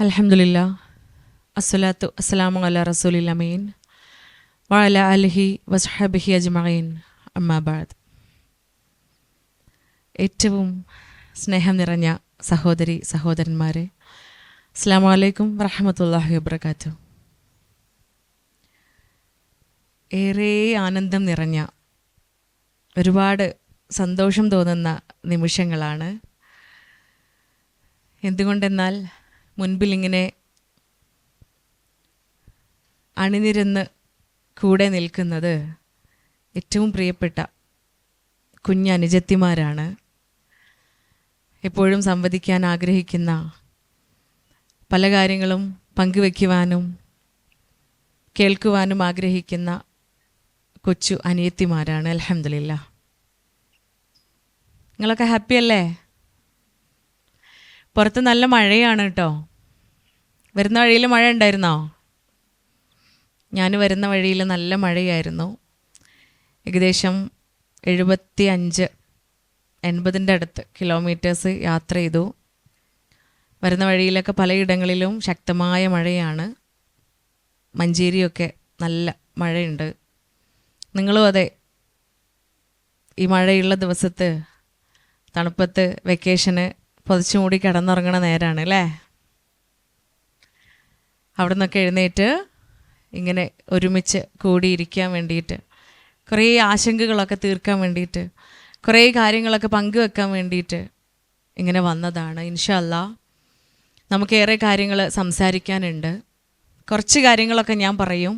അൽഹംദുലില്ലാ അസ്സലാത്തു അസ്സലാമു അലാ റസൂലിൽ അമീൻ വഅലാ ആലിഹി വസ്ഹബിഹി അജ്മഈൻ അമ്മാ ബഅദ്. ഏറ്റവും സ്നേഹം നിറഞ്ഞ സഹോദരി സഹോദരന്മാരെ, അസ്സലാമു അലൈക്കും വറഹ്മത്തുള്ളാഹി വബറകാതുഹു. ഏറെ ആനന്ദം നിറഞ്ഞ, ഒരുപാട് സന്തോഷം തോന്നുന്ന നിമിഷങ്ങളാണ്. എന്തുകൊണ്ടെന്നാൽ മുൻപിലിങ്ങനെ അണിനിരന്ന് കൂടെ നിൽക്കുന്നത് ഏറ്റവും പ്രിയപ്പെട്ട കുഞ്ഞനുജത്തിമാരാണ്. എപ്പോഴും സംവദിക്കാൻ ആഗ്രഹിക്കുന്ന, പല കാര്യങ്ങളും പങ്കുവയ്ക്കുവാനും കേൾക്കുവാനും ആഗ്രഹിക്കുന്ന കൊച്ചു അനിയത്തിമാരാണ്. അൽഹംദുലില്ലാ. നിങ്ങളൊക്കെ ഹാപ്പി അല്ലേ? പുറത്ത് നല്ല മഴയാണ് കേട്ടോ. വരുന്ന വഴിയിൽ മഴ ഉണ്ടായിരുന്നോ? ഞാൻ വരുന്ന വഴിയിൽ നല്ല മഴയായിരുന്നു. ഏകദേശം 75-80 അടുത്ത് കിലോമീറ്റേഴ്സ് യാത്ര ചെയ്തു. വരുന്ന വഴിയിലൊക്കെ പലയിടങ്ങളിലും ശക്തമായ മഴയാണ്. മഞ്ചേരിയൊക്കെ നല്ല മഴയുണ്ട്. നിങ്ങളും അതെ, ഈ മഴയുള്ള ദിവസത്ത് തണുപ്പത്ത് വെക്കേഷന് പൊതിച്ചു മൂടി കിടന്നുറങ്ങണ നേരമാണ് അല്ലേ? അവിടെ നിന്നൊക്കെ എഴുന്നേറ്റ് ഇങ്ങനെ ഒരുമിച്ച് കൂടിയിരിക്കാൻ വേണ്ടിയിട്ട്, കുറേ ആശങ്കകളൊക്കെ തീർക്കാൻ വേണ്ടിയിട്ട്, കുറേ കാര്യങ്ങളൊക്കെ പങ്കുവെക്കാൻ വേണ്ടിയിട്ട് ഇങ്ങനെ വന്നതാണ്. ഇൻഷാ അല്ലാ നമുക്കേറെ കാര്യങ്ങൾ സംസാരിക്കാനുണ്ട്. കുറച്ച് കാര്യങ്ങളൊക്കെ ഞാൻ പറയും.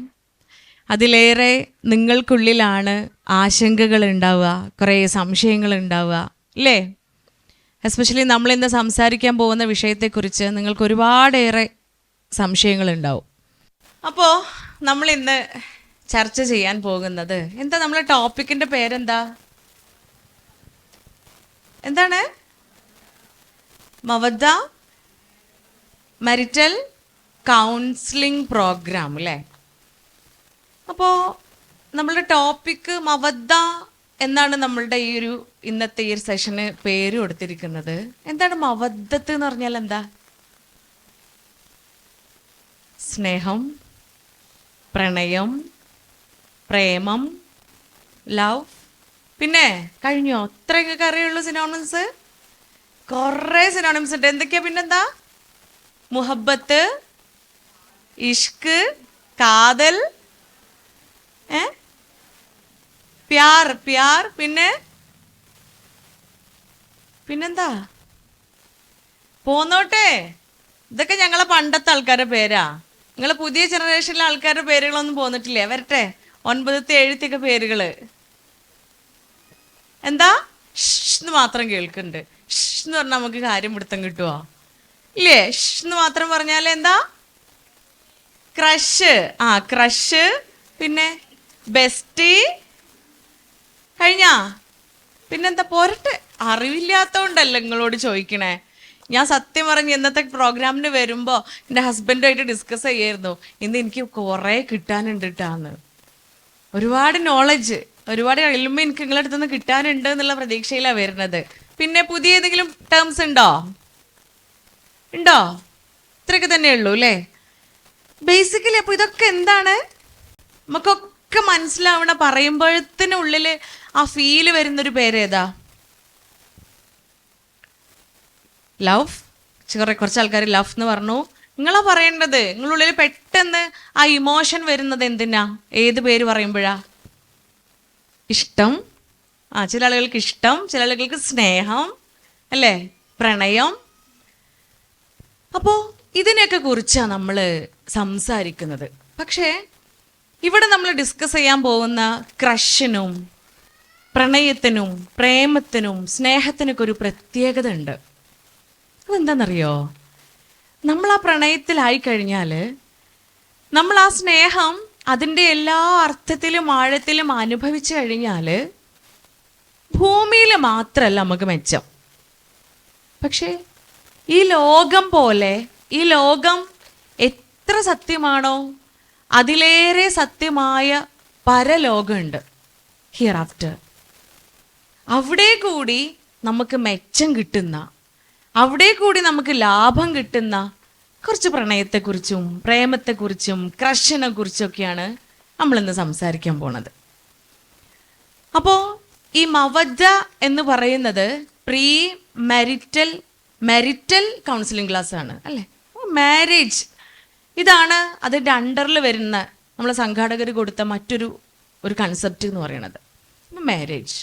അതിലേറെ നിങ്ങൾക്കുള്ളിലാണ് ആശങ്കകൾ ഉണ്ടാവുക, കുറേ സംശയങ്ങൾ ഉണ്ടാവുക ഇല്ലേ? എസ്പെഷ്യലി നമ്മളിന്ന് സംസാരിക്കാൻ പോകുന്ന വിഷയത്തെക്കുറിച്ച് നിങ്ങൾക്ക് ഒരുപാടേറെ സംശയങ്ങളുണ്ടാവും. അപ്പോൾ നമ്മളിന്ന് ചർച്ച ചെയ്യാൻ പോകുന്നത് എന്താ? നമ്മളെ ടോപ്പിക്കിൻ്റെ പേരെന്താ? എന്താണ്? മവദ്ദ മാരിറ്റൽ കൗൺസിലിംഗ് പ്രോഗ്രാം അല്ലേ? അപ്പോൾ നമ്മളുടെ ടോപ്പിക്ക് മവദ്ദ എന്നാണ് നമ്മളുടെ ഈ ഒരു ഇന്നത്തെ ഈ ഒരു സെഷന് പേര് കൊടുത്തിരിക്കുന്നത്. എന്താണ് മവദ്ദത്ത് എന്ന് പറഞ്ഞാൽ? എന്താ? സ്നേഹം, പ്രണയം, പ്രേമം, ലവ്. പിന്നെ കഴിഞ്ഞോ? ഇത്രയൊക്കെ അറിയുള്ളൂ സിനോണിംസ്? കുറേ സിനോണിംസ് ഉണ്ട്. എന്തൊക്കെയാ? പിന്നെന്താ? മുഹബത്ത്, ഇഷ്ക്, കാതൽ, പ്യാർ, പ്യാർ, പിന്നെന്താ? പോന്നോട്ടെ. ഇതൊക്കെ ഞങ്ങളെ പണ്ടത്തെ ആൾക്കാരുടെ പേരാ. നിങ്ങൾ പുതിയ ജനറേഷനിലെ ആൾക്കാരുടെ പേരുകളൊന്നും പോന്നിട്ടില്ലേ? വരട്ടെ. 9ത്തെ 7ത്തെ പേരുകൾ എന്താ? ഷ് മാത്രം കേൾക്കുന്നുണ്ട്. ഷ് എന്ന് പറഞ്ഞാൽ നമുക്ക് കാര്യം പിടുത്തം കിട്ടുമോ? ഇല്ലേ? ഷ് എന്ന് മാത്രം പറഞ്ഞാൽ എന്താ? ക്രഷ്. ക്രഷ്. പിന്നെ ബെസ്റ്റ്. കഴിഞ്ഞാ? പിന്നെന്താ? പോരട്ടെ. അറിവില്ലാത്തതുകൊണ്ടല്ല നിങ്ങളോട് ചോദിക്കണേ. ഞാൻ സത്യം പറഞ്ഞ് ഇന്നത്തെ പ്രോഗ്രാമിന് വരുമ്പോൾ എൻ്റെ ഹസ്ബൻഡുമായിട്ട് ഡിസ്കസ് ചെയ്യായിരുന്നു, ഇന്ന് എനിക്ക് കുറേ കിട്ടാനുണ്ട് കേട്ടാന്ന്. ഒരുപാട് നോളജ്, ഒരുപാട് എളിമ എനിക്ക് നിങ്ങളുടെ അടുത്ത് നിന്ന് കിട്ടാനുണ്ട് എന്നുള്ള പ്രതീക്ഷയിലാണ് വരുന്നത്. പിന്നെ പുതിയ ഏതെങ്കിലും ടേംസ് ഉണ്ടോ? ഇത്രയൊക്കെ തന്നെ ഉള്ളൂ അല്ലേ? ബേസിക്കലി അപ്പോൾ ഇതൊക്കെ എന്താണ്? നമുക്കൊക്കെ മനസ്സിലാവണ, പറയുമ്പോഴത്തിനുള്ളിൽ ആ ഫീല് വരുന്നൊരു പേരേതാ? ലവ്. കുറച്ച് ആൾക്കാർ ലവ് എന്ന് പറഞ്ഞു. നിങ്ങളാ പറയേണ്ടത്. നിങ്ങളുള്ളിൽ പെട്ടെന്ന് ആ ഇമോഷൻ വരുന്നത് എന്തിനാ? ഏത് പേര് പറയുമ്പോഴാ? ഇഷ്ടം. ചില ആളുകൾക്ക് ഇഷ്ടം, ചില ആളുകൾക്ക് സ്നേഹം അല്ലേ? പ്രണയം. അപ്പോൾ ഇതിനെയൊക്കെ കുറിച്ചാണ് നമ്മൾ സംസാരിക്കുന്നത്. പക്ഷേ ഇവിടെ നമ്മൾ ഡിസ്കസ് ചെയ്യാൻ പോകുന്ന ക്രഷിനും പ്രണയത്തിനും പ്രേമത്തിനും സ്നേഹത്തിനൊക്കെ ഒരു പ്രത്യേകത ഉണ്ട്. അതെന്താണെന്നറിയോ? നമ്മൾ ആ പ്രണയത്തിലായി കഴിഞ്ഞാൽ, നമ്മൾ ആ സ്നേഹം അതിൻ്റെ എല്ലാ അർത്ഥത്തിലും ആഴത്തിലും അനുഭവിച്ചു കഴിഞ്ഞാൽ ഭൂമിയിൽ മാത്രമല്ല നമുക്ക് മെച്ചം. പക്ഷേ ഈ ലോകം പോലെ, ഈ ലോകം എത്ര സത്യമാണോ അതിലേറെ സത്യമായ പരലോകമുണ്ട്, ഹിയർ ആഫ്റ്റർ. അവിടെ കൂടി നമുക്ക് മെച്ചം കിട്ടുന്ന, അവിടെ കൂടി നമുക്ക് ലാഭം കിട്ടുന്ന കുറച്ച് പ്രണയത്തെക്കുറിച്ചും പ്രേമത്തെക്കുറിച്ചും ക്രഷിനെ കുറിച്ചൊക്കെയാണ് നമ്മളിന്ന് സംസാരിക്കാൻ പോണത്. അപ്പോൾ ഈ മവദ്ദ എന്ന് പറയുന്നത് പ്രീ മെരിറ്റൽ കൗൺസിലിംഗ് ക്ലാസ് ആണ് അല്ലേ. മാരേജ് ഇതാണ് അതിൻ്റെ അണ്ടറിൽ വരുന്ന നമ്മളെ സംഘാടകർ കൊടുത്ത ഒരു കൺസെപ്റ്റ് എന്ന് പറയുന്നത്. മാരേജ്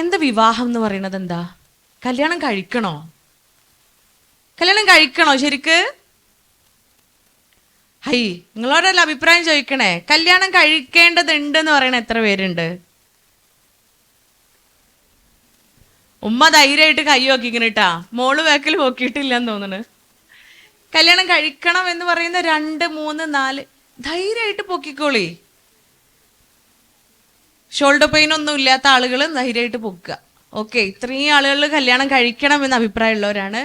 എന്താ, വിവാഹം എന്ന് പറയുന്നത് എന്താ? കല്യാണം കഴിക്കണോ ശരിക്ക്? ഹൈ, നിങ്ങളോടല്ല അഭിപ്രായം ചോദിക്കണേ. കല്യാണം കഴിക്കേണ്ടതുണ്ട് എന്ന് പറയണ എത്ര പേരുണ്ട്? ഉമ്മ ധൈര്യമായിട്ട് കൈ നോക്കിക്കണ കേട്ടാ, മോള് വേക്കിൽ നോക്കിയിട്ടില്ലെന്ന് തോന്നുന്നു. കല്യാണം കഴിക്കണം എന്ന് പറയുന്ന 2, 3, 4 ധൈര്യമായിട്ട് പൊക്കിക്കോളി. ഷോൾഡർ പെയിൻ ഒന്നും ഇല്ലാത്ത ആളുകൾ ധൈര്യമായിട്ട് പൊക്കുക. ഓക്കെ, ഇത്രയും ആളുകൾ കല്യാണം കഴിക്കണം എന്ന് അഭിപ്രായമുള്ളവരാണ്.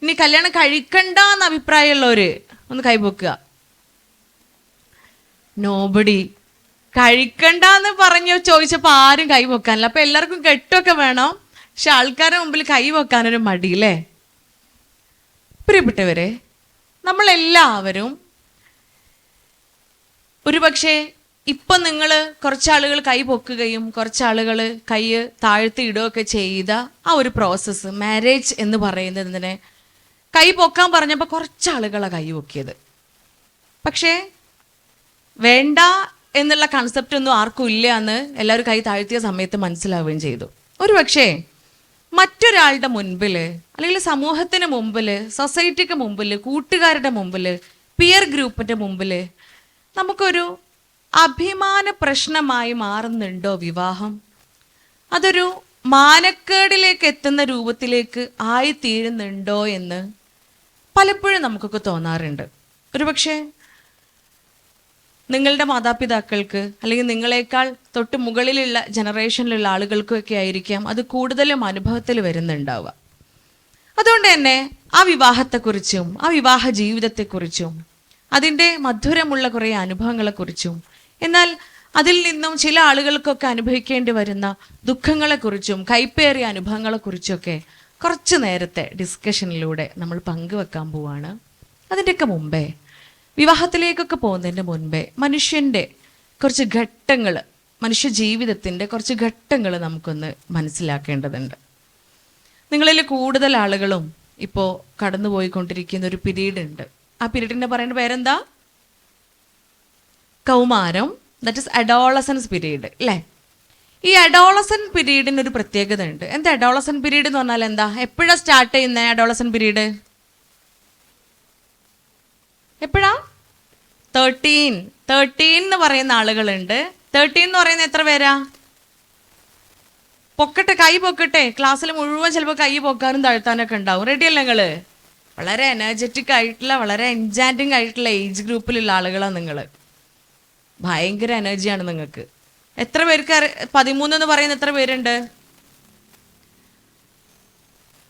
ഇനി കല്യാണം കഴിക്കണ്ട എന്ന് അഭിപ്രായമുള്ളവര് ഒന്ന് കൈപൊക്കുക. നോബഡി. കഴിക്കണ്ട എന്ന് ചോദിച്ചപ്പോൾ ആരും കൈ പൊക്കാനില്ല. അപ്പൊ എല്ലാവർക്കും കെട്ടൊക്കെ വേണം, പക്ഷെ ആൾക്കാരുടെ മുമ്പിൽ കൈ വെക്കാനൊരു മടിയില്ലേ? പ്രിയപ്പെട്ടവരെ, നമ്മളെല്ലാവരും ഒരുപക്ഷെ ഇപ്പം നിങ്ങൾ കുറച്ചാളുകൾ കൈ പൊക്കുകയും കുറച്ചാളുകൾ കൈ താഴ്ത്തി ഇടുകയൊക്കെ ചെയ്ത ആ ഒരു പ്രോസസ്സ്, മാരേജ് എന്ന് പറയുന്നതിനെ കൈ പൊക്കാൻ പറഞ്ഞപ്പോൾ കുറച്ചാളുകളാണ് കൈ പൊക്കിയത്. പക്ഷേ വേണ്ട എന്നുള്ള കൺസെപ്റ്റ് ഒന്നും ആർക്കും ഇല്ല എന്ന് എല്ലാവരും കൈ താഴ്ത്തിയ സമയത്ത് മനസ്സിലാവുകയും ചെയ്തു. ഒരുപക്ഷേ മറ്റൊരാളുടെ മുൻപിൽ, അല്ലെങ്കിൽ സമൂഹത്തിന് മുമ്പിൽ, സൊസൈറ്റിക്ക് മുമ്പിൽ, കൂട്ടുകാരുടെ മുമ്പിൽ, പിയർ ഗ്രൂപ്പിൻ്റെ മുമ്പിൽ നമുക്കൊരു അഭിമാന പ്രശ്നമായി മാറുന്നുണ്ടോ വിവാഹം? അതൊരു മാനക്കേടിലേക്ക് എത്തുന്ന രൂപത്തിലേക്ക് ആയിത്തീരുന്നുണ്ടോ എന്ന് പലപ്പോഴും നമുക്കൊക്കെ തോന്നാറുണ്ട്. ഒരുപക്ഷെ നിങ്ങളുടെ മാതാപിതാക്കൾക്ക്, അല്ലെങ്കിൽ നിങ്ങളെക്കാൾ തൊട്ട് മുകളിലുള്ള ജനറേഷനിലുള്ള ആളുകൾക്കൊക്കെ ആയിരിക്കാം അത് കൂടുതലും അനുഭവത്തിൽ വരുന്നുണ്ടാവുക. അതുകൊണ്ട് തന്നെ ആ വിവാഹത്തെക്കുറിച്ചും ആ വിവാഹ ജീവിതത്തെക്കുറിച്ചും അതിൻ്റെ മധുരമുള്ള കുറേ അനുഭവങ്ങളെക്കുറിച്ചും, എന്നാൽ അതിൽ നിന്നും ചില ആളുകൾക്കൊക്കെ അനുഭവിക്കേണ്ടി വരുന്ന ദുഃഖങ്ങളെക്കുറിച്ചും കൈപ്പേറിയ അനുഭവങ്ങളെക്കുറിച്ചൊക്കെ കുറച്ച് നേരത്തെ ഡിസ്കഷനിലൂടെ നമ്മൾ പങ്കുവെക്കാൻ പോവാണ്. അതിൻ്റെയൊക്കെ മുമ്പേ, വിവാഹത്തിലേക്കൊക്കെ പോകുന്നതിൻ്റെ മുൻപേ മനുഷ്യൻ്റെ കുറച്ച് ഘട്ടങ്ങൾ, മനുഷ്യ ജീവിതത്തിൻ്റെ കുറച്ച് ഘട്ടങ്ങൾ നമുക്കൊന്ന് മനസ്സിലാക്കേണ്ടതുണ്ട്. നിങ്ങളിൽ കൂടുതൽ ആളുകളും ഇപ്പോൾ കടന്നുപോയിക്കൊണ്ടിരിക്കുന്ന ഒരു പീരീഡ് ഉണ്ട്. ആ പീരീഡിൻ്റെ പറയുന്ന പേരെന്താ? കൗമാരം, ദാറ്റ് ഇസ് അഡോളസൻസ് പീരീഡ് അല്ലേ. ഈ അഡോളസൻ പീരീഡിന് ഒരു പ്രത്യേകത ഉണ്ട്. എന്താ അഡോളസൻ പീരീഡ് എന്ന് പറഞ്ഞാൽ എന്താ? എപ്പോഴാണ് സ്റ്റാർട്ട് ചെയ്യുന്നത് അഡോളസൻ പീരീഡ്? എപ്പോഴാ? 13 എന്ന് പറയുന്ന ആളുകളുണ്ട്. 13 എന്ന് പറയുന്ന എത്ര പേരാ? പൊക്കട്ടെ, കൈ പൊക്കട്ടെ. ക്ലാസ്സിൽ മുഴുവൻ ചിലപ്പോൾ കൈ പൊക്കാനും താഴ്ത്താനൊക്കെ ഉണ്ടാവും. റെഡിയല്ലേ നിങ്ങൾ? വളരെ എനർജറ്റിക് ആയിട്ടുള്ള, വളരെ എൻജാൻറ്റിങ് ആയിട്ടുള്ള ഏജ് ഗ്രൂപ്പിലുള്ള ആളുകളാണ് നിങ്ങൾ. ഭയങ്കര എനർജിയാണ് നിങ്ങൾക്ക്. എത്ര പേർക്ക് 13 എന്ന് പറയുന്ന എത്ര പേരുണ്ട്?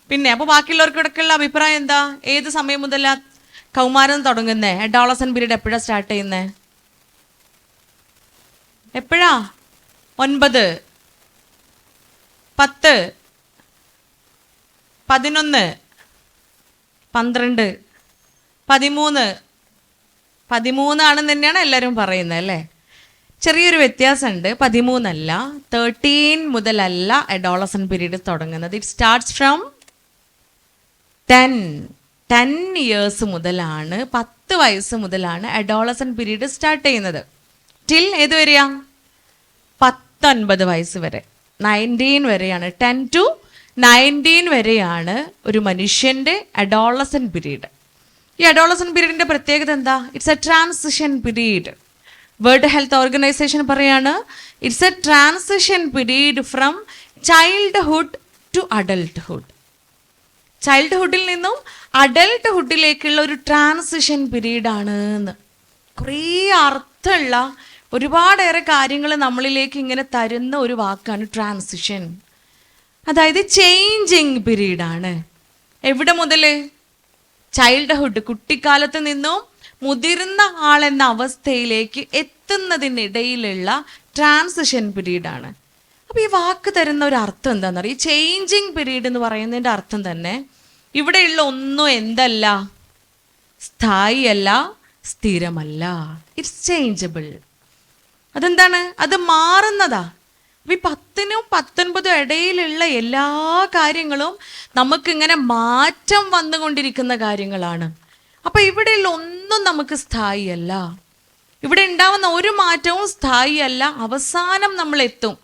പിന്നെ അപ്പോൾ ബാക്കിയുള്ളവർക്കിടക്കുള്ള അഭിപ്രായം എന്താ? ഏത് സമയം മുതലാ കൗമാരം തുടങ്ങുന്നേ? അഡോളസൻ പീരീഡ് എപ്പോഴാണ് സ്റ്റാർട്ട് ചെയ്യുന്നേ? എപ്പോഴാ? 9, 10, 11, 12, 13 ആണെന്ന് തന്നെയാണ് എല്ലാവരും പറയുന്നത് അല്ലേ. ചെറിയൊരു വ്യത്യാസമുണ്ട്. 13 അല്ല, 13 മുതലല്ല അഡോളസൻ പീരീഡ് തുടങ്ങുന്നത്. ഇറ്റ് സ്റ്റാർട്ട്സ് ഫ്രം 10 ഇയേഴ്സ് മുതലാണ്, 10 വയസ്സ് മുതലാണ് അഡോളസൻ പീരീഡ് സ്റ്റാർട്ട് ചെയ്യുന്നത്. ടിൽ ഏത് വരെയാ? 19 വയസ്സ് വരെ, 19 വരെയാണ്. 10 to 19 വരെയാണ് ഒരു മനുഷ്യൻ്റെ അഡോളസൻ പീരീഡ്. ഈ അഡോളസൻ പീരീഡിൻ്റെ പ്രത്യേകത എന്താ? It's a transition period. World Health Organization പറയാണ്, it's a transition period from childhood to adulthood. ചൈൽഡ്ഹുഡിൽ നിന്നും അഡൽട്ട്ഹുഡിലേക്കുള്ള ഒരു ട്രാൻസിഷൻ പീരീഡാണ് എന്ന്. കുറേ അർത്ഥമുള്ള ഒരുപാടേറെ കാര്യങ്ങൾ നമ്മളിലേക്ക് ഇങ്ങനെ തരുന്ന ഒരു വാക്കാണ് ട്രാൻസിഷൻ. അതായത് ചേഞ്ചിങ് പീരീഡാണ്. എവിടെ മുതൽ? ചൈൽഡ്ഹുഡ്, കുട്ടിക്കാലത്ത് നിന്നും മുതിർന്ന ആളെന്ന അവസ്ഥയിലേക്ക് എത്തുന്നതിനിടയിലുള്ള ട്രാൻസിഷൻ പീരീഡാണ്. അപ്പോൾ ഈ വാക്ക് തരുന്ന ഒരു അർത്ഥം എന്താണെന്ന് അറിയാം. ഈ ചേഞ്ചിങ് പീരീഡ് എന്ന് പറയുന്നതിൻ്റെ അർത്ഥം തന്നെ ഇവിടെയുള്ള ഒന്നും എന്തല്ല, സ്ഥായിയല്ല, സ്ഥിരമല്ല. It's changeable. അതെന്താണ്? അത് മാറുന്നതാ. ഈ 10നും 19 ഇടയിലുള്ള എല്ലാ കാര്യങ്ങളും നമുക്കിങ്ങനെ മാറ്റം വന്നുകൊണ്ടിരിക്കുന്ന കാര്യങ്ങളാണ്. അപ്പൊ ഇവിടെയുള്ള ഒന്നും നമുക്ക് സ്ഥായിയല്ല. ഇവിടെ ഉണ്ടാവുന്ന ഒരു മാറ്റവും സ്ഥായിയല്ല. അവസാനം നമ്മൾ എത്തും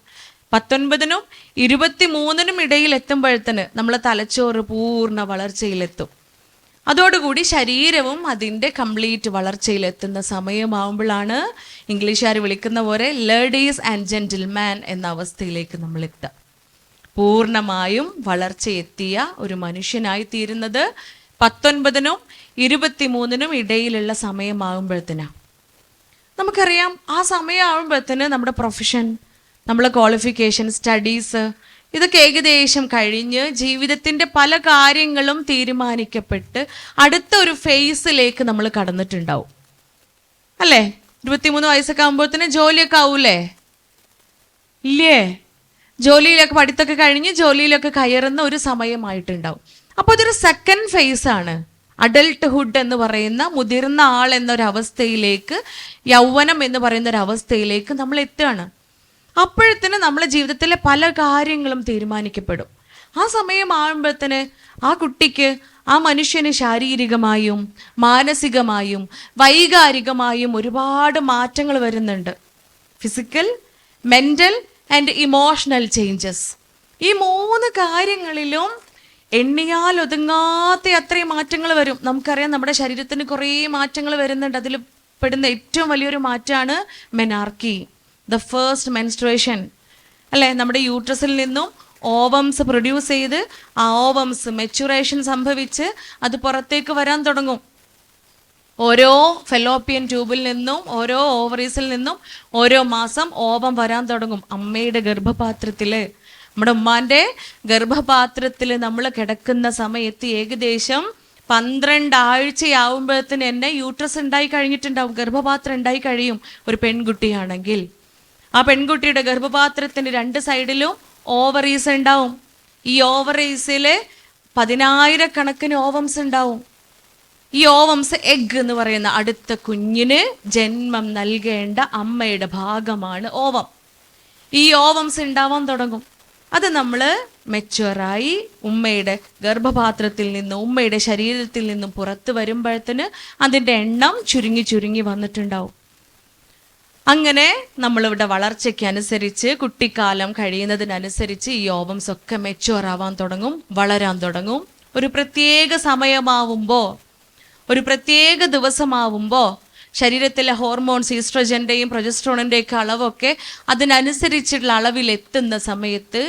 19നും 23നും ഇടയിൽ എത്തുമ്പോഴത്തേന് നമ്മളെ തലച്ചോറ് പൂർണ്ണ വളർച്ചയിലെത്തും. അതോടുകൂടി ശരീരവും അതിൻ്റെ കംപ്ലീറ്റ് വളർച്ചയിലെത്തുന്ന സമയമാവുമ്പോഴാണ് ഇംഗ്ലീഷുകാർ വിളിക്കുന്ന പോലെ ലേഡീസ് ആൻഡ് ജെന്റിൽമാൻ എന്ന അവസ്ഥയിലേക്ക് നമ്മൾ എത്തുക. പൂർണ്ണമായും വളർച്ചയെത്തിയ ഒരു മനുഷ്യനായി തീരുന്നത് 19നും 23നും ഇടയിലുള്ള സമയമാകുമ്പോഴത്തേനാണ്. നമുക്കറിയാം, ആ സമയമാകുമ്പോഴത്തേന് നമ്മുടെ പ്രൊഫഷൻ, നമ്മളെ ക്വാളിഫിക്കേഷൻ, സ്റ്റഡീസ് ഇതൊക്കെ ഏകദേശം കഴിഞ്ഞ് ജീവിതത്തിൻ്റെ പല കാര്യങ്ങളും തീരുമാനിക്കപ്പെട്ട് അടുത്ത ഒരു ഫേസിലേക്ക് നമ്മൾ കടന്നിട്ടുണ്ടാവും അല്ലേ? 23 വയസ്സൊക്കെ ആകുമ്പോഴത്തേന് ജോലിയൊക്കെ ആവൂലേ? ഇല്ലേ? ജോലിയിലൊക്കെ, പഠിത്തമൊക്കെ കഴിഞ്ഞ് ജോലിയിലൊക്കെ കയറുന്ന ഒരു സമയമായിട്ടുണ്ടാവും. അപ്പോൾ അതൊരു സെക്കൻഡ് ഫേസാണ്. അഡൾട്ട്ഹുഡ് എന്ന് പറയുന്ന മുതിർന്ന ആൾ എന്നൊരവസ്ഥയിലേക്ക്, യൗവനം എന്ന് പറയുന്ന ഒരു അവസ്ഥയിലേക്ക് നമ്മൾ എത്തുകയാണ്. അപ്പോഴത്തേന് നമ്മളെ ജീവിതത്തിലെ പല കാര്യങ്ങളും തീരുമാനിക്കപ്പെടും. ആ സമയമാകുമ്പോഴത്തേന് ആ കുട്ടിക്ക്, ആ മനുഷ്യന് ശാരീരികമായും മാനസികമായും വൈകാരികമായും ഒരുപാട് മാറ്റങ്ങൾ വരുന്നുണ്ട്. Physical, mental and emotional changes. ഈ 3 കാര്യങ്ങളിലും എണ്ണിയാൽ ഒതുങ്ങാത്ത അത്രയും മാറ്റങ്ങൾ വരും. നമുക്കറിയാം, നമ്മുടെ ശരീരത്തിന് കുറേ മാറ്റങ്ങൾ വരുന്നുണ്ട്. അതിൽ പെടുന്ന ഏറ്റവും വലിയൊരു മാറ്റമാണ് മെനാർക്കി, ദ ഫസ്റ്റ് മെൻസ്ട്രുവേഷൻ അല്ലേ? നമ്മുടെ യൂട്രസിൽ നിന്നും ഓവംസ് പ്രൊഡ്യൂസ് ചെയ്ത് ആ ഓവംസ് മെച്ചുറേഷൻ സംഭവിച്ച് അത് പുറത്തേക്ക് വരാൻ തുടങ്ങും. ഓരോ ഫെലോപ്പിയൻ ട്യൂബിൽ നിന്നും, ഓരോ ഓവറീസിൽ നിന്നും ഓരോ മാസം ഓവം വരാൻ തുടങ്ങും. അമ്മയുടെ ഗർഭപാത്രത്തിൽ, നമ്മുടെ ഉമ്മാൻ്റെ ഗർഭപാത്രത്തിൽ നമ്മൾ കിടക്കുന്ന സമയത്ത് ഏകദേശം 12 ആഴ്ചയാവുമ്പോഴത്തേന് എന്നെ യൂട്രസ് ഉണ്ടായി കഴിഞ്ഞിട്ടുണ്ടാവും, ഗർഭപാത്രം ഉണ്ടായി കഴിയും. ഒരു പെൺകുട്ടിയാണെങ്കിൽ ആ പെൺകുട്ടിയുടെ ഗർഭപാത്രത്തിന് 2 സൈഡിലും ഓവറീസ് ഉണ്ടാവും. ഈ ഓവറീസിൽ 10,000 ഓവംസ് ഉണ്ടാവും. ഈ ഓവംസ് എഗ് എന്ന് പറയുന്ന അടുത്ത കുഞ്ഞിന് ജന്മം നൽകേണ്ട അമ്മയുടെ ഭാഗമാണ് ഓവം. ഈ ഓവംസ് ഉണ്ടാവാൻ തുടങ്ങും. അത് നമ്മൾ മെച്ചുവറായി ഉമ്മയുടെ ഗർഭപാത്രത്തിൽ നിന്നും, ഉമ്മയുടെ ശരീരത്തിൽ നിന്നും പുറത്ത് വരുമ്പോഴത്തേന് അതിൻ്റെ എണ്ണം ചുരുങ്ങി ചുരുങ്ങി വന്നിട്ടുണ്ടാവും. അങ്ങനെ നമ്മളിവിടെ വളർച്ചയ്ക്ക് അനുസരിച്ച്, കുട്ടിക്കാലം കഴിയുന്നതിനനുസരിച്ച് ഈ ഓവംസ് ഒക്കെ മെച്ചുവർ ആവാൻ തുടങ്ങും, വളരാൻ തുടങ്ങും. ഒരു പ്രത്യേക സമയമാവുമ്പോൾ, ഒരു പ്രത്യേക ദിവസമാവുമ്പോൾ ശരീരത്തിലെ ഹോർമോൺസ്, ഈസ്ട്രജൻ്റെയും പ്രൊജസ്ട്രോണിൻ്റെയും ഒക്കെ അളവൊക്കെ അതിനനുസരിച്ചുള്ള അളവിലെത്തുന്ന സമയത്ത്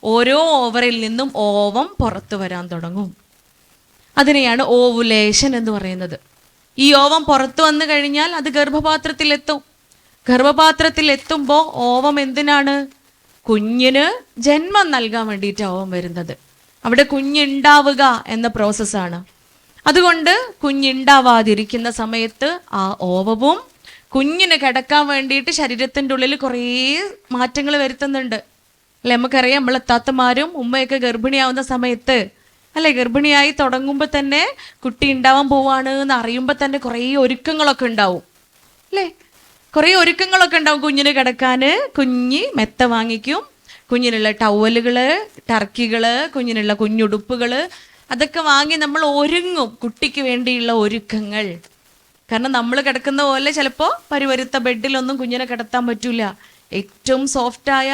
ഓരോ ഓവറിൽ നിന്നും ഓവം പുറത്തു വരാൻ തുടങ്ങും. അതിനെയാണ് ഓവുലേഷൻ എന്ന് പറയുന്നത്. ഈ ഓവം പുറത്തു വന്നു കഴിഞ്ഞാൽ അത് ഗർഭപാത്രത്തിലെത്തും. ഗർഭപാത്രത്തിലെത്തുമ്പോൾ ഓവം എന്തിനാണ്? കുഞ്ഞിന് ജന്മം നൽകാൻ വേണ്ടിയിട്ട് ഓവം വരുന്നത്. അവിടെ കുഞ്ഞുണ്ടാവുക എന്ന പ്രോസസ്സാണ്. അതുകൊണ്ട് കുഞ്ഞുണ്ടാവാതിരിക്കുന്ന സമയത്ത് ആ ഓവവും കുഞ്ഞിന് കിടക്കാൻ വേണ്ടിയിട്ട് ശരീരത്തിൻ്റെ ഉള്ളിൽ കുറേ മാറ്റങ്ങൾ വരുത്തുന്നുണ്ട് അല്ലെ? നമുക്കറിയാം, നമ്മളെ താത്തമാരും ഉമ്മയൊക്കെ ഗർഭിണിയാവുന്ന സമയത്ത് അല്ലെ, ഗർഭിണിയായി തുടങ്ങുമ്പോൾ തന്നെ കുട്ടി ഉണ്ടാവാൻ പോവാണ് എന്ന് അറിയുമ്പോൾ തന്നെ കുറേ ഒരുക്കങ്ങളൊക്കെ ഉണ്ടാവും അല്ലേ? കുറേ ഒരുക്കങ്ങളൊക്കെ ഉണ്ടാവും. കുഞ്ഞിന് കിടക്കാൻ കുഞ്ഞി മെത്ത വാങ്ങിക്കും, കുഞ്ഞിനുള്ള ടവലുകൾ, ടർക്കികൾ, കുഞ്ഞിനുള്ള കുഞ്ഞുടുപ്പുകൾ, അതൊക്കെ വാങ്ങി നമ്മൾ ഒരുങ്ങും, കുട്ടിക്ക് വേണ്ടിയുള്ള ഒരുക്കങ്ങൾ. കാരണം നമ്മൾ കിടക്കുന്ന പോലെ ചിലപ്പോൾ പരിവരുത്ത ബെഡിലൊന്നും കുഞ്ഞിനെ കിടത്താൻ പറ്റൂല. ഏറ്റവും സോഫ്റ്റായ,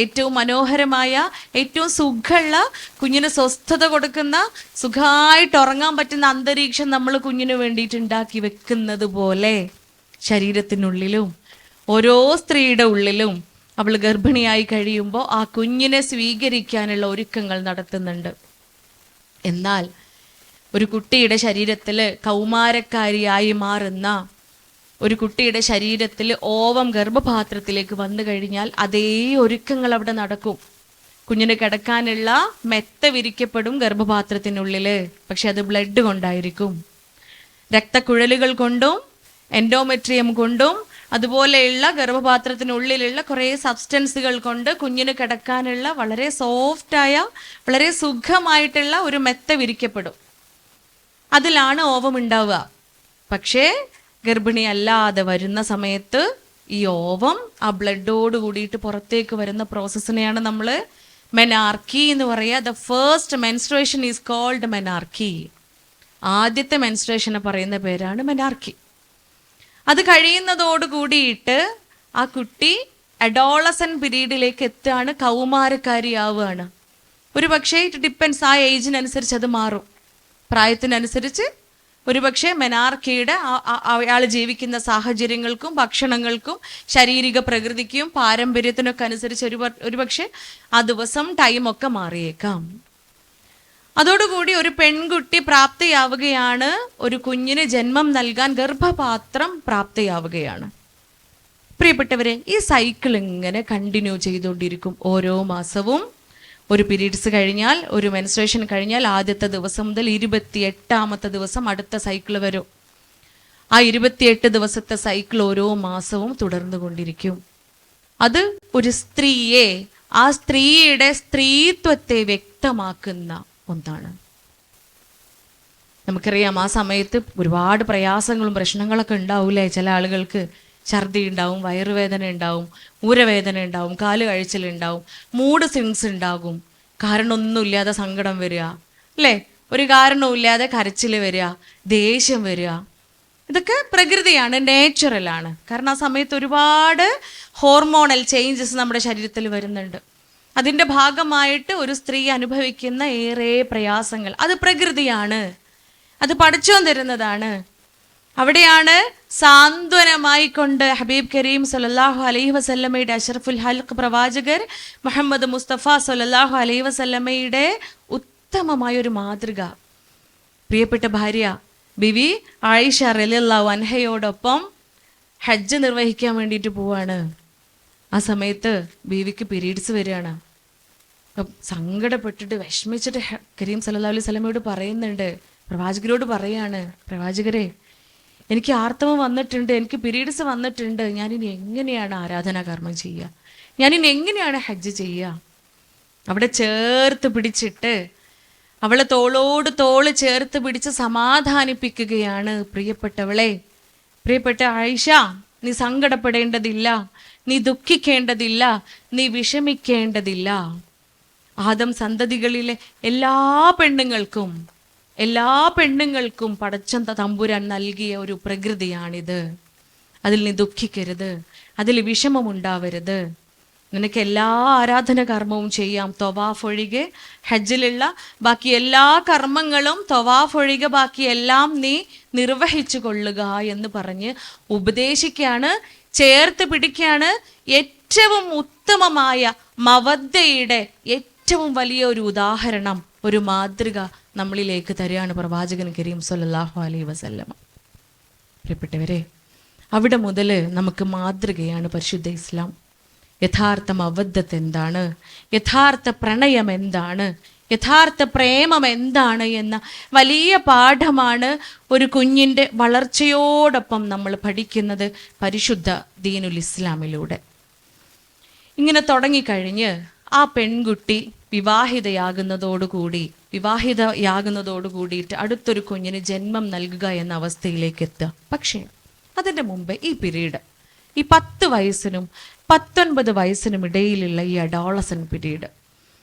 ഏറ്റവും മനോഹരമായ, ഏറ്റവും സുഖമുള്ള, കുഞ്ഞിന് സ്വസ്ഥത കൊടുക്കുന്ന, സുഖമായിട്ട് ഉറങ്ങാൻ പറ്റുന്ന അന്തരീക്ഷം നമ്മൾ കുഞ്ഞിന് വേണ്ടിയിട്ട് ഉണ്ടാക്കി വെക്കുന്നത് പോലെ ശരീരത്തിനുള്ളിലും ഓരോ സ്ത്രീയുടെ ഉള്ളിലും അവൾ ഗർഭിണിയായി കഴിയുമ്പോൾ ആ കുഞ്ഞിനെ സ്വീകരിക്കാനുള്ള ഒരുക്കങ്ങൾ നടത്തുന്നുണ്ട്. എന്നാൽ ഒരു കുട്ടിയുടെ ശരീരത്തിൽ, കൗമാരക്കാരിയായി മാറുന്ന ഒരു കുട്ടിയുടെ ശരീരത്തിൽ ഓവം ഗർഭപാത്രത്തിലേക്ക് വന്നു കഴിഞ്ഞാൽ അതേ ഒരുക്കങ്ങൾ അവിടെ നടക്കും. കുഞ്ഞിന് കിടക്കാനുള്ള മെത്ത വിരിക്കപ്പെടും ഗർഭപാത്രത്തിനുള്ളിൽ. പക്ഷെ അത് ബ്ലഡ് കൊണ്ടായിരിക്കും, രക്തക്കുഴലുകൾ കൊണ്ടും എൻഡോമെട്രിയം കൊണ്ടും അതുപോലെയുള്ള ഗർഭപാത്രത്തിനുള്ളിലുള്ള കുറേ സബ്സ്റ്റൻസുകൾ കൊണ്ട് കുഞ്ഞിന് കിടക്കാനുള്ള വളരെ സോഫ്റ്റായ, വളരെ സുഖമായിട്ടുള്ള ഒരു മെത്ത വിരിക്കപ്പെടും. അതിലാണ് ഓവം ഉണ്ടാവുക. പക്ഷേ ഗർഭിണി അല്ലാതെ വരുന്ന സമയത്ത് ഈ ഓവം ആ ബ്ലഡോട് കൂടിയിട്ട് പുറത്തേക്ക് വരുന്ന പ്രോസസ്സിനെയാണ് നമ്മൾ മെനാർക്കി എന്ന് പറയുക. The first menstruation is called menarche. ആദ്യത്തെ മെൻസ്ട്രുവേഷനെ പറയുന്ന പേരാണ് മെനാർക്കി. അത് കഴിയുന്നതോട് കൂടിയിട്ട് ആ കുട്ടി അഡോളസൻ പീരീഡിലേക്ക് എത്തുകയാണ്, കൗമാരക്കാരിയാവുകയാണ്. ഒരു പക്ഷേ ഇറ്റ് ഡിപ്പെൻസ്, ആ ഏജിനനുസരിച്ച് അത് മാറും. പ്രായത്തിനനുസരിച്ച് ഒരുപക്ഷെ മെനാർക്കിയുടെ അയാൾ ജീവിക്കുന്ന സാഹചര്യങ്ങൾക്കും ഭക്ഷണങ്ങൾക്കും ശാരീരിക പ്രകൃതിക്കും പാരമ്പര്യത്തിനൊക്കെ അനുസരിച്ച് ഒരുപക്ഷെ ആ ദിവസം ടൈമൊക്കെ മാറിയേക്കാം. അതോടുകൂടി ഒരു പെൺകുട്ടി പ്രാപ്തയാവുകയാണ്, ഒരു കുഞ്ഞിന് ജന്മം നൽകാൻ ഗർഭപാത്രം പ്രാപ്തയാവുകയാണ്. പ്രിയപ്പെട്ടവരെ, ഈ സൈക്കിൾ ഇങ്ങനെ കണ്ടിന്യൂ ചെയ്തുകൊണ്ടിരിക്കും. ഓരോ മാസവും ഒരു പീരീഡ്സ് കഴിഞ്ഞാൽ, ഒരു മെൻസ്ട്രേഷൻ കഴിഞ്ഞാൽ ആദ്യത്തെ ദിവസം മുതൽ 28ാമത്തെ ദിവസം അടുത്ത സൈക്കിൾ വരും. ആ 28 ദിവസത്തെ സൈക്കിൾ ഓരോ മാസവും തുടർന്നു കൊണ്ടിരിക്കും. അത് ഒരു സ്ത്രീയെ, ആ സ്ത്രീയുടെ സ്ത്രീത്വത്തെ വ്യക്തമാക്കുന്ന ഒന്നാണ്. നമുക്കറിയാം, ആ സമയത്ത് ഒരുപാട് പ്രയാസങ്ങളും പ്രശ്നങ്ങളൊക്കെ ഉണ്ടാവൂലേ. ചില ആളുകൾക്ക് ഛർദി ഉണ്ടാവും, വയറുവേദന ഉണ്ടാവും, ഊരവേദന ഉണ്ടാവും, കാല് കഴിച്ചിലുണ്ടാവും, മൂഡ് സ്വിങ്സ് ഉണ്ടാകും, കാരണമൊന്നുമില്ലാതെ സങ്കടം വരിക, അല്ലേ? ഒരു കാരണവുമില്ലാതെ കരച്ചിൽ വരിക, ദേഷ്യം വരിക. ഇതൊക്കെ പ്രകൃതിയാണ്, നേച്ചുറലാണ്. കാരണം ആ സമയത്ത് ഒരുപാട് ഹോർമോണൽ ചേഞ്ചസ് നമ്മുടെ ശരീരത്തിൽ വരുന്നുണ്ട്. അതിൻ്റെ ഭാഗമായിട്ട് ഒരു സ്ത്രീ അനുഭവിക്കുന്ന ഏറെ പ്രയാസങ്ങൾ, അത് പ്രകൃതിയാണ്, അത് പടച്ചോൻ തരുന്നതാണ്. അവിടെയാണ് സാന്ത്വനമായി കൊണ്ട് ഹബീബ് കരീം സല്ലല്ലാഹു അലൈഹി വസല്ലമയുടെ അഷ്റഫുൽ ഹൽഖ് പ്രവാചകർ മുഹമ്മദ് മുസ്തഫ സല്ലല്ലാഹു അലൈഹി വസല്ലമയുടെ ഉത്തമമായ ഒരു മാതൃക പ്രിയപ്പെട്ട ഭാര്യ ബിവി ആയിഷ റളിയല്ലാഹു അൻഹയോടൊപ്പം ഹജ്ജ് നിർവഹിക്കാൻ വേണ്ടിയിട്ട് പോവാണ്. ആ സമയത്ത് ബീവിക്ക് പീരീഡ്സ് വരികയാണ്. സങ്കടപ്പെട്ടിട്ട് വിഷമിച്ചിട്ട് കരീം സല്ലല്ലാഹു അലൈഹി വസല്ലമയോട് പറയുന്നുണ്ട്, പ്രവാചകരോട് പറയാണ്, പ്രവാചകരെ, എനിക്ക് ആർത്തവം വന്നിട്ടുണ്ട്, എനിക്ക് പീരീഡ്സ് വന്നിട്ടുണ്ട്, ഞാനിനി എങ്ങനെയാണ് ആരാധനാ കർമ്മം ചെയ്യുക, ഞാനിനി എങ്ങനെയാണ് ഹജ്ജ് ചെയ്യുക? അവിടെ ചേർത്ത് പിടിച്ചിട്ട് അവളെ തോളോട് തോള് ചേർത്ത് പിടിച്ച് സമാധാനിപ്പിക്കുകയാണ്. പ്രിയപ്പെട്ടവളെ, പ്രിയപ്പെട്ട ആയിഷ, നീ സങ്കടപ്പെടേണ്ടതില്ല, നീ ദുഃഖിക്കേണ്ടതില്ല, നീ വിഷമിക്കേണ്ടതില്ല. ആദം സന്തതികളിലെ എല്ലാ പെണ്ണുങ്ങൾക്കും പടച്ചന്ത തമ്പുരാൻ നൽകിയ ഒരു പ്രകൃതിയാണിത്. അതിൽ നീ ദുഃഖിക്കരുത്, അതിൽ വിഷമമുണ്ടാവരുത്. നിനക്ക് എല്ലാ ആരാധന കർമ്മവും ചെയ്യാം, തൊവാഫ് ഒഴികെ. ഹജ്ജിലുള്ള ബാക്കി എല്ലാ കർമ്മങ്ങളും തൊവാഫ് ഒഴികെ ബാക്കിയെല്ലാം നീ നിർവഹിച്ചു കൊള്ളുക എന്ന് പറഞ്ഞ് ഉപദേശിക്കുകയാണ്, ചേർത്ത് പിടിക്കുകയാണ്. ഏറ്റവും ഉത്തമമായ മവദ്ദയുടെ ഏറ്റവും വലിയ ഒരു ഉദാഹരണം, ഒരു മാതൃക നമ്മളിലേക്ക് തരികയാണ് പ്രവാചകൻ കരീം സല്ലല്ലാഹു അലൈഹി വസല്ലം. പ്രിയപ്പെട്ടവരെ, അവിടെ മുതൽ നമുക്ക് മാതൃകയാണ് പരിശുദ്ധ ഇസ്ലാം. യഥാർത്ഥ മവദ്ദത്ത് എന്താണ്, യഥാർത്ഥ പ്രണയം എന്താണ്, യഥാർത്ഥ പ്രേമം എന്താണ് എന്ന വലിയ പാഠമാണ് ഒരു കുഞ്ഞിൻ്റെ വളർച്ചയോടൊപ്പം നമ്മൾ പഠിക്കുന്നത് പരിശുദ്ധ ദീനുൽ ഇസ്ലാമിലൂടെ. ഇങ്ങനെ തുടങ്ങിക്കഴിഞ്ഞ് ആ പെൺകുട്ടി വിവാഹിതയാകുന്നതോടു കൂടിയിട്ട് അടുത്തൊരു കുഞ്ഞിന് ജന്മം നൽകുക എന്ന അവസ്ഥയിലേക്ക് എത്തുക. പക്ഷേ അതിൻ്റെ മുമ്പ് ഈ പീരീഡ്, ഈ 10 വയസ്സിനും 19 വയസ്സിനും ഇടയിലുള്ള ഈ അഡോളസൻ പീരീഡ്,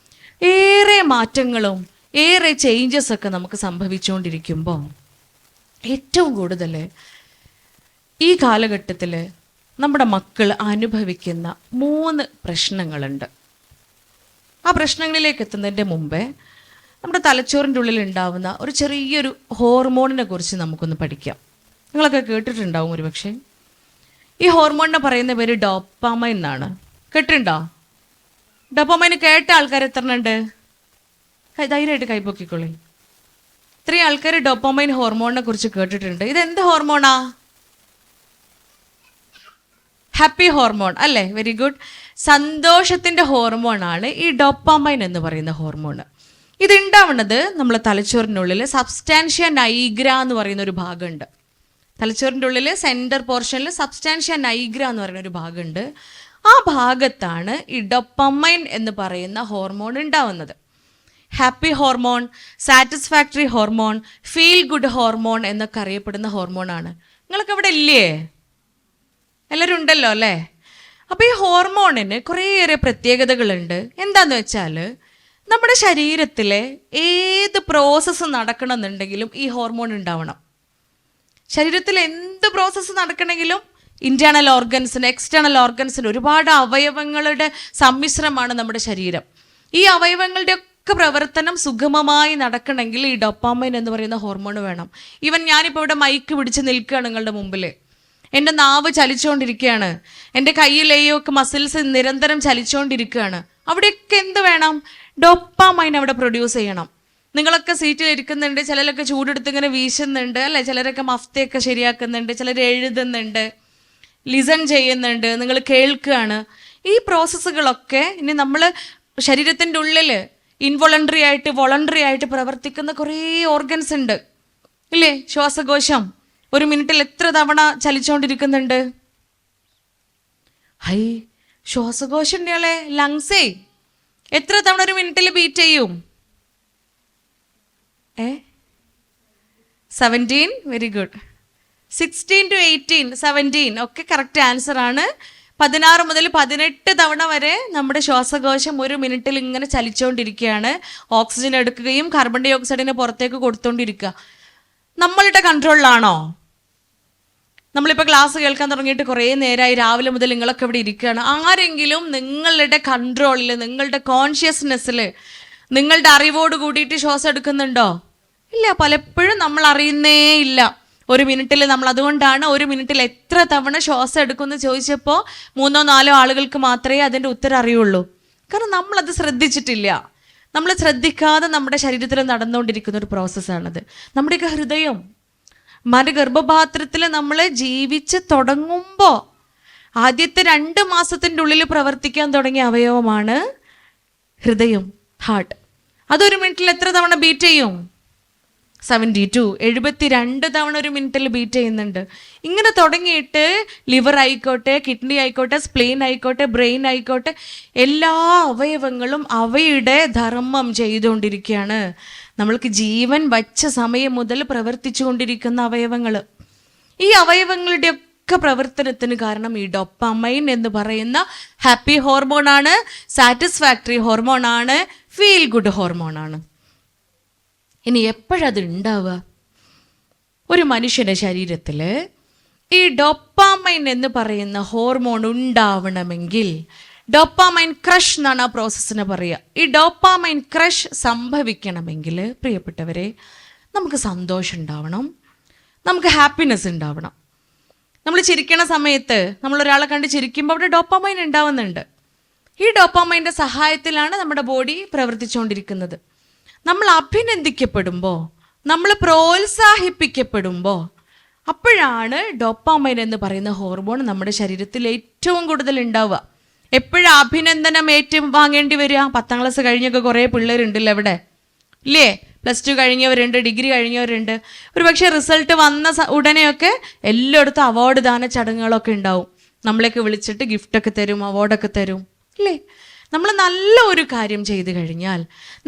ഏറെ മാറ്റങ്ങളും ഏറെ ചേഞ്ചസ് ഒക്കെ നമുക്ക് സംഭവിച്ചുകൊണ്ടിരിക്കുമ്പോൾ ഏറ്റവും കൂടുതൽ ഈ കാലഘട്ടത്തിൽ നമ്മുടെ മക്കൾ അനുഭവിക്കുന്ന 3 പ്രശ്നങ്ങളുണ്ട്. ആ പ്രശ്നങ്ങളിലേക്ക് എത്തുന്നതിൻ്റെ മുമ്പേ നമ്മുടെ തലച്ചോറിൻ്റെ ഉള്ളിൽ ഉണ്ടാവുന്ന ഒരു ചെറിയൊരു ഹോർമോണിനെ കുറിച്ച് നമുക്കൊന്ന് പഠിക്കാം. നിങ്ങളൊക്കെ കേട്ടിട്ടുണ്ടാവും ഒരുപക്ഷെ. ഈ ഹോർമോണിനെ പറയുന്ന പേര് ഡോപ്പാമൈൻ എന്നാണ്. കേട്ടിട്ടുണ്ടോ? ഡോപ്പാമൈൻ കേട്ട ആൾക്കാർ എത്ര ഉണ്ട്? ധൈര്യമായിട്ട് കൈപ്പൊക്കിക്കൊള്ളി. ഇത്രയും ആൾക്കാർ ഡോപ്പാമൈൻ ഹോർമോണിനെ കുറിച്ച് കേട്ടിട്ടുണ്ട്. ഇതെന്ത് ഹോർമോണാ? ഹാപ്പി ഹോർമോൺ അല്ലേ? Very good. സന്തോഷത്തിൻ്റെ ഹോർമോണാണ് ഈ ഡോപ്പാമൈൻ എന്ന് പറയുന്ന ഹോർമോൺ. ഇതുണ്ടാവുന്നത് നമ്മളെ തലച്ചോറിനുള്ളിൽ സബ്സ്റ്റാൻഷ്യ നൈഗ്ര എന്ന് പറയുന്ന ഒരു ഭാഗമുണ്ട്. തലച്ചോറിൻ്റെ ഉള്ളിൽ സെൻറ്റർ പോർഷനിൽ സബ്സ്റ്റാൻഷ്യ നൈഗ്ര എന്ന് പറയുന്ന ഒരു ഭാഗമുണ്ട്. ആ ഭാഗത്താണ് ഈ ഡോപ്പാമൈൻ എന്ന് പറയുന്ന ഹോർമോൺ ഉണ്ടാവുന്നത്. Happy hormone, satisfactory hormone, feel good hormone എന്നൊക്കെ അറിയപ്പെടുന്ന ഹോർമോണാണ്. നിങ്ങളൊക്കെ ഇവിടെ ഇല്ലേ? എല്ലാവരും ഉണ്ടല്ലോ അല്ലേ? അപ്പോൾ ഈ ഹോർമോണിന് കുറേയേറെ പ്രത്യേകതകളുണ്ട്. എന്താന്ന് വെച്ചാൽ നമ്മുടെ ശരീരത്തിലെ ഏത് പ്രോസസ്സ് നടക്കണമെന്നുണ്ടെങ്കിലും ഈ ഹോർമോൺ ഉണ്ടാവണം. ശരീരത്തിൽ എന്ത് പ്രോസസ്സ് നടക്കണമെങ്കിലും ഇൻറ്റേർണൽ ഓർഗൻസിന്, എക്സ്റ്റേണൽ ഓർഗൻസിന്, ഒരുപാട് അവയവങ്ങളുടെ സമ്മിശ്രമാണ് നമ്മുടെ ശരീരം. ഈ അവയവങ്ങളുടെ ഒക്കെ പ്രവർത്തനം സുഗമമായി നടക്കണമെങ്കിൽ ഈ ഡോപ്പാമൈൻ എന്ന് പറയുന്ന ഹോർമോൺ വേണം. ഈവൻ ഞാനിപ്പോൾ ഇവിടെ മൈക്ക് പിടിച്ച് നിൽക്കുകയാണ് നിങ്ങളുടെ മുമ്പിൽ, എൻ്റെ നാവ് ചലിച്ചുകൊണ്ടിരിക്കുകയാണ്, എൻ്റെ കയ്യിലെയോ ഒക്കെ മസിൽസ് നിരന്തരം ചലിച്ചുകൊണ്ടിരിക്കുകയാണ്. അവിടെയൊക്കെ എന്ത് വേണം? ഡോപ്പാമൈൻ അവിടെ പ്രൊഡ്യൂസ് ചെയ്യണം. നിങ്ങളൊക്കെ സീറ്റിൽ ഇരിക്കുന്നുണ്ട്, ചിലരൊക്കെ ചൂടെടുത്ത് ഇങ്ങനെ വീശുന്നുണ്ട് അല്ലേ, ചിലരൊക്കെ മഫ്തയൊക്കെ ശരിയാക്കുന്നുണ്ട്, ചിലർ എഴുതുന്നുണ്ട്, ലിസൺ ചെയ്യുന്നുണ്ട്, നിങ്ങൾ കേൾക്കുകയാണ്. ഈ പ്രോസസ്സുകളൊക്കെ ഇനി നമ്മൾ ശരീരത്തിൻ്റെ ഉള്ളിൽ ഇൻവോളണ്ടറി ആയിട്ട് വോളണ്ടറി ആയിട്ട് പ്രവർത്തിക്കുന്ന കുറേ ഓർഗൻസ് ഉണ്ട് ഇല്ലേ? ശ്വാസകോശം ഒരു മിനിറ്റിൽ എത്ര തവണ ചലിച്ചുകൊണ്ടിരിക്കുന്നുണ്ട്? ഹൈ, ശ്വാസകോശം ഉണ്ടല്ലേ, ലങ്സേ എത്ര തവണ ഒരു മിനിറ്റിൽ ബീറ്റ് ചെയ്യും? 17, വെരി ഗുഡ്. 16 to 18, 17 ഒക്കെ കറക്റ്റ് ആൻസർ ആണ്. 16 മുതൽ 18 തവണ വരെ നമ്മുടെ ശ്വാസകോശം ഒരു മിനിറ്റിൽ ഇങ്ങനെ ചലിച്ചുകൊണ്ടിരിക്കുകയാണ്. ഓക്സിജൻ എടുക്കുകയും കാർബൺ ഡൈ ഓക്സൈഡിനെ പുറത്തേക്ക് കൊടുത്തുകൊണ്ടിരിക്കുക. നമ്മളുടെ കൺട്രോളിലാണോ? നമ്മളിപ്പോൾ ക്ലാസ് കേൾക്കാൻ തുടങ്ങിയിട്ട് കുറേ നേരമായി, രാവിലെ മുതൽ നിങ്ങളൊക്കെ ഇവിടെ ഇരിക്കുകയാണ്. ആരെങ്കിലും നിങ്ങളുടെ കൺട്രോളിൽ, നിങ്ങളുടെ കോൺഷ്യസ്നെസ്സിൽ, നിങ്ങളുടെ അറിവോട് കൂടിയിട്ട് ശ്വാസം എടുക്കുന്നുണ്ടോ? ഇല്ല, പലപ്പോഴും നമ്മൾ അറിയുന്നേ ഇല്ല. ഒരു മിനിറ്റിൽ നമ്മൾ, അതുകൊണ്ടാണ് ഒരു മിനിറ്റിൽ എത്ര തവണ ശ്വാസം എടുക്കുമെന്ന് ചോദിച്ചപ്പോൾ 3-4 ആളുകൾക്ക് മാത്രമേ അതിൻ്റെ ഉത്തരം അറിയുള്ളൂ. കാരണം നമ്മളത് ശ്രദ്ധിച്ചിട്ടില്ല. നമ്മൾ ശ്രദ്ധിക്കാതെ നമ്മുടെ ശരീരത്തിൽ നടന്നുകൊണ്ടിരിക്കുന്ന ഒരു പ്രോസസ്സാണത്. നമ്മുടെയൊക്കെ ഹൃദയം, അമ്മയുടെ ഗർഭപാത്രത്തിൽ നമ്മൾ ജീവിച്ച് തുടങ്ങുമ്പോൾ ആദ്യത്തെ 2 മാസത്തിൻ്റെ ഉള്ളിൽ പ്രവർത്തിക്കാൻ തുടങ്ങിയ അവയവമാണ് ഹൃദയം, ഹാർട്ട്. അതൊരു മിനിറ്റിൽ എത്ര തവണ ബീറ്റ് ചെയ്യും? 72 തവണ ഒരു മിനിറ്റിൽ ബീറ്റ് ചെയ്യുന്നുണ്ട്. ഇങ്ങനെ തുടങ്ങിയിട്ട് ലിവർ ആയിക്കോട്ടെ, കിഡ്നി ആയിക്കോട്ടെ, സ്പ്ലെയിൻ ആയിക്കോട്ടെ, ബ്രെയിൻ ആയിക്കോട്ടെ, എല്ലാ അവയവങ്ങളും അവയുടെ ധർമ്മം ചെയ്തുകൊണ്ടിരിക്കുകയാണ്. നമ്മൾക്ക് ജീവൻ വച്ച സമയം മുതൽ പ്രവർത്തിച്ചു കൊണ്ടിരിക്കുന്ന അവയവങ്ങൾ. ഈ അവയവങ്ങളുടെയൊക്കെ പ്രവർത്തനത്തിന് കാരണം ഈ ഡോപ്പാമൈൻ എന്ന് പറയുന്ന ഹാപ്പി ഹോർമോണാണ്, സാറ്റിസ്ഫാക്ടറി ഹോർമോണാണ്, ഫീൽ ഗുഡ് ഹോർമോണാണ്. ഇനി എപ്പോഴത് ഉണ്ടാവുക? ഒരു മനുഷ്യൻ്റെ ശരീരത്തിൽ ഈ ഡോപ്പാമൈൻ എന്ന് പറയുന്ന ഹോർമോൺ ഉണ്ടാവണമെങ്കിൽ, ഡോപ്പാമൈൻ ക്രഷ് എന്നാണ് ആ പ്രോസസ്സിനെ പറയുക. ഈ ഡോപ്പാമൈൻ ക്രഷ് സംഭവിക്കണമെങ്കിൽ പ്രിയപ്പെട്ടവരെ, നമുക്ക് സന്തോഷം ഉണ്ടാവണം, നമുക്ക് ഹാപ്പിനെസ് ഉണ്ടാവണം. നമ്മൾ ചിരിക്കണ സമയത്ത് നമ്മളൊരാളെ കണ്ട് ചിരിക്കുമ്പോൾ അവിടെ ഡോപ്പാമൈൻ ഉണ്ടാവുന്നുണ്ട്. ഈ ഡോപ്പാമൈൻ്റെ സഹായത്തിലാണ് നമ്മുടെ ബോഡി പ്രവർത്തിച്ചുകൊണ്ടിരിക്കുന്നത്. നമ്മൾ അഭിനന്ദിക്കപ്പെടുമ്പോൾ, നമ്മൾ പ്രോത്സാഹിപ്പിക്കപ്പെടുമ്പോൾ, അപ്പോഴാണ് ഡോപ്പാമൈൻ എന്ന് പറയുന്ന ഹോർമോൺ നമ്മുടെ ശരീരത്തിൽ ഏറ്റവും കൂടുതൽ ഉണ്ടാവുക. എപ്പോഴാണ് അഭിനന്ദനം വാങ്ങേണ്ടി വരിക? 10ാം ക്ലാസ് കഴിഞ്ഞൊക്കെ കുറേ പിള്ളേരുണ്ടല്ലോ ഇവിടെ ഇല്ലേ? +2 കഴിഞ്ഞവരുണ്ട്, ഡിഗ്രി കഴിഞ്ഞവരുണ്ട്. ഒരു പക്ഷേ റിസൾട്ട് വന്ന ഉടനെയൊക്കെ എല്ലായിടത്തും അവാർഡ് ദാന ചടങ്ങുകളൊക്കെ ഉണ്ടാവും. നമ്മളെയൊക്കെ വിളിച്ചിട്ട് ഗിഫ്റ്റൊക്കെ തരും, അവാർഡൊക്കെ തരും അല്ലേ? നമ്മൾ നല്ല ഒരു കാര്യം ചെയ്തു കഴിഞ്ഞാൽ,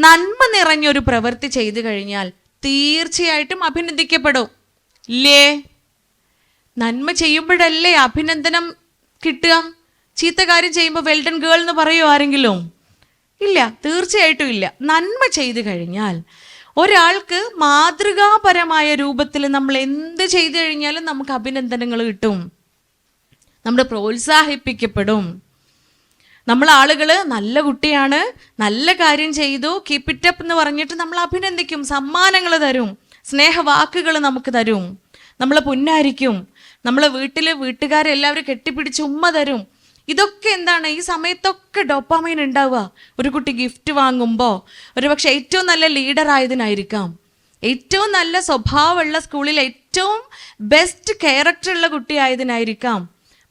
നന്മ നിറഞ്ഞൊരു പ്രവൃത്തി ചെയ്തു കഴിഞ്ഞാൽ തീർച്ചയായിട്ടും അഭിനന്ദിക്കപ്പെടും ഇല്ലേ? നന്മ ചെയ്യുമ്പോഴല്ലേ അഭിനന്ദനം കിട്ടുക? ചീത്ത കാര്യം ചെയ്യുമ്പോൾ വെൽഡൺ ഗേൾ എന്ന് പറയുമോ ആരെങ്കിലും? ഇല്ല, തീർച്ചയായിട്ടും ഇല്ല. നന്മ ചെയ്തു കഴിഞ്ഞാൽ ഒരാൾക്ക് മാതൃകാപരമായ രൂപത്തിൽ നമ്മൾ എന്ത് ചെയ്തു കഴിഞ്ഞാലും നമുക്ക് അഭിനന്ദനങ്ങൾ കിട്ടും, നമ്മൾ പ്രോത്സാഹിപ്പിക്കപ്പെടും. നമ്മൾ ആളുകൾ നല്ല കുട്ടിയാണ്, നല്ല കാര്യം ചെയ്തു, കീപ്പ് ഇറ്റ് അപ്പ് എന്ന് പറഞ്ഞിട്ട് നമ്മൾ അഭിനന്ദിക്കും, സമ്മാനങ്ങൾ തരും, സ്നേഹവാക്കുകൾ നമുക്ക് തരും, നമ്മളെ പുന്നാരിക്കും, നമ്മളെ വീട്ടുകാരെല്ലാവരും കെട്ടിപ്പിടിച്ച് ഉമ്മ തരും. ഇതൊക്കെ എന്താണ്? ഈ സമയത്തൊക്കെ ഡോപ്പാമൈൻ ഉണ്ടാവുക. ഒരു കുട്ടി ഗിഫ്റ്റ് വാങ്ങുമ്പോൾ ഒരു പക്ഷെ ഏറ്റവും നല്ല ലീഡർ ആയതിനായിരിക്കാം, ഏറ്റവും നല്ല സ്വഭാവമുള്ള സ്കൂളിൽ ഏറ്റവും ബെസ്റ്റ് ക്യാരക്ടറുള്ള കുട്ടി ആയതിനായിരിക്കാം,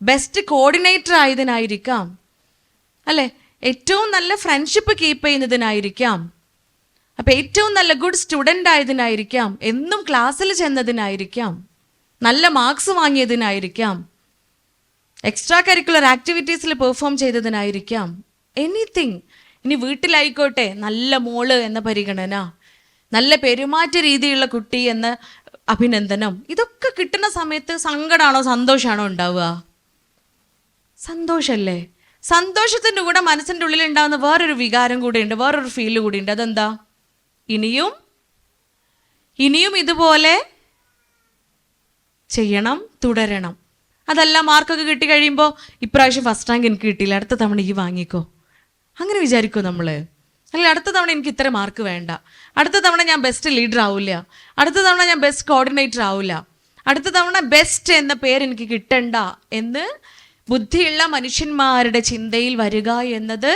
ബെസ്റ്റ് കോർഡിനേറ്റർ ആയതിനായിരിക്കാം അല്ലേ? ഏറ്റവും നല്ല ഫ്രണ്ട്ഷിപ്പ് കീപ്പ് ചെയ്യുന്നതിനായിരിക്കാം, അപ്പം ഏറ്റവും നല്ല ഗുഡ് സ്റ്റുഡൻ്റ് ആയതിനായിരിക്കാം, എന്നും ക്ലാസ്സിൽ ചെന്നതിനായിരിക്കാം, നല്ല മാർക്സ് വാങ്ങിയതിനായിരിക്കാം, എക്സ്ട്രാ കരിക്കുലർ ആക്ടിവിറ്റീസിൽ പെർഫോം ചെയ്തതിനായിരിക്കാം, എനിത്തിങ് ഇനി വീട്ടിലായിക്കോട്ടെ, നല്ല മോള് എന്ന പരിഗണന, നല്ല പെരുമാറ്റ രീതിയുള്ള കുട്ടി എന്ന അഭിനന്ദനം, ഇതൊക്കെ കിട്ടുന്ന സമയത്ത് സങ്കടമാണോ സന്തോഷമാണോ ഉണ്ടാവുക? സന്തോഷല്ലേ. സന്തോഷത്തിൻ്റെ കൂടെ മനസ്സിൻ്റെ ഉള്ളിൽ ഉണ്ടാകുന്ന വേറൊരു വികാരം കൂടെയുണ്ട്, വേറൊരു ഫീല് കൂടിയുണ്ട്. അതെന്താ? ഇനിയും ഇതുപോലെ ചെയ്യണം, തുടരണം. അതല്ല, മാർക്കൊക്കെ കിട്ടി കഴിയുമ്പോൾ ഇപ്രാവശ്യം ഫസ്റ്റ് റാങ്ക് എനിക്ക് കിട്ടിയില്ല, അടുത്ത തവണ ഈ വാങ്ങിക്കോ, അങ്ങനെ വിചാരിക്കോ നമ്മൾ? അല്ലെങ്കിൽ അടുത്ത തവണ എനിക്ക് ഇത്ര മാർക്ക് വേണ്ട, അടുത്ത തവണ ഞാൻ ബെസ്റ്റ് ലീഡർ ആവില്ല, അടുത്ത തവണ ഞാൻ ബെസ്റ്റ് കോർഡിനേറ്റർ ആവില്ല, അടുത്ത തവണ ബെസ്റ്റ് എന്ന പേര് എനിക്ക് കിട്ടണ്ട എന്ന് ബുദ്ധിയുള്ള മനുഷ്യന്മാരുടെ ചിന്തയിൽ വരിക എന്നത്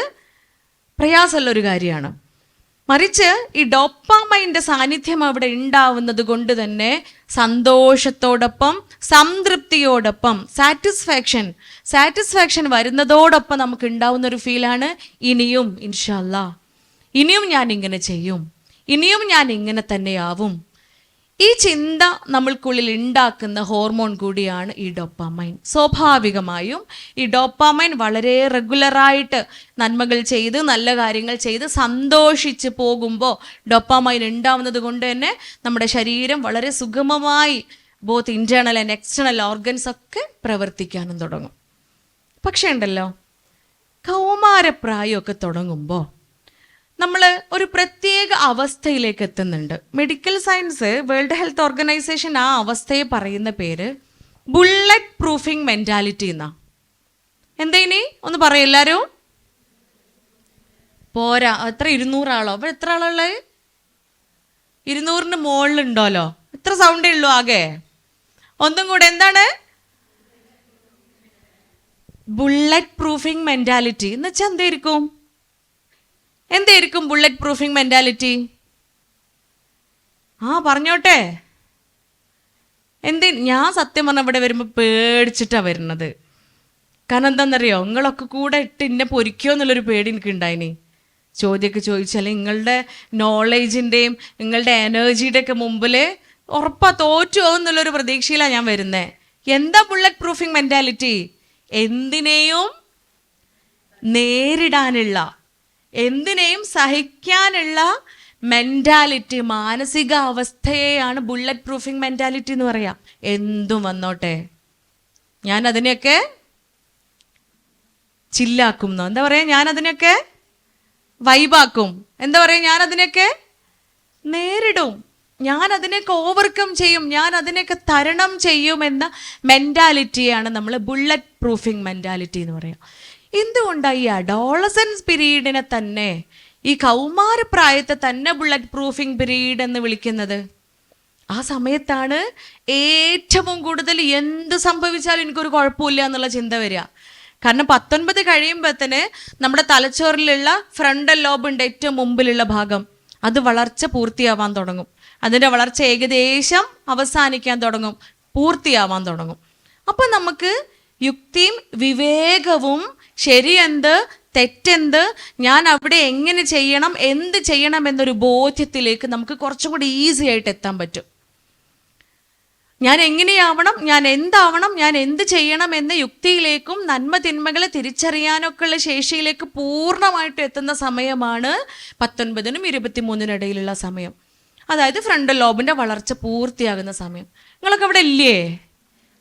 പ്രയാസമുള്ളൊരു കാര്യമാണ്. മറിച്ച് ഈ ഡോപ്പാമൈൻ്റെ സാന്നിധ്യം അവിടെ ഉണ്ടാവുന്നത് കൊണ്ട് തന്നെ സന്തോഷത്തോടൊപ്പം സംതൃപ്തിയോടൊപ്പം സാറ്റിസ്ഫാക്ഷൻ വരുന്നതോടൊപ്പം നമുക്ക് ഉണ്ടാവുന്ന ഒരു ഫീലാണ് ഇനിയും ഇൻഷാ അല്ലാ, ഇനിയും ഞാൻ ഇങ്ങനെ ചെയ്യും, ഇനിയും ഞാൻ ഇങ്ങനെ തന്നെയാവും. ഈ ചിന്ത നമ്മൾക്കുള്ളിൽ ഉണ്ടാക്കുന്ന ഹോർമോൺ കൂടിയാണ് ഈ ഡോപ്പാമൈൻ. സ്വാഭാവികമായും ഈ ഡോപ്പാമൈൻ വളരെ റെഗുലറായിട്ട് നന്മകൾ ചെയ്ത് നല്ല കാര്യങ്ങൾ ചെയ്ത് സന്തോഷിച്ച് പോകുമ്പോൾ ഡോപ്പാമൈൻ ഉണ്ടാവുന്നത് കൊണ്ട് തന്നെ നമ്മുടെ ശരീരം വളരെ സുഗമമായി both internal and external organs ഒക്കെ പ്രവർത്തിക്കാനും തുടങ്ങും. പക്ഷേ ഉണ്ടല്ലോ, കൗമാരപ്രായമൊക്കെ തുടങ്ങുമ്പോൾ നമ്മൾ ഒരു പ്രത്യേക അവസ്ഥയിലേക്ക് എത്തുന്നുണ്ട്. Medical science, world Health organisation ആ അവസ്ഥയെ പറയുന്ന പേര് ബുള്ളറ്റ് പ്രൂഫിംഗ് മെൻറ്റാലിറ്റി എന്നാ. എന്താ ഇനി ഒന്ന് പറയും എല്ലാവരും? പോരാ, എത്ര 200 ആളോ? അപ്പോൾ എത്ര ആളുള്ളത്? 200ന് മുകളിലുണ്ടല്ലോ. എത്ര സൗണ്ടേ ഉള്ളൂ ആകെ? ഒന്നും കൂടെ, എന്താണ് ബുള്ളറ്റ് പ്രൂഫിംഗ് മെൻറ്റാലിറ്റി എന്ന് വെച്ചാൽ? എന്തായിരിക്കും ബുള്ളറ്റ് പ്രൂഫിംഗ് മെൻറ്റാലിറ്റി? പറഞ്ഞോട്ടെ. ഞാൻ സത്യം പറഞ്ഞാൽ ഇവിടെ വരുമ്പോൾ പേടിച്ചിട്ടാണ് വരുന്നത്. കാരണം എന്താണെന്നറിയോ, നിങ്ങളൊക്കെ കൂടെ ഇട്ട് എന്നെ പൊരിക്കോ എന്നുള്ളൊരു പേടി എനിക്ക് ഉണ്ടായിനി. ചോദ്യമൊക്കെ ചോദിച്ചാൽ നിങ്ങളുടെ നോളേജിൻ്റെയും നിങ്ങളുടെ എനർജിയുടെയൊക്കെ മുമ്പിൽ തോറ്റു എന്നുള്ളൊരു പ്രതീക്ഷയിലാണ് ഞാൻ വരുന്നത്. എന്താ ബുള്ളറ്റ് പ്രൂഫിംഗ് മെൻറ്റാലിറ്റി? എന്തിനേയും നേരിടാനുള്ള, എന്തിനേയും സഹിക്കാനുള്ള മെൻറ്റാലിറ്റി, മാനസികാവസ്ഥയെയാണ് ബുള്ളറ്റ് പ്രൂഫിംഗ് മെൻറ്റാലിറ്റി എന്ന് പറയാം. എന്തും വന്നോട്ടെ, ഞാൻ അതിനെയൊക്കെ ചില്ലാക്കും, എന്താ പറയുക, ഞാൻ അതിനെയൊക്കെ വൈബാക്കും, എന്താ പറയുക, ഞാൻ അതിനെയൊക്കെ നേരിടും, ഞാൻ അതിനെയൊക്കെ ഓവർകം ചെയ്യും, ഞാൻ അതിനെയൊക്കെ തരണം ചെയ്യുമെന്ന മെൻറ്റാലിറ്റിയാണ് നമ്മൾ ബുള്ളറ്റ് പ്രൂഫിംഗ് മെൻറ്റാലിറ്റി എന്ന് പറയാം. എന്തുകൊണ്ടാണ് ഈ അഡോളസൻസ് പീരീഡിനെ തന്നെ, ഈ കൗമാരപ്രായത്തെ തന്നെ ബുള്ളറ്റ് പ്രൂഫിംഗ് പീരീഡ് എന്ന് വിളിക്കുന്നത്? ആ സമയത്താണ് ഏറ്റവും കൂടുതൽ എന്ത് സംഭവിച്ചാലും എനിക്കൊരു കുഴപ്പമില്ല എന്നുള്ള ചിന്ത വരിക. കാരണം 19 കഴിയുമ്പോഴത്തേന് നമ്മുടെ തലച്ചോറിലുള്ള ഫ്രണ്ടൽ ലോബിൻ്റെ ഏറ്റവും മുമ്പിലുള്ള ഭാഗം അത് വളർച്ച പൂർത്തിയാവാൻ തുടങ്ങും. അതിൻ്റെ വളർച്ച ഏകദേശം അവസാനിക്കാൻ തുടങ്ങും, പൂർത്തിയാവാൻ തുടങ്ങും. അപ്പം നമുക്ക് യുക്തിയും വിവേകവും ശരിയെന്ത് തെറ്റെന്ത്, ഞാൻ അവിടെ എങ്ങനെ ചെയ്യണം, എന്ത് ചെയ്യണം എന്നൊരു ബോധ്യത്തിലേക്ക് നമുക്ക് കുറച്ചും കൂടി ഈസി ആയിട്ട് എത്താൻ പറ്റും. ഞാൻ എങ്ങനെയാവണം, ഞാൻ എന്താവണം, ഞാൻ എന്ത് ചെയ്യണം എന്ന യുക്തിയിലേക്കും നന്മ തിന്മകളെ തിരിച്ചറിയാനൊക്കെയുള്ള ശേഷിയിലേക്ക് പൂർണ്ണമായിട്ട് എത്തുന്ന സമയമാണ് 19നും 23നും ഇടയിലുള്ള സമയം. അതായത് ഫ്രണ്ടൽ ലോബിൻ്റെ വളർച്ച പൂർത്തിയാകുന്ന സമയം. നിങ്ങളൊക്കെ അവിടെ ഇല്ലേ?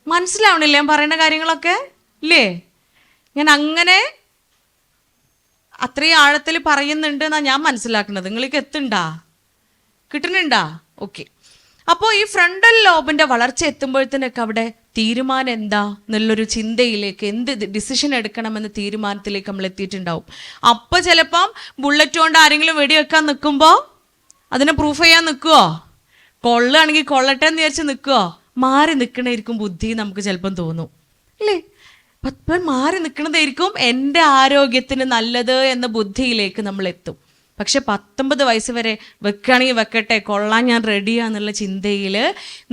മനസ്സിലാവണില്ലേ ഞാൻ പറയുന്ന കാര്യങ്ങളൊക്കെ? ഇല്ലേ? ഞാൻ അങ്ങനെ അത്രയും ആഴത്തിൽ പറയുന്നുണ്ട് എന്നാണ് ഞാൻ മനസ്സിലാക്കുന്നത്. നിങ്ങൾക്ക് എത്തുണ്ടാ? കിട്ടുന്നുണ്ടാ? ഓക്കെ. അപ്പോൾ ഈ ഫ്രണ്ടൽ ലോബിൻ്റെ വളർച്ച എത്തുമ്പോഴത്തേനൊക്കെ അവിടെ തീരുമാനം എന്താ എന്നുള്ളൊരു ചിന്തയിലേക്ക്, എന്ത് ഡിസിഷൻ എടുക്കണമെന്ന തീരുമാനത്തിലേക്ക് നമ്മൾ എത്തിയിട്ടുണ്ടാവും. അപ്പോൾ ചിലപ്പം ബുള്ളറ്റ് കൊണ്ട് ആരെങ്കിലും വെടിവെക്കാൻ നിൽക്കുമ്പോൾ അതിനെ പ്രൂഫ് ചെയ്യാൻ നിൽക്കുമോ? കൊള്ളുകയാണെങ്കിൽ കൊള്ളട്ടെ എന്ന് വിചാരിച്ച് നിൽക്കുമോ? മാറി നിൽക്കണായിരിക്കും ബുദ്ധി നമുക്ക് ചിലപ്പം തോന്നും, അല്ലേ? അപ്പം മാറി നിൽക്കണതായിരിക്കും എൻ്റെ ആരോഗ്യത്തിന് നല്ലത് എന്ന ബുദ്ധിയിലേക്ക് നമ്മൾ എത്തും. പക്ഷെ 19 വയസ്സ് വരെ വെക്കുകയാണെങ്കിൽ വെക്കട്ടെ, കൊള്ളാൻ ഞാൻ റെഡിയാന്നുള്ള ചിന്തയിൽ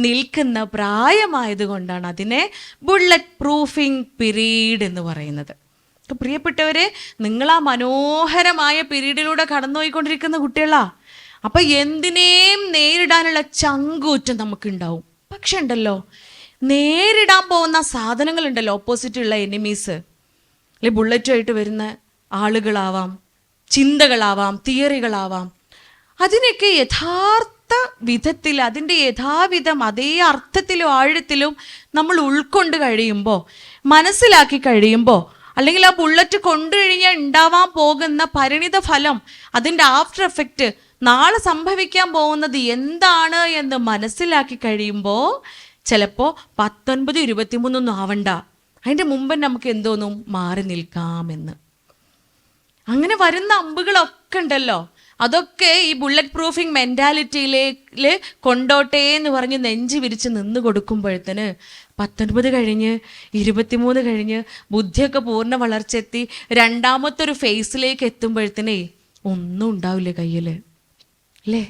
നിൽക്കുന്ന പ്രായമായതുകൊണ്ടാണ് അതിനെ ബുള്ളറ്റ് പ്രൂഫിംഗ് പീരീഡ് എന്ന് പറയുന്നത്. അപ്പോൾ പ്രിയപ്പെട്ടവരെ, നിങ്ങൾ ആ മനോഹരമായ പീരീഡിലൂടെ കടന്നുപോയിക്കൊണ്ടിരിക്കുന്ന കുട്ടികളാ. അപ്പം എന്തിനേയും നേരിടാനുള്ള ചങ്കൂറ്റം നമുക്കുണ്ടാവും. പക്ഷെ ഉണ്ടല്ലോ, നേരിടാൻ പോകുന്ന സാധനങ്ങളുണ്ടല്ലോ, ഓപ്പോസിറ്റുള്ള എനിമീസ്, അല്ലെ ബുള്ളറ്റുമായിട്ട് വരുന്ന ആളുകളാവാം, ചിന്തകളാവാം, തിയറികളാവാം. അതിനൊക്കെ യഥാർത്ഥ വിധത്തിൽ, അതിൻ്റെ യഥാവിധം അതേ അർത്ഥത്തിലും ആഴത്തിലും നമ്മൾ ഉൾക്കൊണ്ട് കഴിയുമ്പോൾ, മനസ്സിലാക്കി കഴിയുമ്പോൾ, അല്ലെങ്കിൽ ആ ബുള്ളറ്റ് കൊണ്ടു കഴിഞ്ഞാൽ ഉണ്ടാവാൻ പോകുന്ന പരിണിത ഫലം, അതിൻ്റെ ആഫ്റ്റർ എഫക്റ്റ്, നാളെ സംഭവിക്കാൻ പോകുന്നത് എന്താണ് എന്ന് മനസ്സിലാക്കി കഴിയുമ്പോൾ ചിലപ്പോൾ 19, 23 ആവണ്ട, അതിൻ്റെ മുമ്പ് നമുക്ക് എന്തോന്നും മാറി നിൽക്കാമെന്ന്. അങ്ങനെ വരുന്ന അമ്പുകളൊക്കെ ഉണ്ടല്ലോ, അതൊക്കെ ഈ ബുള്ളറ്റ് പ്രൂഫിംഗ് മെൻറ്റാലിറ്റിയിലേക്ക് കൊണ്ടോട്ടെ എന്ന് പറഞ്ഞ് നെഞ്ച് വിരിച്ച് നിന്ന് കൊടുക്കുമ്പോഴത്തേന് 19 കഴിഞ്ഞ് 23 കഴിഞ്ഞ് ബുദ്ധിയൊക്കെ പൂർണ്ണ വളർച്ചെത്തി രണ്ടാമത്തെ ഒരു ഫേസിലേക്ക് എത്തുമ്പോഴത്തേനേ ഒന്നും ഉണ്ടാവില്ല കയ്യിൽ, അല്ലേ?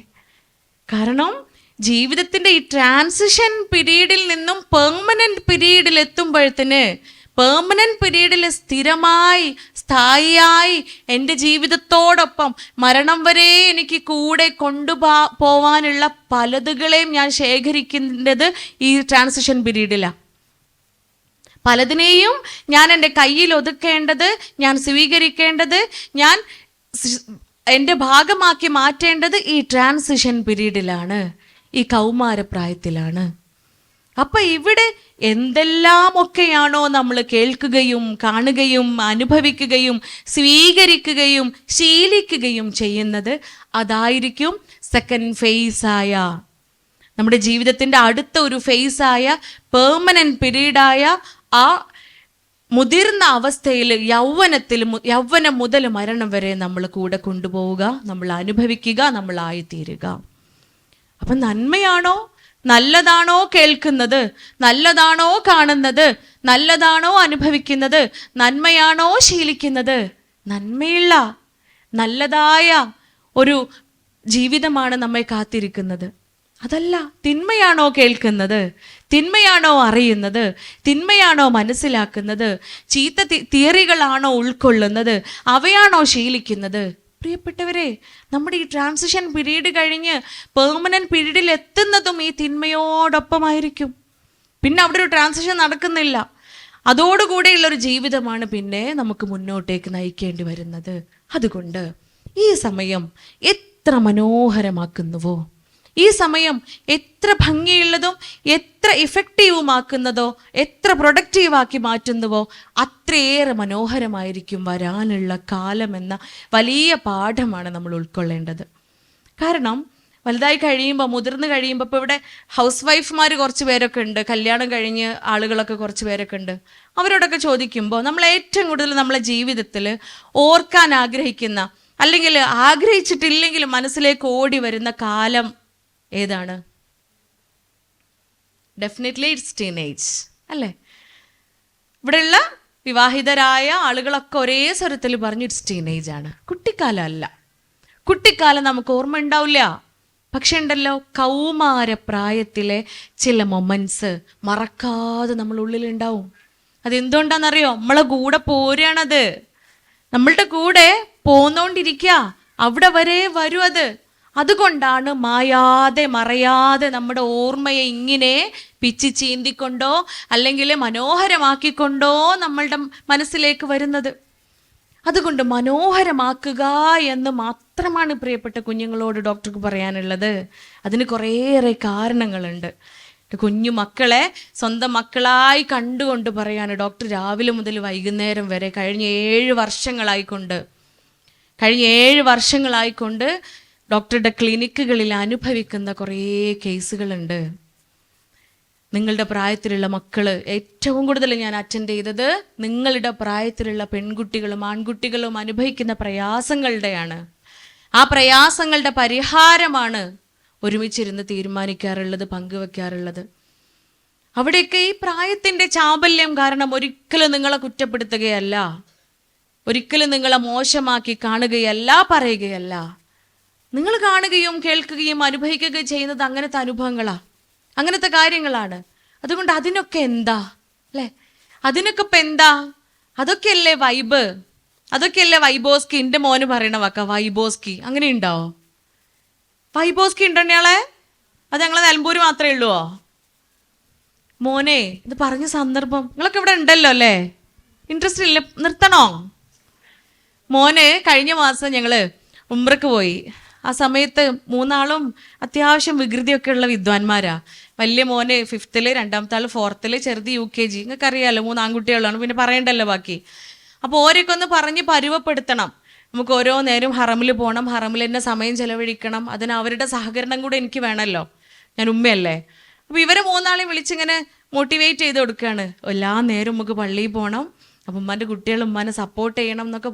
കാരണം ജീവിതത്തിൻ്റെ ഈ ട്രാൻസിഷൻ പീരീഡിൽ നിന്നും പെർമനൻറ്റ് പീരീഡിൽ എത്തുമ്പോഴത്തേന്, പെർമനൻറ്റ് പീരീഡിൽ സ്ഥിരമായി സ്ഥായിയായി എൻ്റെ ജീവിതത്തോടൊപ്പം മരണം വരെ എനിക്ക് കൂടെ പോവാനുള്ള പലതുകളെയും ഞാൻ ശേഖരിക്കുന്നത് ഈ ട്രാൻസിഷൻ പീരീഡിലാണ്. പലതിനെയും ഞാൻ എൻ്റെ കയ്യിൽ ഒതുക്കേണ്ടത്, ഞാൻ സ്വീകരിക്കേണ്ടത്, ഞാൻ എൻ്റെ ഭാഗമാക്കി മാറ്റേണ്ടത് ഈ ട്രാൻസിഷൻ പീരീഡിലാണ്, ഈ കൗമാരപ്രായത്തിലാണ്. അപ്പം ഇവിടെ എന്തെല്ലാമൊക്കെയാണോ നമ്മൾ കേൾക്കുകയും കാണുകയും അനുഭവിക്കുകയും സ്വീകരിക്കുകയും ശീലിക്കുകയും ചെയ്യുന്നത്, അതായിരിക്കും സെക്കൻഡ് ഫേസായ, നമ്മുടെ ജീവിതത്തിൻ്റെ അടുത്ത ഒരു ഫേസായ പെർമനൻറ്റ് പീരീഡായ ആ മുതിർന്ന അവസ്ഥയിൽ, യൗവനം മുതൽ മരണം വരെ നമ്മൾ കൂടെ കൊണ്ടുപോവുക, നമ്മൾ അനുഭവിക്കുക, നമ്മളായിത്തീരുക. അപ്പം നന്മയാണോ, നല്ലതാണോ കേൾക്കുന്നത്, നല്ലതാണോ കാണുന്നത്, നല്ലതാണോ അനുഭവിക്കുന്നത്, നന്മയാണോ ശീലിക്കുന്നത്, നന്മയുള്ള നല്ലതായ ഒരു ജീവിതമാണ് നമ്മെ കാത്തിരിക്കുന്നത്. അതല്ല, തിന്മയാണോ കേൾക്കുന്നത്, തിന്മയാണോ അറിയുന്നത്, തിന്മയാണോ മനസ്സിലാക്കുന്നത്, ചീത്ത തിയറികളാണോ ഉൾക്കൊള്ളുന്നത്, അവയാണോ ശീലിക്കുന്നത്? പ്രിയപ്പെട്ടവരെ, നമ്മുടെ ഈ ട്രാൻസിഷൻ പീരീഡ് കഴിഞ്ഞ് പെർമനൻറ്റ് പീരീഡിൽ എത്തുന്നതും ഈ തിന്മയോടൊപ്പമായിരിക്കും. പിന്നെ അവിടെ ഒരു ട്രാൻസിഷൻ നടക്കുന്നില്ല. അതോടുകൂടെയുള്ളൊരു ജീവിതമാണ് പിന്നെ നമുക്ക് മുന്നോട്ടേക്ക് നയിക്കേണ്ടി വരുന്നത്. അതുകൊണ്ട് ഈ സമയം എത്ര മനോഹരമാക്കുന്നുവോ, ഈ സമയം എത്ര ഭംഗിയുള്ളതും എത്ര ഇഫക്റ്റീവുമാക്കുന്നതോ, എത്ര പ്രൊഡക്റ്റീവാക്കി മാറ്റുന്നുവോ അത്രയേറെ മനോഹരമായിരിക്കും വരാനുള്ള കാലം എന്ന വലിയ പാഠമാണ് നമ്മൾ ഉൾക്കൊള്ളേണ്ടത്. കാരണം വലുതായി കഴിയുമ്പോൾ, മുതിർന്ന് കഴിയുമ്പോൾ, ഇപ്പോൾ ഇവിടെ ഹൗസ് വൈഫ്മാർ കുറച്ച് പേരൊക്കെ ഉണ്ട്, കല്യാണം കഴിഞ്ഞ് ആളുകളൊക്കെ കുറച്ച് പേരൊക്കെ ഉണ്ട്. അവരോടൊക്കെ ചോദിക്കുമ്പോൾ നമ്മൾ ഏറ്റവും കൂടുതൽ നമ്മളെ ജീവിതത്തിൽ ഓർക്കാൻ ആഗ്രഹിക്കുന്ന, അല്ലെങ്കിൽ ആഗ്രഹിച്ചിട്ടില്ലെങ്കിലും മനസ്സിലേക്ക് ഓടി വരുന്ന കാലം ഏതാണ്? ഡെഫിനറ്റ്ലി ഇറ്റ്സ് ടീനേജ്, അല്ലേ? ഇവിടെയുള്ള വിവാഹിതരായ ആളുകളൊക്കെ ഒരേ സ്വരത്തിൽ പറഞ്ഞു ഇറ്റ്സ് ടീനേജ് ആണ്. കുട്ടിക്കാലം അല്ല. കുട്ടിക്കാലം നമുക്ക് ഓർമ്മ ഉണ്ടാവില്ല, പക്ഷെ ഉണ്ടല്ലോ, കൗമാരപ്രായത്തിലെ ചില മൊമെന്റ്സ് മറക്കാതെ നമ്മളുള്ളിലുണ്ടാവും. അതെന്തുകൊണ്ടാണെന്നറിയോ? നമ്മളെ കൂടെ പോരുകയാണത്, നമ്മളുടെ കൂടെ പോന്നോണ്ടിരിക്കുക, അവിടെ വരെ വരും അത്. അതുകൊണ്ടാണ് മായാതെ മറയാതെ നമ്മുടെ ഓർമ്മയെ ഇങ്ങനെ പിച്ചി ചീന്തിക്കൊണ്ടോ അല്ലെങ്കിൽ മനോഹരമാക്കിക്കൊണ്ടോ നമ്മളുടെ മനസ്സിലേക്ക് വരുന്നത്. അതുകൊണ്ട് മനോഹരമാക്കുക എന്ന് മാത്രമാണ് പ്രിയപ്പെട്ട കുഞ്ഞുങ്ങളോട് ഡോക്ടർക്ക് പറയാനുള്ളത്. അതിന് കുറേയേറെ കാരണങ്ങളുണ്ട്. കുഞ്ഞു മക്കളെ സ്വന്തം മക്കളായി കണ്ടുകൊണ്ട് പറയാണ് ഡോക്ടർ രാവിലെ മുതൽ വൈകുന്നേരം വരെ കഴിഞ്ഞ 7 വർഷങ്ങളായിക്കൊണ്ട് ഡോക്ടറുടെ ക്ലിനിക്കുകളിൽ അനുഭവിക്കുന്ന കുറേ കേസുകളുണ്ട്. നിങ്ങളുടെ പ്രായത്തിലുള്ള മക്കൾ, ഏറ്റവും കൂടുതൽ ഞാൻ അറ്റൻഡ് ചെയ്തത് നിങ്ങളുടെ പ്രായത്തിലുള്ള പെൺകുട്ടികളും ആൺകുട്ടികളും അനുഭവിക്കുന്ന പ്രയാസങ്ങളുടെയാണ്. ആ പ്രയാസങ്ങളുടെ പരിഹാരമാണ് ഒരുമിച്ചിരുന്ന് തീരുമാനിക്കാറുള്ളത്, പങ്കുവെക്കാറുള്ളത്. അവിടെയൊക്കെ ഈ പ്രായത്തിൻ്റെ ചാബല്യം കാരണം ഒരിക്കലും നിങ്ങളെ കുറ്റപ്പെടുത്തുകയല്ല, ഒരിക്കലും നിങ്ങളെ മോശമാക്കി കാണുകയല്ല, പറയുകയല്ല. നിങ്ങൾ കാണുകയും കേൾക്കുകയും അനുഭവിക്കുകയും ചെയ്യുന്നത് അങ്ങനത്തെ അനുഭവങ്ങളാണ്, അങ്ങനത്തെ കാര്യങ്ങളാണ്. അതുകൊണ്ട് അതിനൊക്കെ എന്താ, അല്ലേ? അതിനൊക്കെ ഇപ്പം എന്താ? അതൊക്കെയല്ലേ വൈബ്, അതൊക്കെയല്ലേ വൈബോസ്കി. എൻ്റെ മോന് പറയണ വാക്ക വൈബോസ്കി. അങ്ങനെ ഉണ്ടോ? വൈബോസ്കി ഉണ്ടോയാളെ? അത് ഞങ്ങളെ നിലമ്പൂർ മാത്രമേ ഉള്ളൂ. മോനെ, ഇത് പറഞ്ഞ സന്ദർഭം നിങ്ങളൊക്കെ ഇവിടെ ഉണ്ടല്ലോ അല്ലേ? ഇൻട്രസ്റ്റ് ഇല്ല? നിർത്തണോ? മോന് കഴിഞ്ഞ മാസം ഞങ്ങൾ ഉംറക്ക് പോയി. ആ സമയത്ത് മൂന്നാളും അത്യാവശ്യം വികൃതിയൊക്കെ ഉള്ള വിദ്വാൻമാരാ. വലിയ മോന് 5th, രണ്ടാമത്തെ ആൾ 4th, ചെറുത് UKG. നിങ്ങൾക്ക് അറിയാമല്ലോ, 3 ആൺകുട്ടികളാണ്, പിന്നെ പറയണ്ടല്ലോ ബാക്കി. അപ്പോൾ ഓരോക്കെ ഒന്ന് പറഞ്ഞ് പരുവപ്പെടുത്തണം. നമുക്ക് ഓരോ നേരം ഹറമിൽ പോകണം, ഹറമിൽ തന്നെ സമയം ചെലവഴിക്കണം, അതിന് അവരുടെ സഹകരണം കൂടെ എനിക്ക് വേണമല്ലോ, ഞാൻ ഉമ്മയല്ലേ. അപ്പോൾ ഇവരെ 3 വിളിച്ചിങ്ങനെ മോട്ടിവേറ്റ് ചെയ്ത് കൊടുക്കുകയാണ്. എല്ലാ നേരം നമുക്ക് പള്ളിയിൽ പോകണം, അപ്പം ഉമ്മാൻ്റെ കുട്ടികൾ ഉമ്മാനെ സപ്പോർട്ട് ചെയ്യണം എന്നൊക്കെ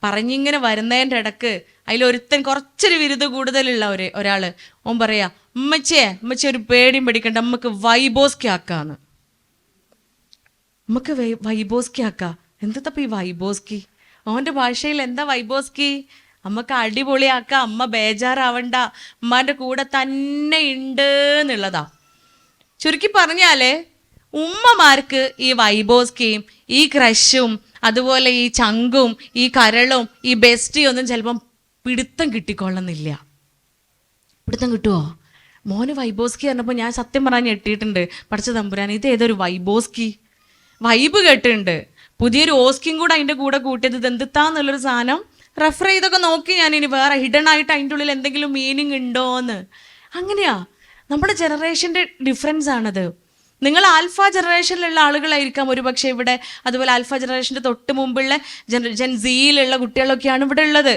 പറഞ്ഞിങ്ങനെ വരുന്നതിൻ്റെ ഇടക്ക് അതിലൊരുത്തൻ കുറച്ചൊരു വിരുദ്ധ കൂടുതലുള്ള ഒരാൾ ഓൻ പറയാ, ഉമ്മച്ചി ഒരു പേടിയും പേടിക്കണ്ട, നമുക്ക് വൈബോസ്കി ആക്കാന്ന്. നമുക്ക് വൈബോസ്കി ആക്കാം. എന്തപ്പോ ഈ വൈബോസ്കി? ഓൻ്റെ ഭാഷയിൽ എന്താ വൈബോസ്കി? അമ്മക്ക് അടിപൊളിയാക്കാം, അമ്മ ബേജാറാവണ്ട, ഉമ്മാൻ്റെ കൂടെ തന്നെ ഉണ്ട് എന്നുള്ളതാ. ചുരുക്കി പറഞ്ഞാല് ഉമ്മമാർക്ക് ഈ വൈബോസ്കിയും ഈ ക്രഷും അതുപോലെ ഈ ചങ്കും ഈ കരളും ഈ ബെസ്റ്റിയും ഒന്നും ചിലപ്പം പിടുത്തം കിട്ടിക്കൊള്ളുന്നില്ല. പിടുത്തം കിട്ടുമോ? മോന് വൈബോസ്കി പറഞ്ഞപ്പോൾ ഞാൻ സത്യം പറയാൻ ഞെട്ടിയിട്ടുണ്ട്. പഠിച്ച തമ്പുരാൻ, ഇത് ഏതൊരു വൈബോസ്കി? വൈബ് കേട്ടിട്ടുണ്ട്, പുതിയൊരു ഓസ്കിയും കൂടെ അതിൻ്റെ കൂടെ കൂട്ടിയത്. ഇത് എന്തിത്താന്നുള്ളൊരു സാധനം റെഫർ ചെയ്തൊക്കെ നോക്കി ഞാൻ, ഇനി വേറെ ഹിഡൻ ആയിട്ട് അതിൻ്റെ ഉള്ളിൽ എന്തെങ്കിലും മീനിങ് ഉണ്ടോയെന്ന്. അങ്ങനെയാ നമ്മുടെ ജനറേഷൻ്റെ ഡിഫറൻസ് ആണത്. നിങ്ങൾ ആൽഫ ജനറേഷനിലുള്ള ആളുകളായിരിക്കാം ഒരുപക്ഷെ ഇവിടെ, അതുപോലെ ആൽഫ ജനറേഷൻ്റെ തൊട്ട് മുമ്പുള്ള ജെൻ സിയിലുള്ള കുട്ടികളൊക്കെയാണ് ഇവിടെ ഉള്ളത്.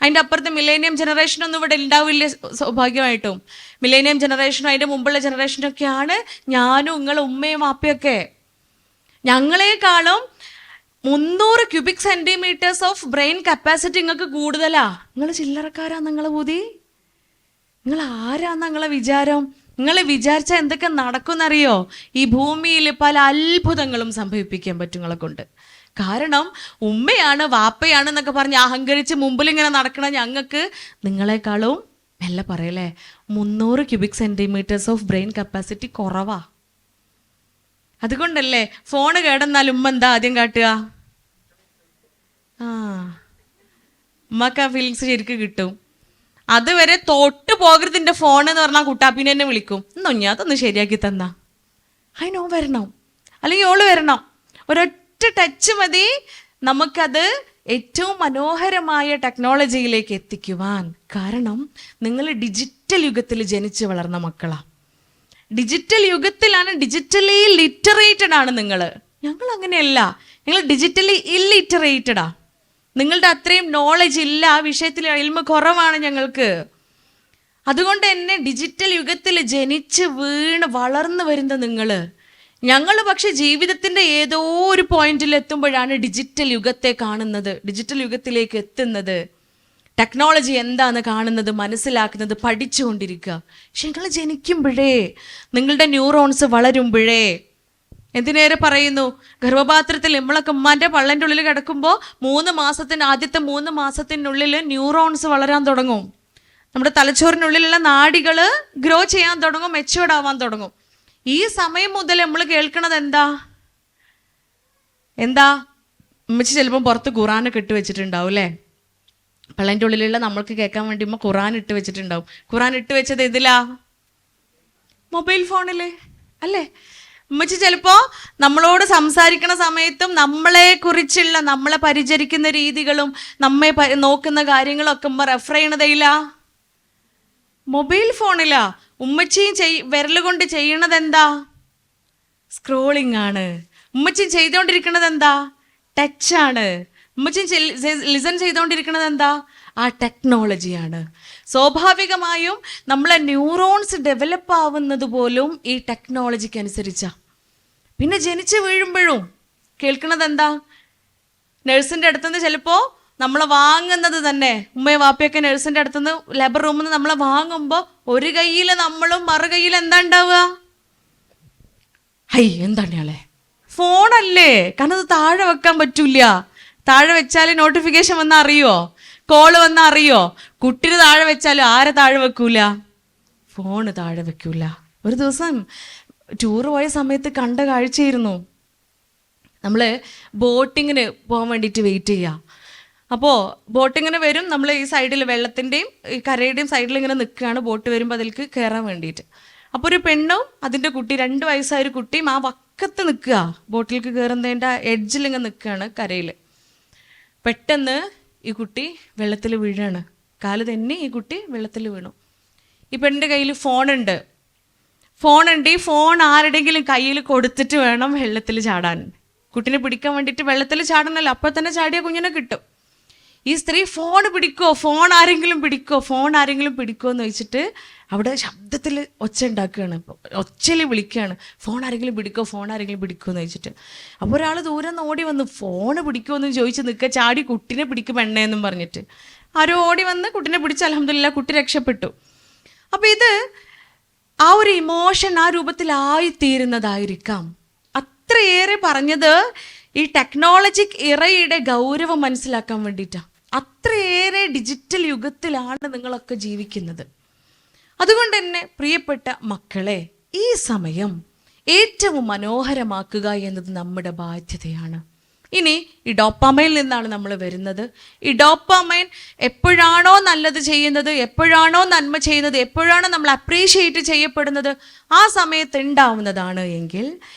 അതിൻ്റെ അപ്പുറത്ത് മില്ലേനിയം ജനറേഷനൊന്നും ഇവിടെ ഉണ്ടാവില്ല സ്വാഭാവികമായിട്ടും. മില്ലേനിയം ജനറേഷനും അതിൻ്റെ മുമ്പുള്ള ജനറേഷനൊക്കെയാണ് ഞാനും നിങ്ങളുടെ ഉമ്മയും വാപ്പയൊക്കെ. ഞങ്ങളെക്കാളും 300 cubic centimeters of brain capacity നിങ്ങൾക്ക് കൂടുതലാ. നിങ്ങൾ ചില്ലറക്കാരാ നിങ്ങളെ ബുദ്ധി? നിങ്ങൾ ആരാന്ന് നിങ്ങളെ വിചാരം? നിങ്ങൾ വിചാരിച്ചാൽ എന്തൊക്കെ നടക്കുമെന്നറിയോ? ഈ ഭൂമിയിൽ പല അത്ഭുതങ്ങളും സംഭവിപ്പിക്കാൻ പറ്റും നിങ്ങളെ കൊണ്ട്. കാരണം ഉമ്മയാണ് വാപ്പയാണ് എന്നൊക്കെ പറഞ്ഞ് അഹങ്കരിച്ച് മുമ്പിൽ ഇങ്ങനെ നടക്കണം ഞങ്ങൾക്ക് നിങ്ങളെക്കാളും മെല്ലെ പറയല്ലേ 300 cubic centimeters of brain capacity കുറവാ. അതുകൊണ്ടല്ലേ ഫോണ് കേടെന്നാൽ ഉമ്മ എന്താ ആദ്യം കാട്ടുക? ഉമ്മക്ക് ആ ഫീലിങ്സ് ശരിക്കും കിട്ടും. അതുവരെ തൊട്ട് പോകരുതിൻ്റെ ഫോൺ എന്ന് പറഞ്ഞാൽ കുട്ടാപ്പിനെ തന്നെ വിളിക്കും, ഞാൻ അതൊന്ന് ശരിയാക്കി തന്നാ, അതിനോ വരണം അല്ലെങ്കിൽ ഓള് വരണം. ഒരൊറ്റ ടച്ച് മതി നമുക്കത് ഏറ്റവും മനോഹരമായ ടെക്നോളജിയിലേക്ക് എത്തിക്കുവാൻ. കാരണം നിങ്ങൾ ഡിജിറ്റൽ യുഗത്തിൽ ജനിച്ച് വളർന്ന മക്കളാ. ഡിജിറ്റൽ യുഗത്തിലാണ്, ഡിജിറ്റലി ലിറ്ററേറ്റഡ് ആണ് നിങ്ങൾ. ഞങ്ങൾ അങ്ങനെയല്ല, നിങ്ങൾ ഡിജിറ്റലി ഇല്ലിറ്ററേറ്റഡാ. നിങ്ങളുടെ അത്രയും നോളജ് ഇല്ല, ആ വിഷയത്തിൽ ഇൽമ കുറവാണ് ഞങ്ങൾക്ക്. അതുകൊണ്ട് തന്നെ ഡിജിറ്റൽ യുഗത്തിൽ ജനിച്ച് വീണ് വളർന്നു വരുന്ന ഞങ്ങൾ പക്ഷെ ജീവിതത്തിൻ്റെ ഏതോ ഒരു പോയിന്റിൽ എത്തുമ്പോഴാണ് ഡിജിറ്റൽ യുഗത്തെ കാണുന്നത്, ഡിജിറ്റൽ യുഗത്തിലേക്ക് എത്തുന്നത്, ടെക്നോളജി എന്താണെന്ന് കാണുന്നത്, മനസ്സിലാക്കുന്നത്, പഠിച്ചുകൊണ്ടിരിക്കുക. പക്ഷെ നിങ്ങൾ ജനിക്കുമ്പോഴേ, നിങ്ങളുടെ ന്യൂറോൺസ് വളരുമ്പോഴേ, എന്തിനേറെ പറയുന്നു, ഗർഭപാത്രത്തിൽ നമ്മളൊക്കെ ഉമ്മാൻ്റെ പള്ളൻ്റെ ഉള്ളിൽ കിടക്കുമ്പോൾ ആദ്യത്തെ 3 മാസത്തിനുള്ളിൽ ന്യൂറോൺസ് വളരാൻ തുടങ്ങും. നമ്മുടെ തലച്ചോറിനുള്ളിലുള്ള നാഡികൾ ഗ്രോ ചെയ്യാൻ തുടങ്ങും, മെച്ചുവേർഡ് ആവാൻ തുടങ്ങും. ഈ സമയം മുതൽ നമ്മൾ കേൾക്കണത് എന്താ ഉമ്മച്ചി ചിലപ്പം പുറത്ത് ഖുറാനൊക്കെ ഇട്ട് വെച്ചിട്ടുണ്ടാവും അല്ലേ? പള്ളൻ്റെ ഉള്ളിലുള്ള നമ്മൾക്ക് കേൾക്കാൻ വേണ്ടി ഉമ്മ ഖുറാൻ ഇട്ട് വെച്ചിട്ടുണ്ടാവും. ഖുറാൻ ഇട്ട് വെച്ചത് ഇതിലാ? മൊബൈൽ ഫോണിൽ അല്ലേ? ഉമ്മച്ചി ചിലപ്പോൾ നമ്മളോട് സംസാരിക്കുന്ന സമയത്തും നമ്മളെക്കുറിച്ചുള്ള, നമ്മളെ പരിചരിക്കുന്ന രീതികളും നമ്മെ നോക്കുന്ന കാര്യങ്ങളൊക്കെ ഉമ്മ റെഫർ ചെയ്യണതയില്ല, മൊബൈൽ ഫോണിലാ. ഉമ്മച്ചിയും വിരലുകൊണ്ട് ചെയ്യണത് എന്താ? സ്ക്രോളിംഗ് ആണ്. ഉമ്മച്ചിയും ചെയ്തുകൊണ്ടിരിക്കുന്നത് എന്താ? ടച്ചാണ്. ഉമ്മച്ചിയും ലിസൺ ചെയ്തുകൊണ്ടിരിക്കുന്നത് എന്താ? ആ ടെക്നോളജിയാണ്. സ്വാഭാവികമായും നമ്മളെ ന്യൂറോൺസ് ഡെവലപ്പ് ആവുന്നത് പോലും ഈ ടെക്നോളജിക്ക് അനുസരിച്ചാ. പിന്നെ ജനിച്ച് വീഴുമ്പോഴും കേൾക്കുന്നത് എന്താ? നഴ്സിൻ്റെ അടുത്തുനിന്ന് ചിലപ്പോൾ നമ്മളെ വാങ്ങുന്നത് തന്നെ, ഉമ്മയും വാപ്പയൊക്കെ നഴ്സിൻ്റെ അടുത്തുനിന്ന് ലേബർ റൂമിൽ നിന്ന് നമ്മളെ വാങ്ങുമ്പോൾ ഒരു കയ്യിൽ നമ്മളും മറു കയ്യിൽ എന്താ ഉണ്ടാവുക? എന്താണ് ഫോണല്ലേ. കാരണം അത് താഴെ വെക്കാൻ പറ്റൂല. താഴെ വെച്ചാൽ നോട്ടിഫിക്കേഷൻ വന്നാൽ അറിയോ, കോള് വന്നാൽ അറിയോ? കുട്ടിന് താഴെ വെച്ചാലും ആരെ താഴെ വെക്കൂല? ഫോണ് താഴെ വെക്കൂല. ഒരു ദിവസം ടൂറ് പോയ സമയത്ത് കണ്ട കാഴ്ചയായിരുന്നു. നമ്മൾ ബോട്ടിങ്ങിന് പോകാൻ വേണ്ടിയിട്ട് വെയിറ്റ് ചെയ്യുക. അപ്പോൾ ബോട്ടിങ്ങിന് വരും, നമ്മൾ ഈ സൈഡിൽ വെള്ളത്തിൻ്റെയും ഈ കരയുടെയും സൈഡിൽ ഇങ്ങനെ നിൽക്കുകയാണ്, ബോട്ട് വരുമ്പോൾ അതിലേക്ക് കയറാൻ വേണ്ടിയിട്ട്. അപ്പോൾ ഒരു പെണ്ണും അതിൻ്റെ കുട്ടി, 2 വയസ്സായ ഒരു കുട്ടിയും ആ വക്കത്ത് നിൽക്കുക, ബോട്ടിലേക്ക് കയറുന്നതിൻ്റെ എഡ്ജിൽ ഇങ്ങനെ നിൽക്കുകയാണ് കരയിൽ. പെട്ടെന്ന് ഈ കുട്ടി വെള്ളത്തിൽ വീഴാണ്. കാല് തന്നെ ഈ കുട്ടി വെള്ളത്തിൽ വീണു. ഈ പെണ്ണിൻ്റെ കയ്യിൽ ഫോണുണ്ട്. ഈ ഫോൺ ആരുടെങ്കിലും കയ്യിൽ കൊടുത്തിട്ട് വേണം വെള്ളത്തിൽ ചാടാൻ. കുട്ടിനെ പിടിക്കാൻ വേണ്ടിയിട്ട് വെള്ളത്തിൽ ചാടണമല്ലോ, അപ്പോൾ തന്നെ ചാടിയ കുഞ്ഞിനെ കിട്ടും. ഈ സ്ത്രീ ഫോൺ ആരെങ്കിലും പിടിക്കുമോ എന്ന് വെച്ചിട്ട് അവിടെ ശബ്ദത്തിൽ ഒച്ച ഉണ്ടാക്കുകയാണ്, ഒച്ചയിൽ വിളിക്കുകയാണ്, ഫോൺ ആരെങ്കിലും പിടിക്കുമോ എന്ന് വെച്ചിട്ട്. അപ്പോൾ ഒരാൾ ദൂരം നിന്ന് ഓടി വന്ന് ഫോൺ പിടിക്കുമോ എന്ന് ചോദിച്ച് നിൽക്കുക, ചാടി കുട്ടിനെ പിടിക്കും എണ്ണയെന്നും പറഞ്ഞിട്ട്. ആരോ ഓടി വന്ന് കുട്ടിനെ പിടിച്ച് അൽഹംദുലില്ലാ കുട്ടി രക്ഷപ്പെട്ടു. അപ്പോൾ ഇത് ആ ഒരു ഇമോഷൻ ആ രൂപത്തിലായിത്തീരുന്നതായിരിക്കാം. അത്രയേറെ പറഞ്ഞത് ഈ ടെക്നോളജിക് ഇറയുടെ ഗൗരവം മനസ്സിലാക്കാൻ വേണ്ടിയിട്ടാണ്. അത്രയേറെ ഡിജിറ്റൽ യുഗത്തിലാണ് നിങ്ങളൊക്കെ ജീവിക്കുന്നത്. അതുകൊണ്ട് തന്നെ പ്രിയപ്പെട്ട മക്കളെ, ഈ സമയം ഏറ്റവും മനോഹരമാക്കുക എന്നത് നമ്മുടെ ബാധ്യതയാണ്. ഇനി ഈ ഡോപ്പാമൈനിൽ നിന്നാണ് നമ്മൾ വരുന്നത്. ഈ ഡോപ്പാമൈൻ എപ്പോഴാണോ നല്ലത് ചെയ്യുന്നത്, എപ്പോഴാണോ നന്മ ചെയ്യുന്നത്, എപ്പോഴാണോ നമ്മൾ അപ്രീഷിയേറ്റ് ചെയ്യപ്പെടുന്നത്, ആ സമയത്ത് ഉണ്ടാവുന്നതാണ് എങ്കിൽ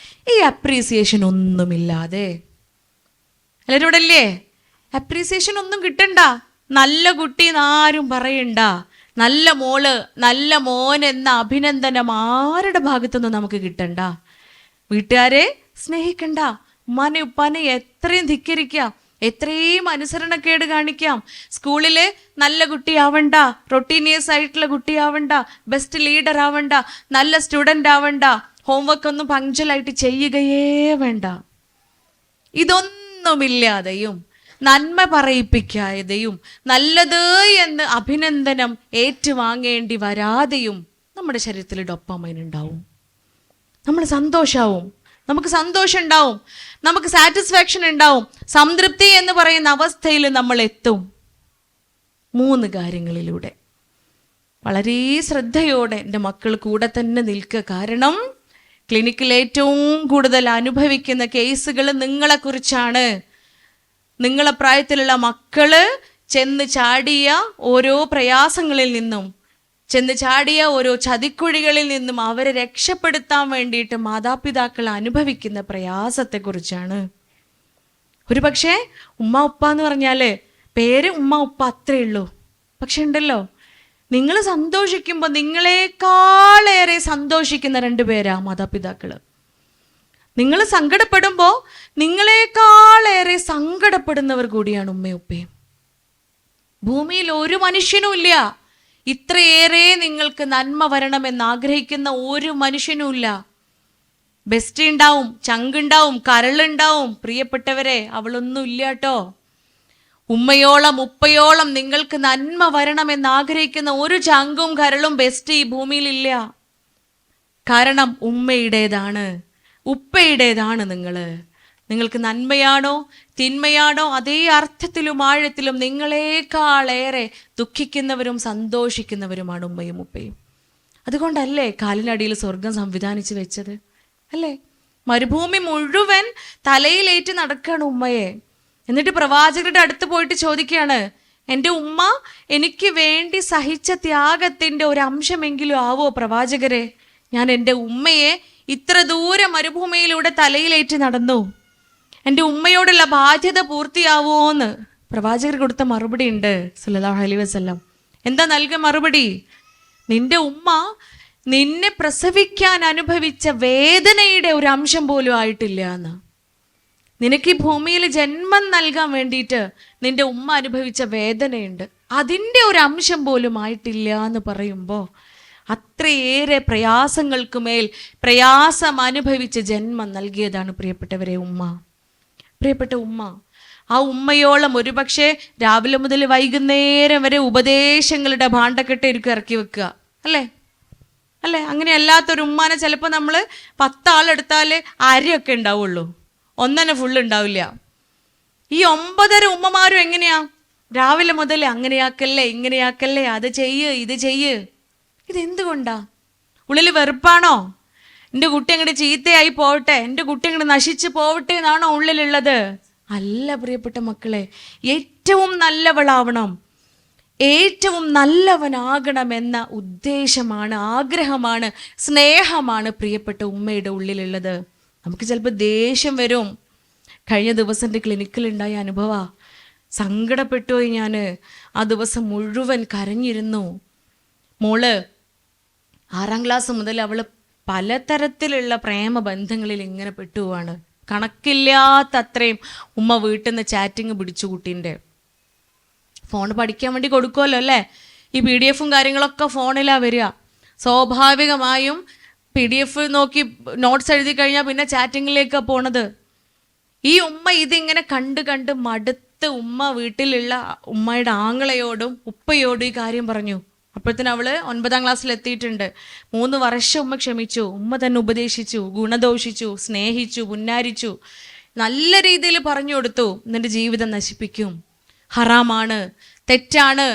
ഈ അപ്രീസിയേഷൻ ഒന്നുമില്ലാതെ, എല്ലാവരും ഇവിടെ അല്ലേ? അപ്രീസിയേഷൻ ഒന്നും കിട്ടണ്ട. നല്ല കുട്ടി എന്നാരും പറയണ്ട, നല്ല മോള്, നല്ല മോൻ എന്ന അഭിനന്ദനം ആരുടെ ഭാഗത്തുനിന്നും നമുക്ക് കിട്ടണ്ട. വീട്ടുകാരെ സ്നേഹിക്കണ്ട, ഉമ്മാനെ ഉപ്പാനെ എത്രയും ധിക്കരിക്കാം, എത്രയും അനുസരണക്കേട് കാണിക്കാം. സ്കൂളിൽ നല്ല കുട്ടിയാവണ്ട, റൊട്ടീനിയസ് ആയിട്ടുള്ള കുട്ടിയാവണ്ട, ബെസ്റ്റ് ലീഡർ ആവണ്ട, നല്ല സ്റ്റുഡൻ്റ് ആവണ്ട, ഹോംവർക്ക് ഒന്നും പങ്ക്ച്വലായിട്ട് ചെയ്യുകയേ വേണ്ട. ഇതൊന്നുമില്ലാതെയും നന്മ പറയിപ്പിക്കാതെയും നല്ലത് എന്ന് അഭിനന്ദനം ഏറ്റുവാങ്ങേണ്ടി വരാതെയും നമ്മുടെ ശരീരത്തിൽ ഡോപ്പാമൈൻ ഉണ്ടാവും. നമ്മൾ സന്തോഷാവും, നമുക്ക് സന്തോഷം ഉണ്ടാവും, നമുക്ക് സാറ്റിസ്ഫാക്ഷൻ ഉണ്ടാവും, സംതൃപ്തി എന്ന് പറയുന്ന അവസ്ഥയിൽ നമ്മൾ എത്തും. 3 കാര്യങ്ങളിലൂടെ. വളരെ ശ്രദ്ധയോടെ എൻ്റെ മക്കൾ കൂടെ തന്നെ നിൽക്കുക. കാരണം ക്ലിനിക്കിൽ ഏറ്റവും കൂടുതൽ അനുഭവിക്കുന്ന കേസുകൾ നിങ്ങളെക്കുറിച്ചാണ്. നിങ്ങളെ പ്രായത്തിലുള്ള മക്കള് ചെന്ന് ചാടിയ ഓരോ പ്രയാസങ്ങളിൽ നിന്നും, ചെന്ന് ചാടിയ ഓരോ ചതിക്കുഴികളിൽ നിന്നും അവരെ രക്ഷപ്പെടുത്താൻ വേണ്ടിയിട്ട് മാതാപിതാക്കൾ അനുഭവിക്കുന്ന പ്രയാസത്തെക്കുറിച്ചാണ്. ഒരു പക്ഷേ ഉമ്മ ഉപ്പ എന്ന് പറഞ്ഞാൽ പേര് ഉമ്മ ഉപ്പ അത്രയേ ഉള്ളൂ. പക്ഷെ ഉണ്ടല്ലോ, നിങ്ങൾ സന്തോഷിക്കുമ്പോൾ നിങ്ങളെക്കാളേറെ സന്തോഷിക്കുന്ന 2 പേരാ മാതാപിതാക്കൾ. നിങ്ങൾ സങ്കടപ്പെടുമ്പോൾ നിങ്ങളെക്കാളേറെ സങ്കടപ്പെടുന്നവർ കൂടിയാണ് ഉമ്മയും ഉപ്പയും. ഭൂമിയിൽ ഒരു മനുഷ്യനും ഇല്ല ഇത്രയേറെ നിങ്ങൾക്ക് നന്മ വരണമെന്ന് ആഗ്രഹിക്കുന്ന ഒരു മനുഷ്യനുമില്ല. ബെസ്റ്റ് ഉണ്ടാവും, ചങ്കുണ്ടാവും, കരളുണ്ടാവും. പ്രിയപ്പെട്ടവരെ, അവളൊന്നും ഇല്ല കേട്ടോ. ഉമ്മയോളം ഉപ്പയോളം നിങ്ങൾക്ക് നന്മ വരണമെന്ന് ആഗ്രഹിക്കുന്ന ഒരു ചങ്കും കരളും ബെസ്റ്റ് ഈ ഭൂമിയിലില്ല. കാരണം ഉമ്മയുടേതാണ്, ഉപ്പയുടേതാണ് നിങ്ങൾക്ക് നന്മയാണോ തിന്മയാണോ അതേ അർത്ഥത്തിലും ആഴത്തിലും നിങ്ങളെക്കാളേറെ ദുഃഖിക്കുന്നവരും സന്തോഷിക്കുന്നവരുമാണ് ഉമ്മയും ഉപ്പയും. അതുകൊണ്ടല്ലേ കാലിനടിയിൽ സ്വർഗം സംവിധാനിച്ച് വെച്ചത് അല്ലേ? മരുഭൂമി മുഴുവൻ തലയിലേറ്റ് നടക്കുകയാണ് ഉമ്മയെ. എന്നിട്ട് പ്രവാചകരുടെ അടുത്ത് പോയിട്ട് ചോദിക്കുകയാണ്, എൻ്റെ ഉമ്മ എനിക്ക് വേണ്ടി സഹിച്ച ത്യാഗത്തിൻ്റെ ഒരു അംശമെങ്കിലും ആവോ പ്രവാചകരെ? ഞാൻ എൻ്റെ ഉമ്മയെ ഇത്ര ദൂരം മരുഭൂമിയിലൂടെ തലയിലേറ്റ് നടന്നു, എൻ്റെ ഉമ്മയോടുള്ള ബാധ്യത പൂർത്തിയാവുമോന്ന് പ്രവാചകർ കൊടുത്ത മറുപടി ഉണ്ട് സല്ലല്ലാഹു അലൈഹി വസല്ലം. എന്താ നൽകിയ മറുപടി? നിന്റെ ഉമ്മ നിന്നെ പ്രസവിക്കാൻ അനുഭവിച്ച വേദനയുടെ ഒരു അംശം പോലും ആയിട്ടില്ല എന്ന്. നിനക്ക് ഈ ഭൂമിയിൽ ജന്മം നൽകാൻ വേണ്ടിയിട്ട് നിന്റെ ഉമ്മ അനുഭവിച്ച വേദനയുണ്ട്, അതിൻ്റെ ഒരു അംശം പോലും ആയിട്ടില്ല എന്ന് പറയുമ്പോൾ അത്രയേറെ പ്രയാസങ്ങൾക്ക് മേൽ പ്രയാസം അനുഭവിച്ച് ജന്മം നൽകിയതാണ് പ്രിയപ്പെട്ടവരെ ഉമ്മ. പ്രിയപ്പെട്ട ഉമ്മ, ആ ഉമ്മയോളം ഒരുപക്ഷെ രാവിലെ മുതൽ വൈകുന്നേരം വരെ ഉപദേശങ്ങളുടെ ഭാണ്ഡക്കെട്ടായിരിക്കും ഇറക്കി വെക്കുക അല്ലേ? അങ്ങനെ അല്ലാത്തൊരു ഉമ്മാനെ ചിലപ്പോൾ നമ്മൾ 10 ആളെടുത്താൽ അരയൊക്കെ ഉണ്ടാവുള്ളൂ, 1 ഫുള്ള് ഉണ്ടാവില്ല. ഈ 9 ഉമ്മമാരും എങ്ങനെയാ? രാവിലെ മുതൽ അങ്ങനെയാക്കല്ലേ ഇങ്ങനെയാക്കല്ലേ, അത് ചെയ്യ് ഇത് ചെയ്യ്. ഇതെന്തുകൊണ്ടാ? ഉള്ളിൽ വെറുപ്പാണോ? എൻ്റെ കുട്ടി അങ്ങോട്ട് ചീത്തയായി പോവട്ടെ, എൻ്റെ കുട്ടി അങ്ങോട്ട് നശിച്ച് പോവട്ടെ എന്നാണോ ഉള്ളിലുള്ളത്? അല്ല പ്രിയപ്പെട്ട മക്കളെ, ഏറ്റവും നല്ലവളാവണം, ഏറ്റവും നല്ലവനാകണമെന്ന ഉദ്ദേശമാണ്, ആഗ്രഹമാണ്, സ്നേഹമാണ് പ്രിയപ്പെട്ട ഉമ്മയുടെ ഉള്ളിലുള്ളത്. നമുക്ക് ചിലപ്പോൾ ദേഷ്യം വരും. കഴിഞ്ഞ ദിവസം എൻ്റെ ക്ലിനിക്കിലുണ്ടായ അനുഭവമാണ്. സങ്കടപ്പെട്ടു പോയി ഞാൻ. ആ ദിവസം മുഴുവൻ കരഞ്ഞിരുന്നു. മോള് 6ാം ക്ലാസ് മുതൽ അവൾ പലതരത്തിലുള്ള പ്രേമബന്ധങ്ങളിൽ ഇങ്ങനെ പെട്ടുപോവാണ്. കണക്കില്ലാത്ത അത്രയും ഉമ്മ വീട്ടിൽ നിന്ന് ചാറ്റിങ് പിടിച്ചു കുട്ടീൻ്റെ. ഫോൺ പഠിക്കാൻ വേണ്ടി കൊടുക്കുമല്ലോ അല്ലേ, ഈ PDF കാര്യങ്ങളൊക്കെ ഫോണിലാണ് വരിക. സ്വാഭാവികമായും PDF നോക്കി നോട്ട്സ് എഴുതി കഴിഞ്ഞാൽ പിന്നെ ചാറ്റിങ്ങിലേക്കാണ് പോണത്. ഈ ഉമ്മ ഇതിങ്ങനെ കണ്ട് കണ്ട് മടുത്ത് ഉമ്മ വീട്ടിലുള്ള ഉമ്മയുടെ ആങ്ങളയോടും ഉപ്പയോടും ഈ കാര്യം പറഞ്ഞു. അപ്പോഴത്തേനും അവള് 9ാം ക്ലാസ്സിൽ എത്തിയിട്ടുണ്ട്. 3 വർഷം ഉമ്മ ക്ഷമിച്ചു. ഉമ്മ തന്നെ ഉപദേശിച്ചു, ഗുണദോഷിച്ചു, സ്നേഹിച്ചു, പുന്നാരിച്ചു, നല്ല രീതിയിൽ പറഞ്ഞു കൊടുത്തു. നിന്റെ ജീവിതം നശിപ്പിക്കും, ഹറാമാണ്, തെറ്റാണ്,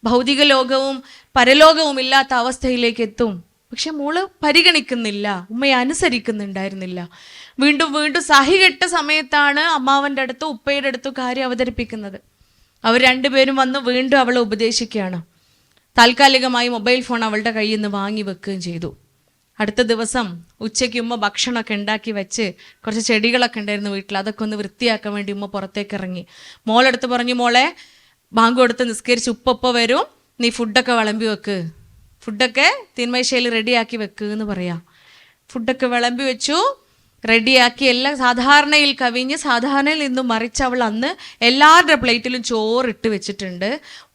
ഭൗതിക ലോകവും പരലോകവും ഇല്ലാത്ത അവസ്ഥയിലേക്ക് എത്തും. പക്ഷെ മോള് പരിഗണിക്കുന്നില്ല, ഉമ്മയെ അനുസരിക്കുന്നുണ്ടായിരുന്നില്ല. വീണ്ടും വീണ്ടും സഹികെട്ട സമയത്താണ് അമ്മാവൻ്റെ അടുത്തും ഉപ്പയുടെ അടുത്തും കാര്യം അവതരിപ്പിക്കുന്നത്. അവർ രണ്ടുപേരും വന്ന് വീണ്ടും അവളെ ഉപദേശിക്കുകയാണ്. താൽക്കാലികമായി മൊബൈൽ ഫോൺ അവളുടെ കയ്യിൽ നിന്ന് വാങ്ങി വെക്കുകയും ചെയ്തു. അടുത്ത ദിവസം ഉച്ചയ്ക്ക് ഉമ്മ ഭക്ഷണമൊക്കെ ഉണ്ടാക്കി വെച്ച്, കുറച്ച് ചെടികളൊക്കെ ഉണ്ടായിരുന്നു വീട്ടിൽ, അതൊക്കെ ഒന്ന് വൃത്തിയാക്കാൻ വേണ്ടി ഉമ്മ പുറത്തേക്ക് ഇറങ്ങി. മോളെടുത്ത് പറഞ്ഞു, മോളെ ബാങ്ക് കൊടുത്ത് നിസ്കരിച്ച് ഉപ്പൊപ്പം വരും, നീ ഫുഡൊക്കെ വിളമ്പി വെക്ക്, ഫുഡൊക്കെ തീന്മേശയിൽ റെഡിയാക്കി വെക്ക് എന്ന് പറയാം. ഫുഡൊക്കെ വിളമ്പി വെച്ചു, റെഡിയാക്കി, എല്ലാം സാധാരണയിൽ കവിഞ്ഞ് സാധാരണയിൽ നിന്നും മറിച്ച് അവൾ അന്ന് എല്ലാവരുടെ പ്ലേറ്റിലും ചോറിട്ട് വെച്ചിട്ടുണ്ട്.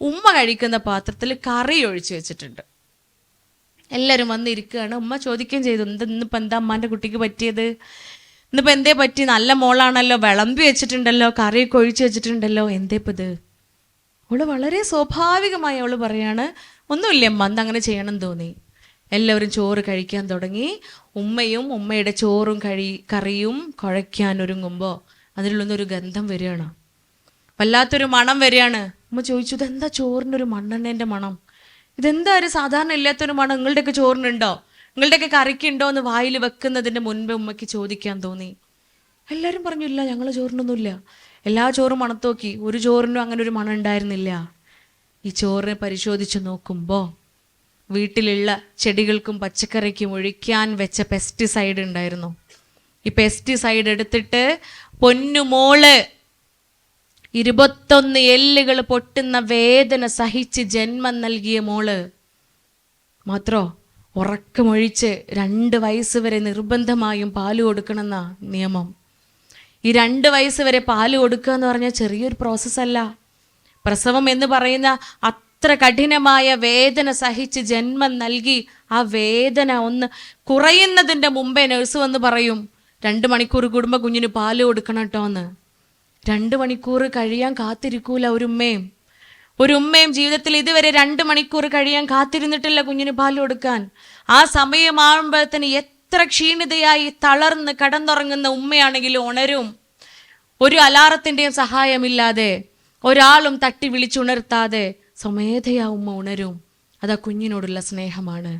ഉമ്മ കഴിക്കുന്ന പാത്രത്തിൽ കറി ഒഴിച്ച് വെച്ചിട്ടുണ്ട്. എല്ലാവരും വന്നിരിക്കുകയാണ്. ഉമ്മ ചോദിക്കുകയും ചെയ്തു, ഇന്നിപ്പോൾ എന്താ അമ്മാൻ്റെ കുട്ടിക്ക് പറ്റിയത്, ഇന്നിപ്പോൾ എന്തേ പറ്റി, നല്ല മോളാണല്ലോ, വിളമ്പി വെച്ചിട്ടുണ്ടല്ലോ, കറിയൊക്കെ ഒഴിച്ച് വെച്ചിട്ടുണ്ടല്ലോ, എന്തേ ഇപ്പം ഇത്? അവൾ വളരെ സ്വാഭാവികമായി അവൾ പറയാണ്, ഒന്നുമില്ല അമ്മ, അന്ന് അങ്ങനെ ചെയ്യണം തോന്നി. എല്ലാവരും ചോറ് കഴിക്കാൻ തുടങ്ങി. ഉമ്മയും ഉമ്മയുടെ ചോറും കറിയും കുഴയ്ക്കാനൊരുങ്ങുമ്പോൾ അതിലുള്ളൊരു ഗന്ധം വരികയാണ്, വല്ലാത്തൊരു മണം വരികയാണ്. ഉമ്മ ചോദിച്ചു, ഇതെന്താ ചോറിനൊരു മണ്ണെണ്ണേൻ്റെ മണം, ഇതെന്താ ഒരു സാധാരണ ഇല്ലാത്തൊരു മണം, നിങ്ങളുടെയൊക്കെ ചോറിനുണ്ടോ, നിങ്ങളുടെയൊക്കെ കറിക്കുണ്ടോ എന്ന് വായിൽ വെക്കുന്നതിൻ്റെ മുൻപേ ഉമ്മയ്ക്ക് ചോദിക്കാൻ തോന്നി. എല്ലാവരും പറഞ്ഞു, ഇല്ല ഞങ്ങൾ ചോറിനൊന്നുമില്ല. എല്ലാ ചോറും മണത്ത് നോക്കി, ഒരു ചോറിനും അങ്ങനെ ഒരു മണം ഉണ്ടായിരുന്നില്ല. ഈ ചോറിനെ പരിശോധിച്ച് നോക്കുമ്പോൾ വീട്ടിലുള്ള ചെടികൾക്കും പച്ചക്കറിക്കും ഒഴിക്കാൻ വെച്ച പെസ്റ്റിസൈഡ് ഉണ്ടായിരുന്നു. ഈ പെസ്റ്റിസൈഡ് എടുത്തിട്ട് പൊന്നുമോള് 21 എല്ലുകൾ പൊട്ടുന്ന വേദന സഹിച്ച് ജന്മം നൽകിയ മോള് മാത്രോ ഉറക്കമൊഴിച്ച് 2 വയസ്സ് വരെ നിർബന്ധമായും പാല് കൊടുക്കണമെന്ന നിയമം. ഈ 2 വയസ്സ് വരെ പാല് കൊടുക്കുക എന്ന് പറഞ്ഞാൽ ചെറിയൊരു പ്രോസസ്സല്ല. പ്രസവം എന്ന് പറയുന്ന അത്ര കഠിനമായ വേദന സഹിച്ച് ജന്മം നൽകി ആ വേദന ഒന്ന് കുറയുന്നതിൻ്റെ മുമ്പേ നഴ്സ് വന്ന് പറയും, 2 മണിക്കൂർ കൂടുമ്പോൾ കുഞ്ഞിന് പാല് കൊടുക്കണം കേട്ടോ എന്ന്. 2 മണിക്കൂർ കഴിയാൻ കാത്തിരിക്കൂല ഒരു ഉമ്മയും ജീവിതത്തിൽ ഇതുവരെ 2 മണിക്കൂർ കഴിയാൻ കാത്തിരുന്നിട്ടില്ല കുഞ്ഞിന് പാല് കൊടുക്കാൻ. ആ സമയമാകുമ്പോഴത്തേന് എത്ര ക്ഷീണിതയായി തളർന്ന് കടന്നുറങ്ങുന്ന ഉമ്മയാണെങ്കിലും ഉണരും. ഒരു അലാറത്തിൻ്റെയും സഹായമില്ലാതെ, ഒരാളും തട്ടി വിളിച്ചുണർത്താതെ സ്വമേധയാ ഉമ്മ ഉണരും. അതാ കുഞ്ഞിനോടുള്ള സ്നേഹമാണ്.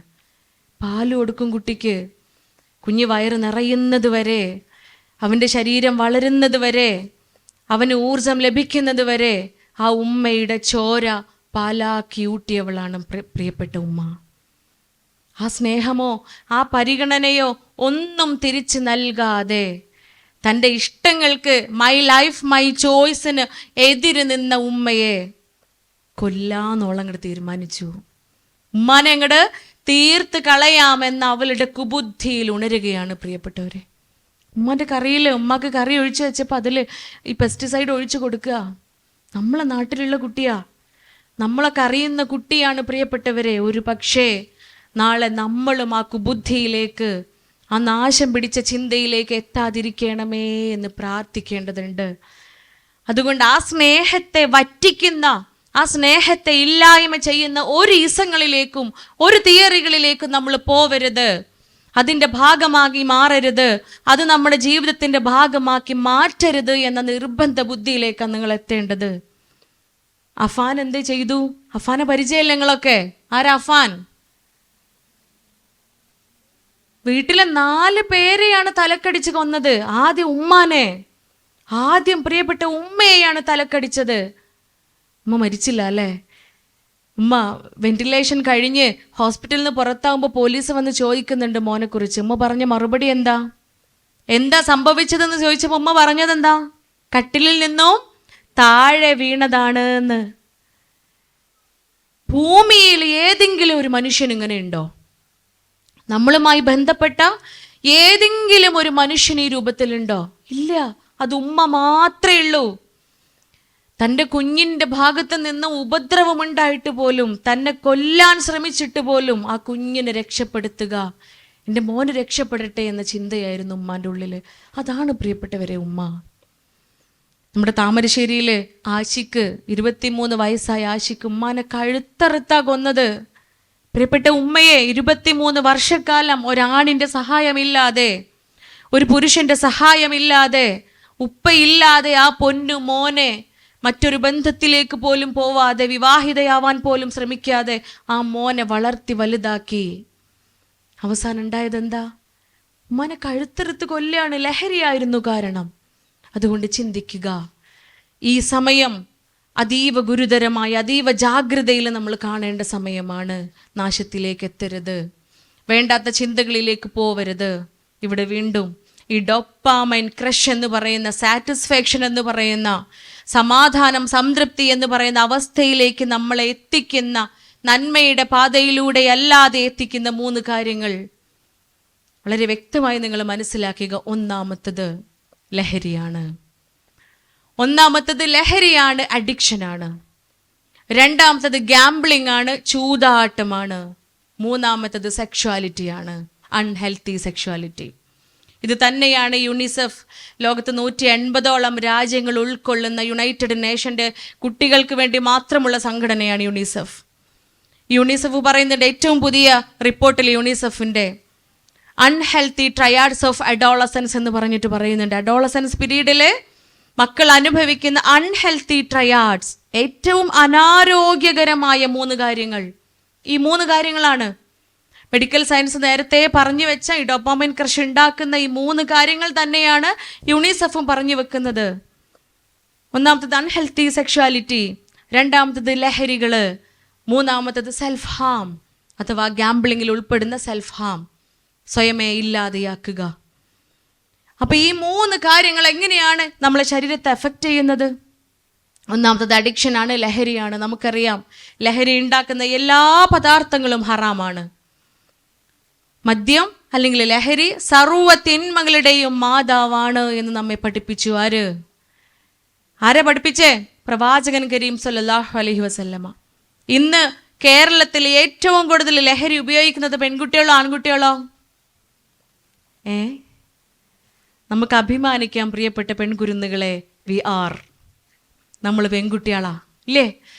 പാല് കൊടുക്കും കുട്ടിക്ക്. കുഞ്ഞ് വയറ് നിറയുന്നത് വരെ, അവൻ്റെ ശരീരം വളരുന്നത് വരെ, അവന് ഊർജം ലഭിക്കുന്നത് വരെ ആ ഉമ്മയുടെ ചോര പാലാക്കി ഊട്ടിയവളാണ് പ്രിയപ്പെട്ട ഉമ്മ. ആ സ്നേഹമോ ആ പരിഗണനയോ ഒന്നും തിരിച്ചു നൽകാതെ തൻ്റെ ഇഷ്ടങ്ങൾക്ക്, മൈ ലൈഫ് മൈ ചോയ്സിന് എതിര് നിന്ന ഉമ്മയെ കൊല്ലാന്നോളം അങ്ങോട്ട് തീരുമാനിച്ചു. ഉമ്മാനെ അങ്ങോട്ട് തീർത്ത് കളയാമെന്ന് അവളുടെ കുബുദ്ധിയിൽ ഉണരുകയാണ് പ്രിയപ്പെട്ടവരെ. ഉമ്മാൻ്റെ കറിയിൽ ഉമ്മക്ക് കറി ഒഴിച്ചു വെച്ചപ്പോൾ അതിൽ ഈ പെസ്റ്റിസൈഡ് ഒഴിച്ചു കൊടുക്കുക. നമ്മളെ നാട്ടിലുള്ള കുട്ടിയാ, നമ്മളൊക്കെ അറിയുന്ന കുട്ടിയാണ് പ്രിയപ്പെട്ടവരെ. ഒരു പക്ഷേ നാളെ നമ്മളും ആ കുബുദ്ധിയിലേക്ക്, ആ നാശം പിടിച്ച ചിന്തയിലേക്ക് എത്താതിരിക്കണമേ എന്ന് പ്രാർത്ഥിക്കേണ്ടതുണ്ട്. അതുകൊണ്ട് ആ സ്നേഹത്തെ വറ്റിക്കുന്ന, ആ സ്നേഹത്തെ ഇല്ലായ്മ ചെയ്യുന്ന ഒരു ഈസങ്ങളിലേക്കും ഒരു തിയറികളിലേക്കും നമ്മൾ പോവരുത്. അതിൻ്റെ ഭാഗമാക്കി മാറരുത്. അത് നമ്മുടെ ജീവിതത്തിൻ്റെ ഭാഗമാക്കി മാറ്റരുത് എന്ന നിർബന്ധ ബുദ്ധിയിലേക്കാണ് നിങ്ങൾ എത്തേണ്ടത്. അഫാൻ എന്ത് ചെയ്തു? അഫാനെ പരിചയമില്ല നിങ്ങളൊക്കെ? ആരാ അഫാൻ? വീട്ടിലെ 4 പേരെയാണ് തലക്കടിച്ച് കൊന്നത്. ആദ്യം ഉമ്മാനെ, ആദ്യം പ്രിയപ്പെട്ട ഉമ്മയെയാണ് തലക്കടിച്ചത്. ഉമ്മ മരിച്ചില്ല അല്ലേ? ഉമ്മ വെന്റിലേഷൻ കഴിഞ്ഞ് ഹോസ്പിറ്റലിൽ നിന്ന് പുറത്താകുമ്പോൾ പോലീസ് വന്ന് ചോദിക്കുന്നുണ്ട് മോനെക്കുറിച്ച്. ഉമ്മ പറഞ്ഞ മറുപടി എന്താ സംഭവിച്ചതെന്ന് ചോദിച്ചപ്പോൾ ഉമ്മ പറഞ്ഞതെന്താ? കട്ടിലിൽ നിന്നും താഴെ വീണതാണ് എന്ന്. ഭൂമിയിൽ ഏതെങ്കിലും ഒരു മനുഷ്യൻ ഇങ്ങനെ ഉണ്ടോ? നമ്മളുമായി ബന്ധപ്പെട്ട ഏതെങ്കിലും ഒരു മനുഷ്യൻ ഈ രൂപത്തിലുണ്ടോ? ഇല്ല. അത് ഉമ്മ മാത്രമേ ഉള്ളൂ. തൻ്റെ കുഞ്ഞിൻ്റെ ഭാഗത്ത് നിന്ന് ഉപദ്രവമുണ്ടായിട്ട് പോലും, തന്നെ കൊല്ലാൻ ശ്രമിച്ചിട്ട് പോലും ആ കുഞ്ഞിനെ രക്ഷപ്പെടുത്തുക, എൻ്റെ മോന് രക്ഷപ്പെടട്ടെ എന്ന ചിന്തയായിരുന്നു ഉമ്മാൻ്റെ ഉള്ളിൽ. അതാണ് പ്രിയപ്പെട്ടവരെ ഉമ്മ. നമ്മുടെ താമരശ്ശേരിയിൽ ആശിക്ക്, 23 വയസ്സായ ആശിക്ക് ഉമ്മാനെ കഴുത്തറുത്താ കൊന്നത്. പ്രിയപ്പെട്ട ഉമ്മയെ 23 വർഷക്കാലം ഒരാണിൻ്റെ സഹായമില്ലാതെ, ഒരു പുരുഷന്റെ സഹായമില്ലാതെ, ഉപ്പയില്ലാതെ ആ പൊന്നു മോനെ മറ്റൊരു ബന്ധത്തിലേക്ക് പോലും പോവാതെ, വിവാഹിതയാവാൻ പോലും ശ്രമിക്കാതെ ആ മോനെ വളർത്തി വലുതാക്കി. അവസാനം ഉണ്ടായതെന്താ? ഉമ്മാനെ കഴുത്തെടുത്ത് കൊല്ലാണ്. ലഹരിയായിരുന്നു കാരണം. അതുകൊണ്ട് ചിന്തിക്കുക, ഈ സമയം അതീവ ഗുരുതരമായ, അതീവ ജാഗ്രതയിൽ നമ്മൾ കാണേണ്ട സമയമാണ്. നാശത്തിലേക്ക് എത്തരുത്, വേണ്ടാത്ത ചിന്തകളിലേക്ക് പോവരുത്. ഇവിടെ വീണ്ടും ഈ ഡോപ്പാമൈൻ ക്രഷ് എന്ന് പറയുന്ന, സാറ്റിസ്ഫാക്ഷൻ എന്ന് പറയുന്ന, സമാധാനം, സംതൃപ്തി എന്ന് പറയുന്ന അവസ്ഥയിലേക്ക് നമ്മളെ എത്തിക്കുന്ന, നന്മയുടെ പാതയിലൂടെ അല്ലാതെ എത്തിക്കുന്ന 3 കാര്യങ്ങൾ വളരെ വ്യക്തമായി നിങ്ങൾ മനസ്സിലാക്കുക. ഒന്നാമത്തത് ലഹരിയാണ്. അഡിക്ഷനാണ്. രണ്ടാമത്തത് ഗാംബ്ലിംഗ് ആണ്, ചൂതാട്ടമാണ്. മൂന്നാമത്തത് സെക്ഷുവാലിറ്റിയാണ്, അൺഹെൽത്തി സെക്ഷുവാലിറ്റി. ഇത് തന്നെയാണ് യുണിസെഫ്, ലോകത്ത് 180ഓളം രാജ്യങ്ങൾ ഉൾക്കൊള്ളുന്ന യുണൈറ്റഡ് നേഷൻ്റെ കുട്ടികൾക്ക് വേണ്ടി മാത്രമുള്ള സംഘടനയാണ് യുണിസെഫ്. യുണിസെഫ് പറയുന്നുണ്ട്, ഏറ്റവും പുതിയ റിപ്പോർട്ടിൽ യുണിസെഫിൻ്റെ അൺഹെൽത്തി ട്രയാഡ്സ് ഓഫ് അഡോളസൻസ് എന്ന് പറഞ്ഞിട്ട് പറയുന്നുണ്ട്. അഡോളസൻസ് പീരീഡിൽ മക്കൾ അനുഭവിക്കുന്ന അൺഹെൽത്തി ട്രയാഡ്സ്, ഏറ്റവും അനാരോഗ്യകരമായ 3 കാര്യങ്ങൾ. ഈ 3 കാര്യങ്ങളാണ് മെഡിക്കൽ സയൻസ് നേരത്തെ പറഞ്ഞു വെച്ച ഈ ഡോപ്പാമൈൻ ക്രഷ് ഉണ്ടാക്കുന്ന ഈ 3 കാര്യങ്ങൾ തന്നെയാണ് യുണിസെഫും പറഞ്ഞു വെക്കുന്നത്. ഒന്നാമത്തത് അൺഹെൽത്തി സെക്ഷുവാലിറ്റി, രണ്ടാമത്തത് ലഹരികൾ, മൂന്നാമത്തത് സെൽഫ് ഹാം അഥവാ ഗാംബ്ലിങ്ങിൽ ഉൾപ്പെടുന്ന സെൽഫ് ഹാം, സ്വയമേ ഇല്ലാതെയാക്കുക. അപ്പൊ ഈ 3 കാര്യങ്ങൾ എങ്ങനെയാണ് നമ്മളെ ശരീരത്തെ എഫക്റ്റ് ചെയ്യുന്നത്? ഒന്നാമത്തത് അഡിക്ഷനാണ്, ലഹരിയാണ്. നമുക്കറിയാം, ലഹരി ഉണ്ടാക്കുന്ന എല്ലാ പദാർത്ഥങ്ങളും ഹറാമാണ്. മദ്യം അല്ലെങ്കിൽ ലഹരി സർവ്വ തിന്മകളുടെയും മാതാവാണ് എന്ന് നമ്മെ പഠിപ്പിച്ചു. ആരെ പഠിപ്പിച്ചേ? പ്രവാചകൻ കരീം സല്ലല്ലാഹു അലൈഹി വസല്ലമ. ഇന്ന് കേരളത്തിൽ ഏറ്റവും കൂടുതൽ ലഹരി ഉപയോഗിക്കുന്നത് പെൺകുട്ടികളോ ആൺകുട്ടികളോ? നമുക്ക് അഭിമാനിക്കാം പ്രിയപ്പെട്ട പെൺകുരുന്നുകളെ, നമ്മൾ പെൺകുട്ടികളാ ഇല്ലേ?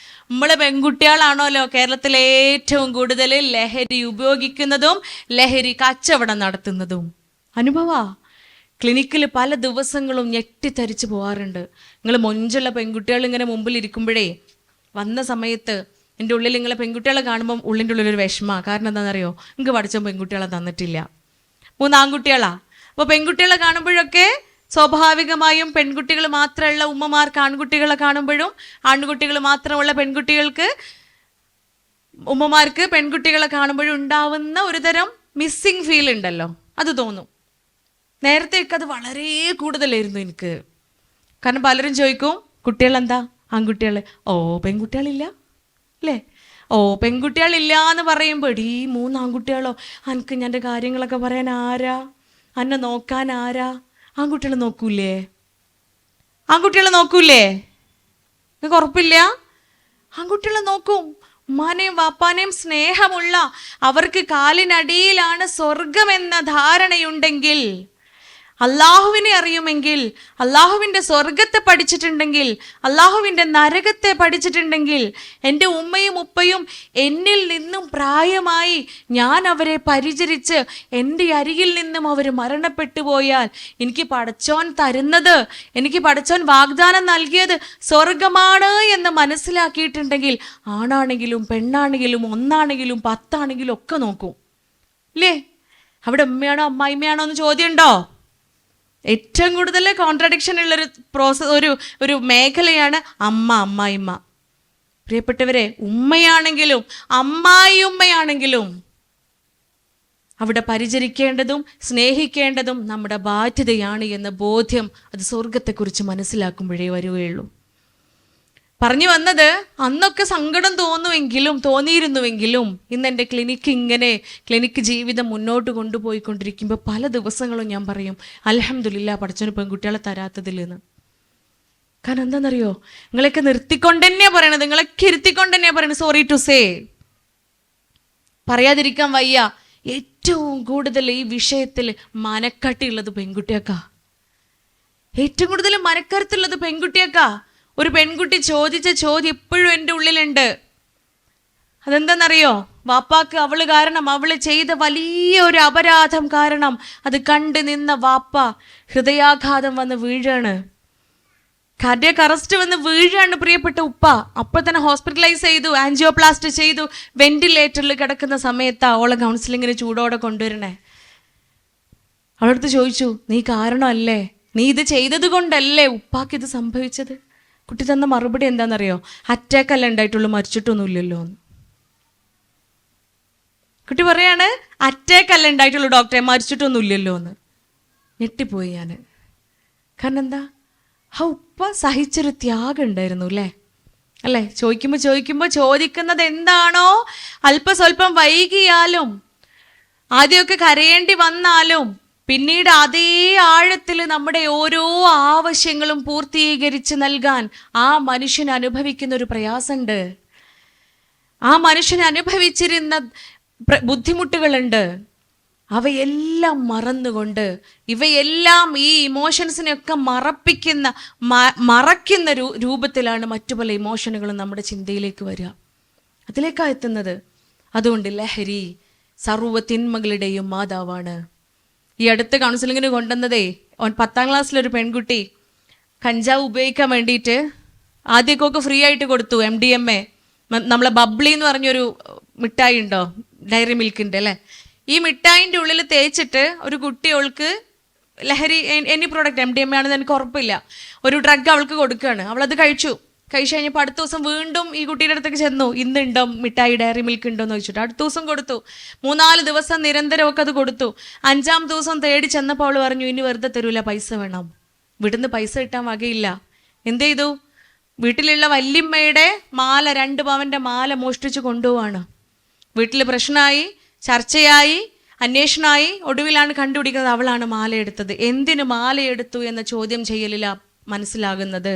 നമ്മൾ പെൺകുട്ടികളാണല്ലോ കേരളത്തിലെ ഏറ്റവും കൂടുതൽ ലഹരി ഉപയോഗിക്കുന്നതും ലഹരി കച്ചവടം നടത്തുന്നതും. അനുഭവാ. ക്ലിനിക്കിൽ പല ദിവസങ്ങളും ഞെട്ടിത്തരിച്ച് പോകാറുണ്ട്. നിങ്ങൾ മൊഞ്ചുള്ള പെൺകുട്ടികൾ ഇങ്ങനെ മുമ്പിൽ ഇരിക്കുമ്പോഴേ, വന്ന സമയത്ത് എൻ്റെ ഉള്ളിൽ നിങ്ങളെ പെൺകുട്ടികളെ കാണുമ്പം ഉള്ളിൻ്റെ ഉള്ളിലൊരു വിഷമമാണ്. കാരണം എന്താണെന്നറിയോ? നിങ്ങൾക്ക് പഠിച്ച പെൺകുട്ടികളെ തന്നിട്ടില്ല, 3 ആൺകുട്ടികളാ. അപ്പോൾ പെൺകുട്ടികളെ കാണുമ്പോഴൊക്കെ സ്വാഭാവികമായും പെൺകുട്ടികൾ മാത്രമുള്ള ഉമ്മമാർക്ക് ആൺകുട്ടികളെ കാണുമ്പോഴും, ആൺകുട്ടികൾ മാത്രമുള്ള ഉമ്മമാർക്ക് പെൺകുട്ടികളെ കാണുമ്പോഴും ഉണ്ടാവുന്ന ഒരു തരം മിസ്സിങ് ഫീൽ ഉണ്ടല്ലോ, അത് തോന്നും. നേരത്തെയൊക്കെ അത് വളരെ കൂടുതലായിരുന്നു എനിക്ക്. കാരണം പലരും ചോദിക്കും, കുട്ടികളെന്താ ആൺകുട്ടികൾ? പെൺകുട്ടികളില്ല അല്ലേ? പെൺകുട്ടികളില്ല എന്ന് പറയുമ്പോൾ, ഈ 3 ആൺകുട്ടികളോ, എനിക്ക് ഞാൻ എൻ്റെ കാര്യങ്ങളൊക്കെ പറയാൻ ആരാ? എന്നെ നോക്കാൻ ആരാ? ആൺകുട്ടികൾ നോക്കൂലേ? നിങ്ങൾക്ക് ഉറപ്പില്ല? ആൺകുട്ടികൾ നോക്കും. ഉമ്മാനെയും വാപ്പാനെയും സ്നേഹമുള്ള, അവർക്ക് കാലിനടിയിലാണ് സ്വർഗമെന്ന ധാരണയുണ്ടെങ്കിൽ, അള്ളാഹുവിനെ അറിയുമെങ്കിൽ, അള്ളാഹുവിൻ്റെ സ്വർഗത്തെ പഠിച്ചിട്ടുണ്ടെങ്കിൽ, അള്ളാഹുവിൻ്റെ നരകത്തെ പഠിച്ചിട്ടുണ്ടെങ്കിൽ, എൻ്റെ ഉമ്മയും ഉപ്പയും എന്നിൽ നിന്നും പ്രായമായി ഞാൻ അവരെ പരിചരിച്ച് എൻ്റെ അരികിൽ നിന്നും അവർ മരണപ്പെട്ടു പോയാൽ എനിക്ക് പടച്ചോൻ തരുന്നത്, എനിക്ക് പടച്ചോൻ വാഗ്ദാനം നൽകിയത് സ്വർഗമാണ് എന്ന് മനസ്സിലാക്കിയിട്ടുണ്ടെങ്കിൽ, ആണാണെങ്കിലും പെണ്ണാണെങ്കിലും 1 ആണെങ്കിലും 10 ആണെങ്കിലും ഒക്കെ നോക്കും ഇല്ലേ? അവിടെ ഉമ്മയാണോ അമ്മായിമ്മയാണോ എന്ന് ചോദ്യമുണ്ടോ? ഏറ്റവും കൂടുതൽ കോൺട്രഡിക്ഷൻ ഉള്ളൊരു ഒരു മേഖലയാണ് അമ്മായിമ്മ. പ്രിയപ്പെട്ടവരെ, ഉമ്മയാണെങ്കിലും ഉമ്മയാണെങ്കിലും അവിടെ പരിചരിക്കേണ്ടതും സ്നേഹിക്കേണ്ടതും നമ്മുടെ ബാധ്യതയാണ് എന്ന ബോധ്യം അത് സ്വർഗത്തെക്കുറിച്ച് മനസ്സിലാക്കുമ്പോഴേ വരികയുള്ളൂ. പറഞ്ഞു വന്നത്, അന്നൊക്കെ സങ്കടം തോന്നിയിരുന്നുവെങ്കിലും ഇന്ന് എൻ്റെ ക്ലിനിക്ക് ജീവിതം മുന്നോട്ട് കൊണ്ടുപോയിക്കൊണ്ടിരിക്കുമ്പോൾ പല ദിവസങ്ങളും ഞാൻ പറയും അൽഹംദുലില്ലാ പടച്ചോന് പെൺകുട്ടികളെ തരാത്തതിൽ എന്ന്. കാരണം എന്താണെന്നറിയോ, നിങ്ങളെയൊക്കെ നിർത്തിക്കൊണ്ട് തന്നെയാണ് പറയണത്, നിങ്ങളൊക്കെ ഇരുത്തിക്കൊണ്ട് തന്നെയാണ് പറയണത്. സോറി ടു സേ, പറയാതിരിക്കാൻ വയ്യ. ഏറ്റവും കൂടുതൽ ഈ വിഷയത്തിൽ മനക്കട്ടിയുള്ളത് പെൺകുട്ടിയൊക്കെ. ഏറ്റവും കൂടുതൽ മനക്കരുത്തുള്ളത് പെൺകുട്ടിയൊക്കെ. ഒരു പെൺകുട്ടി ചോദിച്ച ചോദ്യം ഇപ്പോഴും എൻ്റെ ഉള്ളിലുണ്ട്. അതെന്താണെന്നറിയോ, വാപ്പാക്ക് അവള് ചെയ്ത വലിയ ഒരു അപരാധം കാരണം അത് കണ്ടു നിന്ന വാപ്പ ഹൃദയാഘാതം വന്ന് വീഴാണ്, കാർഡിയാക് അറസ്റ്റ് വന്ന് വീഴാണ് പ്രിയപ്പെട്ട ഉപ്പ. അപ്പോൾ തന്നെ ഹോസ്പിറ്റലൈസ് ചെയ്തു, ആൻജിയോപ്ലാസ്റ്റ് ചെയ്തു, വെന്റിലേറ്ററിൽ കിടക്കുന്ന സമയത്താ അവളെ കൗൺസിലിങ്ങിന് ചൂടോടെ കൊണ്ടുവരണേ. അവളടുത്ത് ചോദിച്ചു, നീ കാരണമല്ലേ, നീ ഇത് ചെയ്തത് കൊണ്ടല്ലേ ഉപ്പാക്ക് ഇത് സംഭവിച്ചത്? കുട്ടി തന്ന മറുപടി എന്താണെന്നറിയോ, അറ്റാക്ക് അല്ല ഉണ്ടായിട്ടുള്ളൂ, മരിച്ചിട്ടൊന്നുമില്ലല്ലോ എന്ന്. കുട്ടി പറയാണ്, അറ്റാക്ക് അല്ല ഉണ്ടായിട്ടുള്ളൂ ഡോക്ടറെ, മരിച്ചിട്ടൊന്നുമില്ലല്ലോ എന്ന്. ഞെട്ടിപ്പോയി ഞാൻ. കാരണം എന്താ, ഉപ്പ സഹിച്ചൊരു ത്യാഗം ഉണ്ടായിരുന്നു അല്ലേ? ചോദിക്കുമ്പോൾ ചോദിക്കുന്നത് എന്താണോ, അല്പസ്വല്പം വൈകിയാലും ആദ്യമൊക്കെ കരയേണ്ടി വന്നാലും പിന്നീട് അതേ ആഴത്തിൽ നമ്മുടെ ഓരോ ആവശ്യങ്ങളും പൂർത്തീകരിച്ച് നൽകാൻ ആ മനുഷ്യൻ അനുഭവിക്കുന്ന ഒരു പ്രയാസമുണ്ട്. ആ മനുഷ്യൻ അനുഭവിച്ചിരുന്ന ബുദ്ധിമുട്ടുകളുണ്ട്. അവയെല്ലാം മറന്നുകൊണ്ട്, ഇവയെല്ലാം ഈ ഇമോഷൻസിനെയൊക്കെ മറയ്ക്കുന്ന രൂപത്തിലാണ് മറ്റു പല ഇമോഷനുകളും നമ്മുടെ ചിന്തയിലേക്ക് വരിക. അതിലേക്കാണ് എത്തുന്നത്. അതുകൊണ്ട് ലഹരി സർവ്വ തിന്മകളുടെയും മാതാവാണ്. ഈ അടുത്ത കൗൺസിലിങ്ങിന് കൊണ്ടുവന്നതേ, 10ാം ക്ലാസ്സിലൊരു പെൺകുട്ടി കഞ്ചാവ് ഉപയോഗിക്കാൻ വേണ്ടിയിട്ട് ആദ്യമൊക്കെ ഫ്രീ ആയിട്ട് കൊടുത്തു. MDMA, നമ്മളെ ബബ്ലി എന്ന് പറഞ്ഞൊരു മിഠായി ഉണ്ടോ, ഡയറി മിൽക്കിൻ്റെ അല്ലേ, ഈ മിഠായിൻ്റെ ഉള്ളിൽ തേച്ചിട്ട് ഒരു കുട്ടി അവൾക്ക് ലഹരി, എനി പ്രോഡക്റ്റ് MDMA ആണെന്ന് എനിക്ക് ഉറപ്പില്ല, ഒരു ഡ്രഗ് അവൾക്ക് കൊടുക്കുകയാണ്. അവളത് കഴിച്ചു കഴിഞ്ഞപ്പോൾ അടുത്ത ദിവസം വീണ്ടും ഈ കുട്ടിയുടെ അടുത്തേക്ക് ചെന്നു, ഇന്നുണ്ടോ മിഠായി, ഡയറി മിൽക്ക് ഉണ്ടോ എന്ന് ചോദിച്ചിട്ട്. അടുത്ത ദിവസം കൊടുത്തു. 3-4 ദിവസം നിരന്തരമൊക്കെ അത് കൊടുത്തു. 5ാം ദിവസം തേടി ചെന്നപ്പോൾ അവൾ പറഞ്ഞു, ഇനി വെറുതെ തരൂല, പൈസ വേണം. ഇവിടുന്ന് പൈസ കിട്ടാൻ വകയില്ല. എന്ത് ചെയ്തു, വീട്ടിലുള്ള വല്യമ്മയുടെ മാല, 2 പവൻ്റെ മാല മോഷ്ടിച്ച് കൊണ്ടുപോവാണ്. വീട്ടിൽ പ്രശ്നമായി, ചർച്ചയായി, അന്വേഷണമായി. ഒടുവിലാണ് കണ്ടുപിടിക്കുന്നത് അവളാണ് മാലയെടുത്തത്. എന്തിനു മാലയെടുത്തു എന്ന ചോദ്യം ചെയ്യലില്ല മനസ്സിലാകുന്നത്.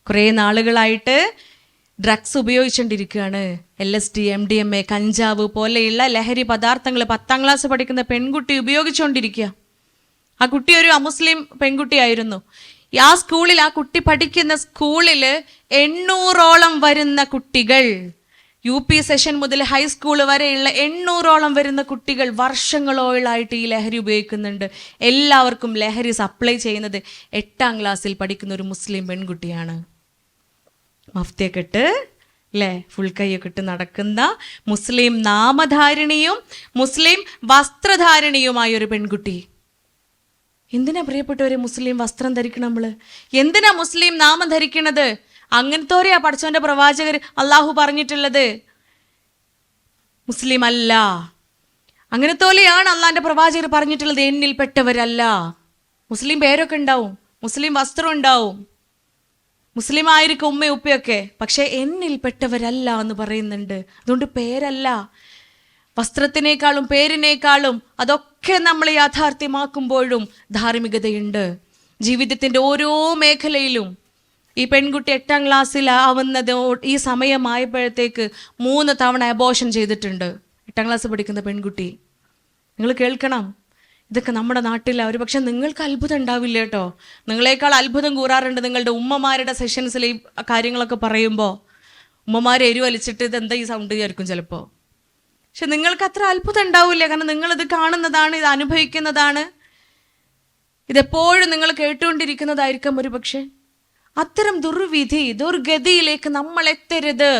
കുറേ നാളുകളായിട്ട് ഡ്രഗ്സ് ഉപയോഗിച്ചുകൊണ്ടിരിക്കുകയാണ്. LSD, MDMA, കഞ്ചാവ് പോലെയുള്ള ലഹരി പദാർത്ഥങ്ങൾ 10ാം ക്ലാസ് പഠിക്കുന്ന പെൺകുട്ടി ഉപയോഗിച്ചുകൊണ്ടിരിക്കുക. ആ കുട്ടി ഒരു അമുസ്ലിം പെൺകുട്ടിയായിരുന്നു. ആ സ്കൂളിൽ, ആ കുട്ടി പഠിക്കുന്ന സ്കൂളിൽ 800ഓളം വരുന്ന കുട്ടികൾ, UP സെഷൻ മുതൽ ഹൈസ്കൂൾ വരെയുള്ള 800ഓളം വരുന്ന കുട്ടികൾ വർഷങ്ങളോളായിട്ട് ഈ ലഹരി ഉപയോഗിക്കുന്നുണ്ട്. എല്ലാവർക്കും ലഹരി സപ്ലൈ ചെയ്യുന്നത് 8ാം ക്ലാസ്സിൽ പഠിക്കുന്ന ഒരു മുസ്ലിം പെൺകുട്ടിയാണ്. മഫ്തിയൊക്കെ ഇട്ട് ഫുൾ കൈയൊക്കെ ഇട്ട് നടക്കുന്ന മുസ്ലിം നാമധാരിണിയും മുസ്ലിം വസ്ത്രധാരിണിയുമായ ഒരു പെൺകുട്ടി. എന്തിനാ പ്രിയപ്പെട്ടവരെ മുസ്ലിം വസ്ത്രം ധരിക്കണം? നമ്മൾ എന്തിനാ മുസ്ലിം നാമം ധരിക്കണത്? അങ്ങനത്തോരെയാ പടച്ചോന്റെ പ്രവാചകർ അള്ളാഹു പറഞ്ഞിട്ടുള്ളത്. മുസ്ലിം അല്ല, അങ്ങനത്തോലെയാണ് അള്ളാന്റെ പ്രവാചകർ പറഞ്ഞിട്ടുള്ളത്. എന്നിൽപ്പെട്ടവരല്ല. മുസ്ലിം പേരൊക്കെ ഉണ്ടാവും, മുസ്ലിം വസ്ത്രം ഉണ്ടാവും, മുസ്ലിം ആയിരിക്കും ഉമ്മയും ഉപ്പയൊക്കെ, പക്ഷെ എന്നിൽപ്പെട്ടവരല്ല എന്ന് പറയുന്നുണ്ട്. അതുകൊണ്ട് പേരല്ല, വസ്ത്രത്തിനേക്കാളും പേരിനേക്കാളും അതൊക്കെ നമ്മൾ യാഥാർത്ഥ്യമാക്കുമ്പോഴും ധാർമ്മികതയുണ്ട് ജീവിതത്തിൻ്റെ ഓരോ മേഖലയിലും. ഈ പെൺകുട്ടി 8ാം ക്ലാസ്സിലാവുന്നത് ഈ സമയമായപ്പോഴത്തേക്ക് 3 തവണ അബോർഷൻ ചെയ്തിട്ടുണ്ട്. 8ാം ക്ലാസ് പഠിക്കുന്ന പെൺകുട്ടി. നിങ്ങൾ കേൾക്കണം, ഇതൊക്കെ നമ്മുടെ നാട്ടിലാണ്. ഒരു പക്ഷെ നിങ്ങൾക്ക് അത്ഭുതം ഉണ്ടാവില്ല കേട്ടോ. നിങ്ങളെക്കാൾ അത്ഭുതം കൂറാറുണ്ട് നിങ്ങളുടെ ഉമ്മമാരുടെ സെഷൻസിൽ ഈ കാര്യങ്ങളൊക്കെ പറയുമ്പോൾ. ഉമ്മമാർ എരിവലിച്ചിട്ട് ഇതെന്താ ഈ സൗണ്ട് വിചാരിക്കും ചിലപ്പോൾ. പക്ഷെ നിങ്ങൾക്ക് അത്ര അത്ഭുതം ഉണ്ടാവില്ല, കാരണം നിങ്ങളിത് കാണുന്നതാണ്, ഇത് അനുഭവിക്കുന്നതാണ്, ഇതെപ്പോഴും നിങ്ങൾ കേട്ടുകൊണ്ടിരിക്കുന്നതായിരിക്കാം. ഒരു പക്ഷെ അത്തരം ദുർഗതിയിലേക്ക് നമ്മൾ എത്തരുത്.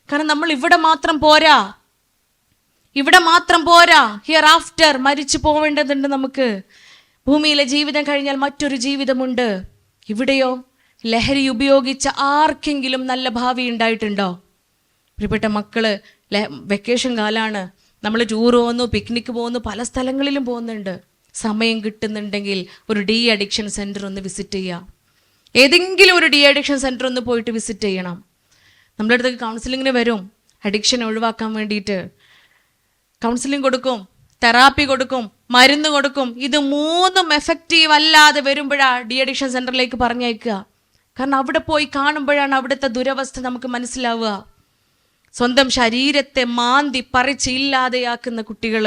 കാരണം നമ്മൾ ഇവിടെ മാത്രം പോരാ, ഹിയർ ആഫ്റ്റർ മരിച്ചു പോവേണ്ടതുണ്ട് നമുക്ക്. ഭൂമിയിലെ ജീവിതം കഴിഞ്ഞാൽ മറ്റൊരു ജീവിതമുണ്ട്. ഇവിടെയോ ലഹരി ഉപയോഗിച്ച ആർക്കെങ്കിലും നല്ല ഭാവി ഉണ്ടായിട്ടുണ്ടോ? പ്രിയപ്പെട്ട മക്കള്, വെക്കേഷൻ കാലാണ്, നമ്മൾ ടൂർ പോകുന്നു, പിക്നിക്ക് പോകുന്നു, പല സ്ഥലങ്ങളിലും പോകുന്നുണ്ട്. സമയം കിട്ടുന്നുണ്ടെങ്കിൽ ഒരു ഡി അഡിക്ഷൻ സെൻറ്റർ ഒന്ന് വിസിറ്റ് ചെയ്യുക. ഏതെങ്കിലും ഒരു ഡി അഡിക്ഷൻ സെൻറ്റർ ഒന്ന് പോയിട്ട് വിസിറ്റ് ചെയ്യണം. നമ്മുടെ അടുത്തേക്ക് കൗൺസിലിങ്ങിന് വരും, അഡിക്ഷൻ ഒഴിവാക്കാൻ വേണ്ടിയിട്ട് കൗൺസിലിംഗ് കൊടുക്കും, തെറാപ്പി കൊടുക്കും, മരുന്ന് കൊടുക്കും. ഇത് മൂന്നും എഫക്റ്റീവ് അല്ലാതെ വരുമ്പോഴാണ് ഡി അഡിക്ഷൻ സെൻ്ററിലേക്ക് പറഞ്ഞയക്കുക. കാരണം അവിടെ പോയി കാണുമ്പോഴാണ് അവിടുത്തെ ദുരവസ്ഥ നമുക്ക് മനസ്സിലാവുക. സ്വന്തം ശരീരത്തെ മാന്തി പറിച്ച് ഇല്ലാതെയാക്കുന്ന കുട്ടികൾ,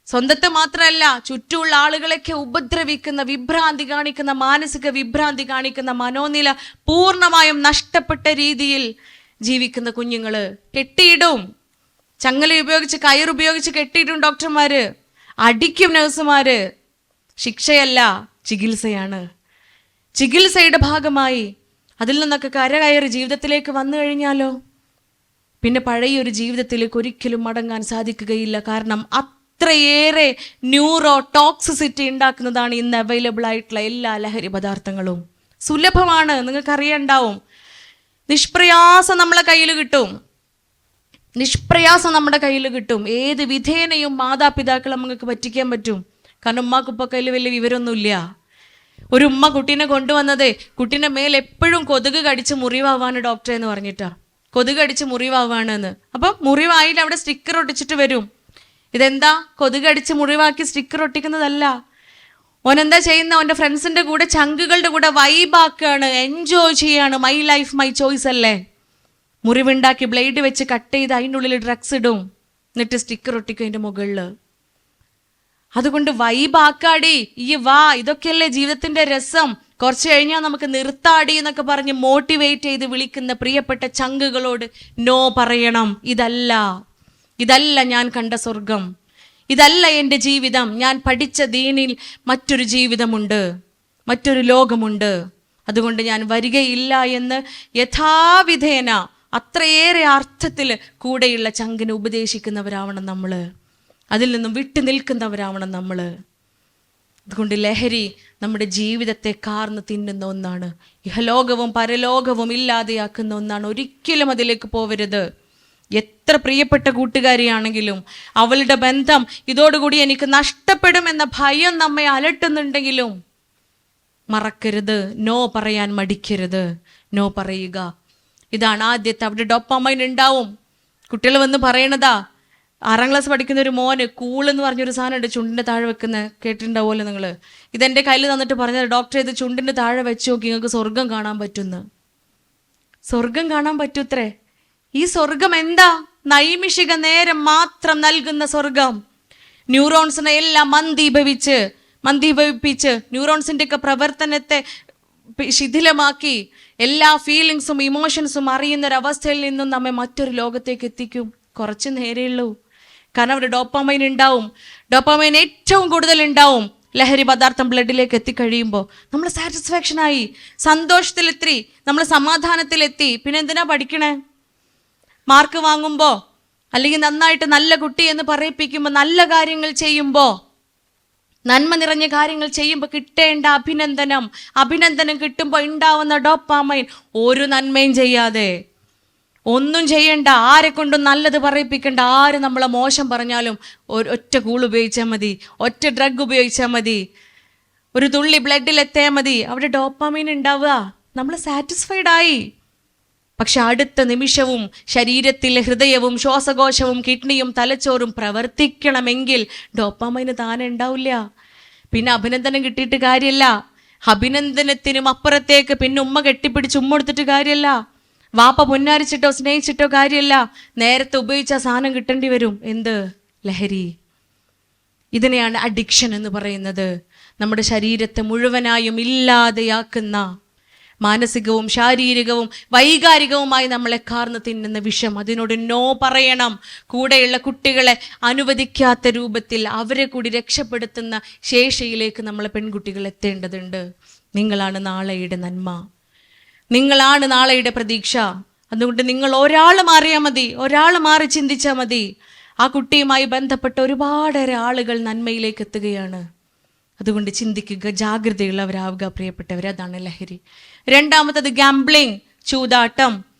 സ്വന്തത്തെ മാത്രമല്ല ചുറ്റുമുള്ള ആളുകളെയൊക്കെ ഉപദ്രവിക്കുന്ന, വിഭ്രാന്തി കാണിക്കുന്ന, മാനസിക വിഭ്രാന്തി കാണിക്കുന്ന, മനോനില പൂർണ്ണമായും നഷ്ടപ്പെട്ട രീതിയിൽ ജീവിക്കുന്ന കുഞ്ഞുങ്ങൾ. കെട്ടിയിടും, ചങ്ങല ഉപയോഗിച്ച് കയറുപയോഗിച്ച് കെട്ടിയിടും ഡോക്ടർമാര്, അടിക്കും നഴ്സുമാര്. ശിക്ഷയല്ല, ചികിത്സയാണ്. ചികിത്സയുടെ ഭാഗമായി അതിൽ നിന്നൊക്കെ കരകയറി ജീവിതത്തിലേക്ക് വന്നു കഴിഞ്ഞാലോ പിന്നെ പഴയൊരു ജീവിതത്തിലേക്ക് ഒരിക്കലും മടങ്ങാൻ സാധിക്കുകയില്ല. കാരണം അത്രയേറെ ന്യൂറോ ടോക്സിസിറ്റി ഉണ്ടാക്കുന്നതാണ് ഇന്ന് അവൈലബിൾ ആയിട്ടുള്ള എല്ലാ ലഹരി പദാർത്ഥങ്ങളും. സുലഭമാണ്, നിങ്ങൾക്കറിയണ്ടാവും. നിഷ്പ്രയാസം നമ്മളെ കയ്യിൽ കിട്ടും, നിഷ്പ്രയാസം നമ്മുടെ കയ്യിൽ കിട്ടും. ഏത് വിധേനയും മാതാപിതാക്കളെ നമുക്ക് പറ്റിക്കാൻ പറ്റും. കാരണം ഉമ്മാക്കുപ്പ കയ്യിൽ വലിയ വിവരമൊന്നുമില്ല. ഒരു ഉമ്മ കുട്ടീനെ കൊണ്ടുവന്നതേ കുട്ടീൻ്റെ മേൽ എപ്പോഴും കൊതുക് കടിച്ച് മുറിവാവാണ് ഡോക്ടറെ എന്ന് പറഞ്ഞിട്ടാ. കൊതുക് കടിച്ച് മുറിവാവാണെന്ന്. അപ്പം മുറിവായിൽ അവിടെ സ്റ്റിക്കർ ഒട്ടിച്ചിട്ട് വരും. ഇതെന്താ, കൊതുക് അടിച്ച് മുറിവാക്കി സ്റ്റിക്കർ ഒട്ടിക്കുന്നതല്ല. ഓനെന്താ ചെയ്യുന്ന, അവൻ്റെ ഫ്രണ്ട്സിൻ്റെ കൂടെ ചങ്കുകളുടെ കൂടെ വൈബാക്കുകയാണ്, എൻജോയ് ചെയ്യാണ്. മൈ ലൈഫ് മൈ ചോയ്സ് അല്ലേ. മുറിവുണ്ടാക്കി ബ്ലേഡ് വെച്ച് കട്ട് ചെയ്ത് അതിൻ്റെ ഉള്ളിൽ ഡ്രഗ്സ് ഇടും, എന്നിട്ട് സ്റ്റിക്കർ ഒട്ടിക്കും അതിൻ്റെ മുകളിൽ. അതുകൊണ്ട് വൈബാക്കാടി, ഈ വാ, ഇതൊക്കെയല്ലേ ജീവിതത്തിൻ്റെ രസം, കുറച്ച് കഴിഞ്ഞാൽ നമുക്ക് നിർത്താടി എന്നൊക്കെ പറഞ്ഞ് മോട്ടിവേറ്റ് ചെയ്ത് വിളിക്കുന്ന പ്രിയപ്പെട്ട ചങ്കുകളോട് നോ പറയണം. ഇതല്ല ഞാൻ കണ്ട സ്വർഗം, ഇതല്ല എൻ്റെ ജീവിതം. ഞാൻ പഠിച്ച ദീനിൽ മറ്റൊരു ജീവിതമുണ്ട്, മറ്റൊരു ലോകമുണ്ട്. അതുകൊണ്ട് ഞാൻ വരികയില്ല എന്ന് യഥാവിധേന അത്രയേറെ അർത്ഥത്തിൽ കൂടെയുള്ള ചങ്കിനെ ഉപദേശിക്കുന്നവരാവണം നമ്മൾ, അതിൽ നിന്നും വിട്ടു നിൽക്കുന്നവരാവണം നമ്മൾ. അതുകൊണ്ട് ലഹരി നമ്മുടെ ജീവിതത്തെ കാർന്ന് തിന്നുന്ന ഒന്നാണ്, ഇഹലോകവും പരലോകവും ഇല്ലാതെയാക്കുന്ന ഒന്നാണ്. ഒരിക്കലും അതിലേക്ക് പോവരുത്. എത്ര പ്രിയപ്പെട്ട കൂട്ടുകാരിയാണെങ്കിലും അവളുടെ ബന്ധം ഇതോടുകൂടി എനിക്ക് നഷ്ടപ്പെടുമെന്ന ഭയം നമ്മെ അലട്ടുന്നുണ്ടെങ്കിലും മറക്കരുത്, നോ പറയാൻ മടിക്കരുത്, നോ പറയുക. ഇതാണ് ആദ്യത്തെ. അവിടെ ഡോപ്പാമൈൻ ഉണ്ടാവും. കുട്ടികൾ വന്ന് പറയണതാ, 6ാം ക്ലാസ് പഠിക്കുന്ന ഒരു മോന് കൂൾ എന്ന് പറഞ്ഞൊരു സാധനം ഉണ്ട് ചുണ്ടിൻ്റെ താഴെ വെക്കുന്ന, കേട്ടിട്ടുണ്ടാവുമല്ലോ നിങ്ങൾ. ഇതെൻ്റെ കയ്യിൽ തന്നിട്ട് പറഞ്ഞത്, ഡോക്ടർ ഇത് ചുണ്ടിൻ്റെ താഴെ വെച്ച് നോക്കി, നിങ്ങൾക്ക് സ്വർഗം കാണാൻ പറ്റുമെന്ന്. സ്വർഗം കാണാൻ പറ്റൂത്രേ. ഈ സ്വർഗം എന്താ? നൈമിഷിക നേരം മാത്രം നൽകുന്ന സ്വർഗം. ന്യൂറോൺസിനെ എല്ലാം മന്ദീഭവിപ്പിച്ച് ന്യൂറോൺസിൻ്റെ ഒക്കെ പ്രവർത്തനത്തെ ശിഥിലമാക്കി എല്ലാ ഫീലിങ്സും ഇമോഷൻസും അറിയുന്നൊരവസ്ഥയിൽ നിന്നും നമ്മെ മറ്റൊരു ലോകത്തേക്ക് എത്തിക്കും. കുറച്ച് നേരെയുള്ളൂ. കാരണം അവിടെ ഡോപ്പാമൈൻ ഉണ്ടാവും. ഡോപ്പാമൈൻ ഏറ്റവും കൂടുതൽ ഉണ്ടാവും ലഹരി പദാർത്ഥം ബ്ലഡിലേക്ക് എത്തിക്കഴിയുമ്പോൾ. നമ്മൾ സാറ്റിസ്ഫാക്ഷനായി, സന്തോഷത്തിലെത്തി, നമ്മൾ സമാധാനത്തിലെത്തി. പിന്നെ എന്തിനാ പഠിക്കണേ? മാർക്ക് വാങ്ങുമ്പോൾ അല്ലെങ്കിൽ നന്നായിട്ട് നല്ല കുട്ടി എന്ന് പറയിപ്പിക്കുമ്പോൾ, നല്ല കാര്യങ്ങൾ ചെയ്യുമ്പോൾ, നന്മ നിറഞ്ഞ കാര്യങ്ങൾ ചെയ്യുമ്പോൾ കിട്ടേണ്ട അഭിനന്ദനം കിട്ടുമ്പോൾ ഉണ്ടാവുന്ന ഡോപ്പാമൈൻ, ഒരു നന്മയും ചെയ്യാതെ, ഒന്നും ചെയ്യണ്ട, ആരെ കൊണ്ടും നല്ലത് പറയിപ്പിക്കേണ്ട, ആര് നമ്മളെ മോശം പറഞ്ഞാലും ഒറ്റ കൂൾ ഉപയോഗിച്ചാൽ മതി, ഒറ്റ ഡ്രഗ് ഉപയോഗിച്ചാൽ മതി, ഒരു തുള്ളി ബ്ലഡിലെത്തിയാൽ മതി, അവിടെ ഡോപ്പാമൈൻ ഉണ്ടാവുക. നമ്മൾ സാറ്റിസ്ഫൈഡ് ആയി. പക്ഷെ അടുത്ത നിമിഷവും ശരീരത്തിലെ ഹൃദയവും ശ്വാസകോശവും കിഡ്നിയും തലച്ചോറും പ്രവർത്തിക്കണമെങ്കിൽ ഡോപ്പാമൈന് താനെ ഉണ്ടാവില്ല. പിന്നെ അഭിനന്ദനം കിട്ടിയിട്ട് കാര്യമില്ല. അഭിനന്ദനത്തിനും അപ്പുറത്തേക്ക് പിന്നെ ഉമ്മ കെട്ടിപ്പിടിച്ച് ഉമ്മ കൊടുത്തിട്ട് കാര്യമല്ല, വാപ്പ പൊന്നാരിച്ചിട്ടോ സ്നേഹിച്ചിട്ടോ കാര്യമല്ല. നേരത്തെ ഉപയോഗിച്ച സാധനം കിട്ടേണ്ടി വരും. എന്ത്? ലഹരി. ഇതിനെയാണ് അഡിക്ഷൻ എന്ന് പറയുന്നത്. നമ്മുടെ ശരീരത്തെ മുഴുവനായും ഇല്ലാതെയാക്കുന്ന, മാനസികവും ശാരീരികവും വൈകാരികവുമായി നമ്മളെ കാർന്ന് തിന്നുന്ന വിഷം. അതിനോട് നോ പറയണം. കൂടെയുള്ള കുട്ടികളെ അനുവദിക്കാത്ത രൂപത്തിൽ അവരെ കൂടി രക്ഷപ്പെടുത്തുന്ന ശേഷിയിലേക്ക് നമ്മളെ പെൺകുട്ടികൾ എത്തേണ്ടതുണ്ട്. നിങ്ങളാണ് നാളെയുടെ നന്മ, നിങ്ങളാണ് നാളെയുടെ പ്രതീക്ഷ. അതുകൊണ്ട് നിങ്ങൾ ഒരാൾ മാറിയാൽ മതി, ഒരാൾ മാറി ചിന്തിച്ചാൽ മതി. ആ കുട്ടിയുമായി ബന്ധപ്പെട്ട ഒരുപാടേറെ ആളുകൾ നന്മയിലേക്ക് എത്തുകയാണ്. അതുകൊണ്ട് ചിന്തിക്കുക, ജാഗ്രതയുള്ളവരാവുക പ്രിയപ്പെട്ടവർ. അതാണ് ലഹരി. രണ്ടാമത്തത് ഗാംബ്ലിംഗ്, ചൂതാട്ടം.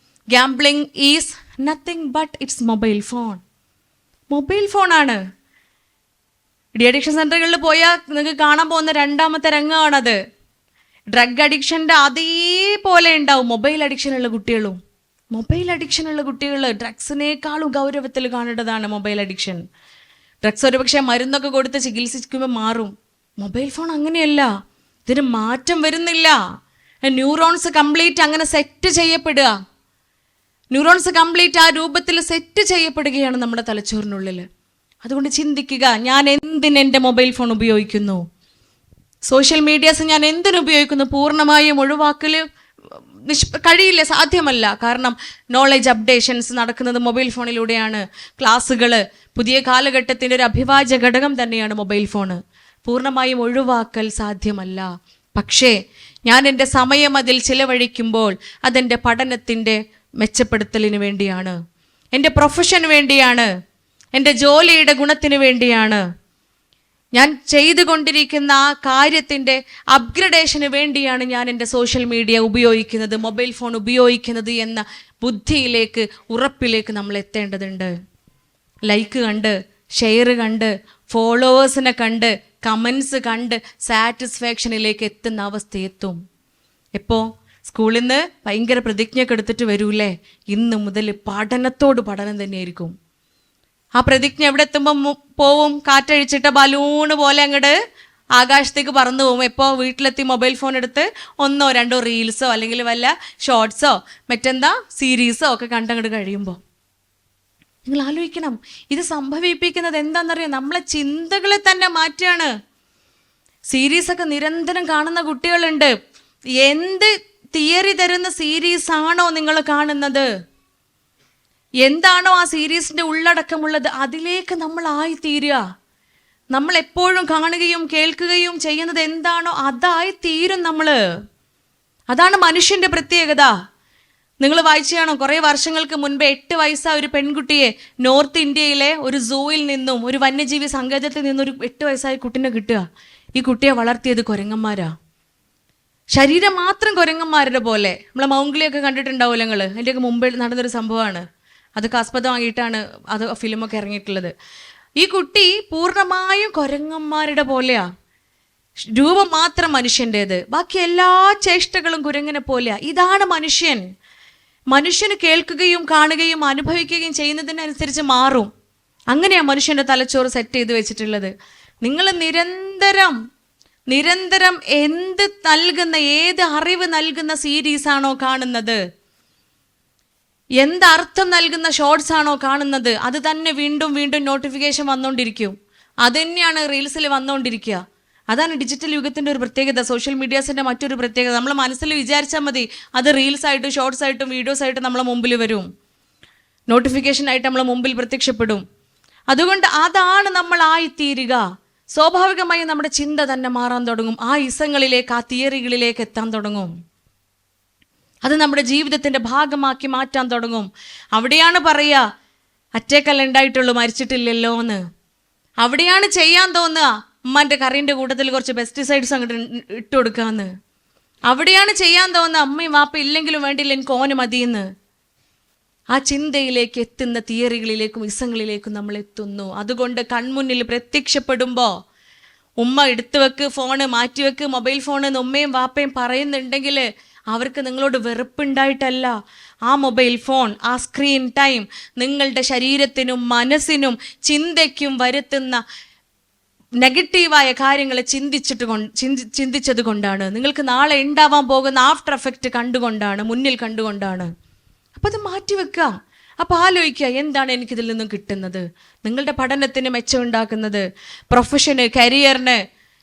Gambling is nothing but it's mobile ഫോണാണ്. ഡി അഡിക്ഷൻ സെൻ്ററുകളിൽ പോയാൽ നിങ്ങൾക്ക് കാണാൻ പോകുന്ന രണ്ടാമത്തെ രംഗമാണത്. ഡ്രഗ് അഡിക്ഷൻ്റെ അതേപോലെ ഉണ്ടാവും മൊബൈൽ അഡിക്ഷനുള്ള കുട്ടികളും. മൊബൈൽ അഡിക്ഷൻ ഉള്ള കുട്ടികൾ ഡ്രഗ്സിനേക്കാളും ഗൗരവത്തിൽ കാണേണ്ടതാണ് മൊബൈൽ അഡിക്ഷൻ. ഡ്രഗ്സ് ഒരുപക്ഷെ മരുന്നൊക്കെ കൊടുത്ത് ചികിത്സിക്കുമ്പോൾ മാറും. മൊബൈൽ ഫോൺ അങ്ങനെയല്ല, ഇതിന് മാറ്റം വരുന്നില്ല. ന്യൂറോൺസ് കംപ്ലീറ്റ് അങ്ങനെ സെറ്റ് ചെയ്യപ്പെടുക, ന്യൂറോൺസ് കംപ്ലീറ്റ് ആ രൂപത്തിൽ സെറ്റ് ചെയ്യപ്പെടുകയാണ് നമ്മുടെ തലച്ചോറിനുള്ളിൽ. അതുകൊണ്ട് ചിന്തിക്കുക, ഞാൻ എന്തിന് എൻ്റെ മൊബൈൽ ഫോൺ ഉപയോഗിക്കുന്നു, സോഷ്യൽ മീഡിയാസ് ഞാൻ എന്തിനു ഉപയോഗിക്കുന്നു. പൂർണ്ണമായും ഒഴിവാക്കൽ കഴിയില്ല, സാധ്യമല്ല. കാരണം നോളജ് അപ്ഡേഷൻസ് നടക്കുന്നത് മൊബൈൽ ഫോണിലൂടെയാണ്. ക്ലാസ്സുകൾ, പുതിയ കാലഘട്ടത്തിൻ്റെ ഒരു അഭിവാജ്യ ഘടകം തന്നെയാണ് മൊബൈൽ ഫോണ്. പൂർണ്ണമായും ഒഴിവാക്കൽ സാധ്യമല്ല. പക്ഷേ ഞാൻ എൻ്റെ സമയം അതിൽ ചിലവഴിക്കുമ്പോൾ അതെൻ്റെ പഠനത്തിൻ്റെ മെച്ചപ്പെടുത്തലിന് വേണ്ടിയാണ്, എൻ്റെ പ്രൊഫഷന് വേണ്ടിയാണ്, എൻ്റെ ജോലിയുടെ ഗുണത്തിന് വേണ്ടിയാണ്, ഞാൻ ചെയ്തുകൊണ്ടിരിക്കുന്ന ആ കാര്യത്തിൻ്റെ അപ്ഗ്രഡേഷന് വേണ്ടിയാണ് ഞാൻ എൻ്റെ സോഷ്യൽ മീഡിയ ഉപയോഗിക്കുന്നത്, മൊബൈൽ ഫോൺ ഉപയോഗിക്കുന്നത് എന്ന ബുദ്ധിയിലേക്ക്, ഉറപ്പിലേക്ക് നമ്മൾ എത്തേണ്ടതുണ്ട്. ലൈക്ക് കണ്ട്, ഷെയർ കണ്ട്, ഫോളോവേഴ്സിനെ കണ്ട്, കമൻസ് കണ്ട് സാറ്റിസ്ഫാക്ഷനിലേക്ക് എത്തുന്ന അവസ്ഥയെത്തും. എപ്പോൾ സ്കൂളിൽ നിന്ന് ഭയങ്കര പ്രതിജ്ഞയൊക്കെ എടുത്തിട്ട് വരൂലേ, ഇന്ന് മുതൽ പഠനത്തോട് പഠനം തന്നെയായിരിക്കും. ആ പ്രതിജ്ഞ എവിടെ എത്തുമ്പോൾ പോവും, കാറ്റഴിച്ചിട്ട ബലൂണ് പോലെ അങ്ങോട്ട് ആകാശത്തേക്ക് പറന്നു പോകും. എപ്പോൾ വീട്ടിലെത്തി മൊബൈൽ ഫോൺ എടുത്ത് 1 or 2 റീൽസോ അല്ലെങ്കിൽ വല്ല ഷോർട്സോ മറ്റെന്താ സീരീസോ ഒക്കെ കണ്ടങ്ങോട്ട് കഴിയുമ്പോൾ നിങ്ങൾ ആലോചിക്കണം, ഇത് സംഭവിപ്പിക്കുന്നത് എന്താണെന്നറിയാം, നമ്മളെ ചിന്തകളെ തന്നെ മാറ്റുകയാണ്. സീരീസൊക്കെ നിരന്തരം കാണുന്ന കുട്ടികളുണ്ട്. എന്ത് തിയറി തരുന്ന സീരീസാണോ നിങ്ങൾ കാണുന്നത്, എന്താണോ ആ സീരീസിൻ്റെ ഉള്ളടക്കമുള്ളത്, അതിലേക്ക് നമ്മൾ ആയിത്തീരുക. നമ്മൾ എപ്പോഴും കാണുകയും കേൾക്കുകയും ചെയ്യുന്നത് എന്താണോ അതായി തീരും നമ്മൾ. അതാണ് മനുഷ്യൻ്റെ പ്രത്യേകത. നിങ്ങൾ വായിച്ചാണോ, കുറേ വർഷങ്ങൾക്ക് മുൻപ് 8 വയസ്സായ ഒരു പെൺകുട്ടിയെ നോർത്ത് ഇന്ത്യയിലെ ഒരു സൂവിൽ നിന്നും, ഒരു വന്യജീവി സങ്കേതത്തിൽ നിന്നും ഒരു 8 വയസ്സായ കുട്ടിനെ കിട്ടുക. ഈ കുട്ടിയെ വളർത്തിയത് കുരങ്ങന്മാരാ. ശരീരം മാത്രം കുരങ്ങന്മാരുടെ പോലെ. നമ്മളെ മൗംഗ്ലിയൊക്കെ കണ്ടിട്ടുണ്ടാവില്ല നിങ്ങൾ, അതിൻ്റെയൊക്കെ മുമ്പ് നടന്നൊരു സംഭവമാണ്. അതൊക്കെ ആസ്പദമായിട്ടാണ് അത് ഫിലിമൊക്കെ ഇറങ്ങിയിട്ടുള്ളത്. ഈ കുട്ടി പൂർണ്ണമായും കുരങ്ങന്മാരുടെ പോലെയാ. രൂപം മാത്രം മനുഷ്യൻ്റേത്, ബാക്കി എല്ലാ ചേഷ്ടകളും കുരങ്ങനെ പോലെയാ. ഇതാണ് മനുഷ്യൻ. മനുഷ്യന് കേൾക്കുകയും കാണുകയും അനുഭവിക്കുകയും ചെയ്യുന്നതിനനുസരിച്ച് മാറും. അങ്ങനെയാണ് മനുഷ്യൻ്റെ തലച്ചോറ് സെറ്റ് ചെയ്ത് വെച്ചിട്ടുള്ളത്. നിങ്ങൾ നിരന്തരം എന്ത് നൽകുന്ന, ഏത് അറിവ് നൽകുന്ന സീരീസാണോ കാണുന്നത്, എന്തർത്ഥം നൽകുന്ന ഷോർട്സ് ആണോ കാണുന്നത്, അത് തന്നെ വീണ്ടും വീണ്ടും നോട്ടിഫിക്കേഷൻ വന്നുകൊണ്ടിരിക്കും. അത് തന്നെയാണ് റീൽസിൽ വന്നുകൊണ്ടിരിക്കുക. അതാണ് ഡിജിറ്റൽ യുഗത്തിൻ്റെ ഒരു പ്രത്യേകത, സോഷ്യൽ മീഡിയാസിൻ്റെ മറ്റൊരു പ്രത്യേകത. നമ്മൾ മനസ്സിൽ വിചാരിച്ചാൽ മതി, അത് റീൽസ് ആയിട്ടും ഷോർട്സ് ആയിട്ടും വീഡിയോസ് ആയിട്ടും നമ്മളെ മുമ്പിൽ വരും, നോട്ടിഫിക്കേഷൻ ആയിട്ട് നമ്മളെ മുമ്പിൽ പ്രത്യക്ഷപ്പെടും. അതുകൊണ്ട് അതാണ് നമ്മൾ ആയിത്തീരുക. സ്വാഭാവികമായി നമ്മുടെ ചിന്ത തന്നെ മാറാൻ തുടങ്ങും. ആ ഇസങ്ങളിലേക്ക്, ആ തിയറികളിലേക്ക് എത്താൻ തുടങ്ങും. അത് നമ്മുടെ ജീവിതത്തിൻ്റെ ഭാഗമാക്കി മാറ്റാൻ തുടങ്ങും. അവിടെയാണ് പറയുക, അറ്റേക്കല്ല ഉണ്ടായിട്ടുള്ളൂ, മരിച്ചിട്ടില്ലല്ലോ എന്ന്. അവിടെയാണ് ചെയ്യാൻ തോന്നുക, ഉമ്മാൻ്റെ കറീൻ്റെ കൂട്ടത്തിൽ കുറച്ച് പെസ്റ്റിസൈഡ്സ് അങ്ങോട്ട് ഇട്ട് കൊടുക്കാമെന്ന്. അവിടെയാണ് ചെയ്യാൻ തോന്നുക, അമ്മയും വാപ്പ ഇല്ലെങ്കിലും വേണ്ടില്ല, എനിക്ക് ഓന് മതിയെന്ന്. ആ ചിന്തയിലേക്ക് എത്തുന്ന തിയറികളിലേക്കും ഇസങ്ങളിലേക്കും നമ്മൾ എത്തുന്നു. അതുകൊണ്ട് കൺമുന്നിൽ പ്രത്യക്ഷപ്പെടുമ്പോൾ ഉമ്മ എടുത്തു വെക്ക്, ഫോണ് മാറ്റിവെക്ക്, മൊബൈൽ ഫോണെന്ന് ഉമ്മയും വാപ്പയും പറയുന്നുണ്ടെങ്കിൽ അവർക്ക് നിങ്ങളോട് വെറുപ്പുണ്ടായിട്ടല്ല. ആ മൊബൈൽ ഫോൺ, ആ സ്ക്രീൻ ടൈം നിങ്ങളുടെ ശരീരത്തിനും മനസ്സിനും ചിന്തയ്ക്കും വരുത്തുന്ന നെഗറ്റീവായ കാര്യങ്ങൾ ചിന്തിച്ചത് കൊണ്ടാണ്. നിങ്ങൾക്ക് നാളെ ഉണ്ടാവാൻ പോകുന്ന ആഫ്റ്റർ എഫക്റ്റ് കണ്ടുകൊണ്ടാണ്, മുന്നിൽ കണ്ടുകൊണ്ടാണ്. അപ്പം അത് മാറ്റിവെക്കുക. അപ്പം ആലോചിക്കുക, എന്താണ് എനിക്കിതിൽ നിന്നും കിട്ടുന്നത്? നിങ്ങളുടെ പഠനത്തിന് മെച്ചമുണ്ടാക്കുന്നത്, പ്രൊഫഷന്, കരിയറിന്,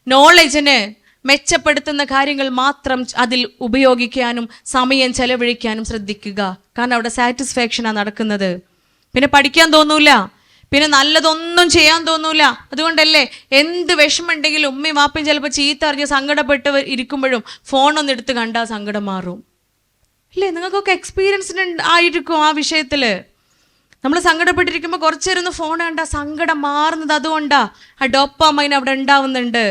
നോളജിന് മെച്ചപ്പെടുത്തുന്ന കാര്യങ്ങൾ മാത്രം അതിൽ ഉപയോഗിക്കാനും സമയം ചെലവഴിക്കാനും ശ്രദ്ധിക്കുക. കാരണം അവിടെ സാറ്റിസ്ഫാക്ഷനാണ് നടക്കുന്നത്. പിന്നെ പഠിക്കാൻ തോന്നൂല, പിന്നെ നല്ലതൊന്നും ചെയ്യാൻ തോന്നൂല. അതുകൊണ്ടല്ലേ എന്ത് വിഷമമുണ്ടെങ്കിലും ഉമ്മയും വാപ്പയും ചിലപ്പോൾ ചീത്ത അറിഞ്ഞ് സങ്കടപ്പെട്ട് ഇരിക്കുമ്പോഴും ഫോണൊന്നും എടുത്ത് കണ്ടാൽ സങ്കടം മാറും. ഇല്ലേ, നിങ്ങൾക്കൊക്കെ എക്സ്പീരിയൻസ് ആയിരിക്കും ആ വിഷയത്തിൽ. നമ്മൾ സങ്കടപ്പെട്ടിരിക്കുമ്പോൾ കുറച്ച് നേരം ഒന്ന് ഫോൺ കണ്ടാൽ സങ്കടം മാറുന്നത് അതുകൊണ്ടാണ്. ആ ഡോപ്പാമൈൻ അവിടെ ഉണ്ടാവുന്നുണ്ട്.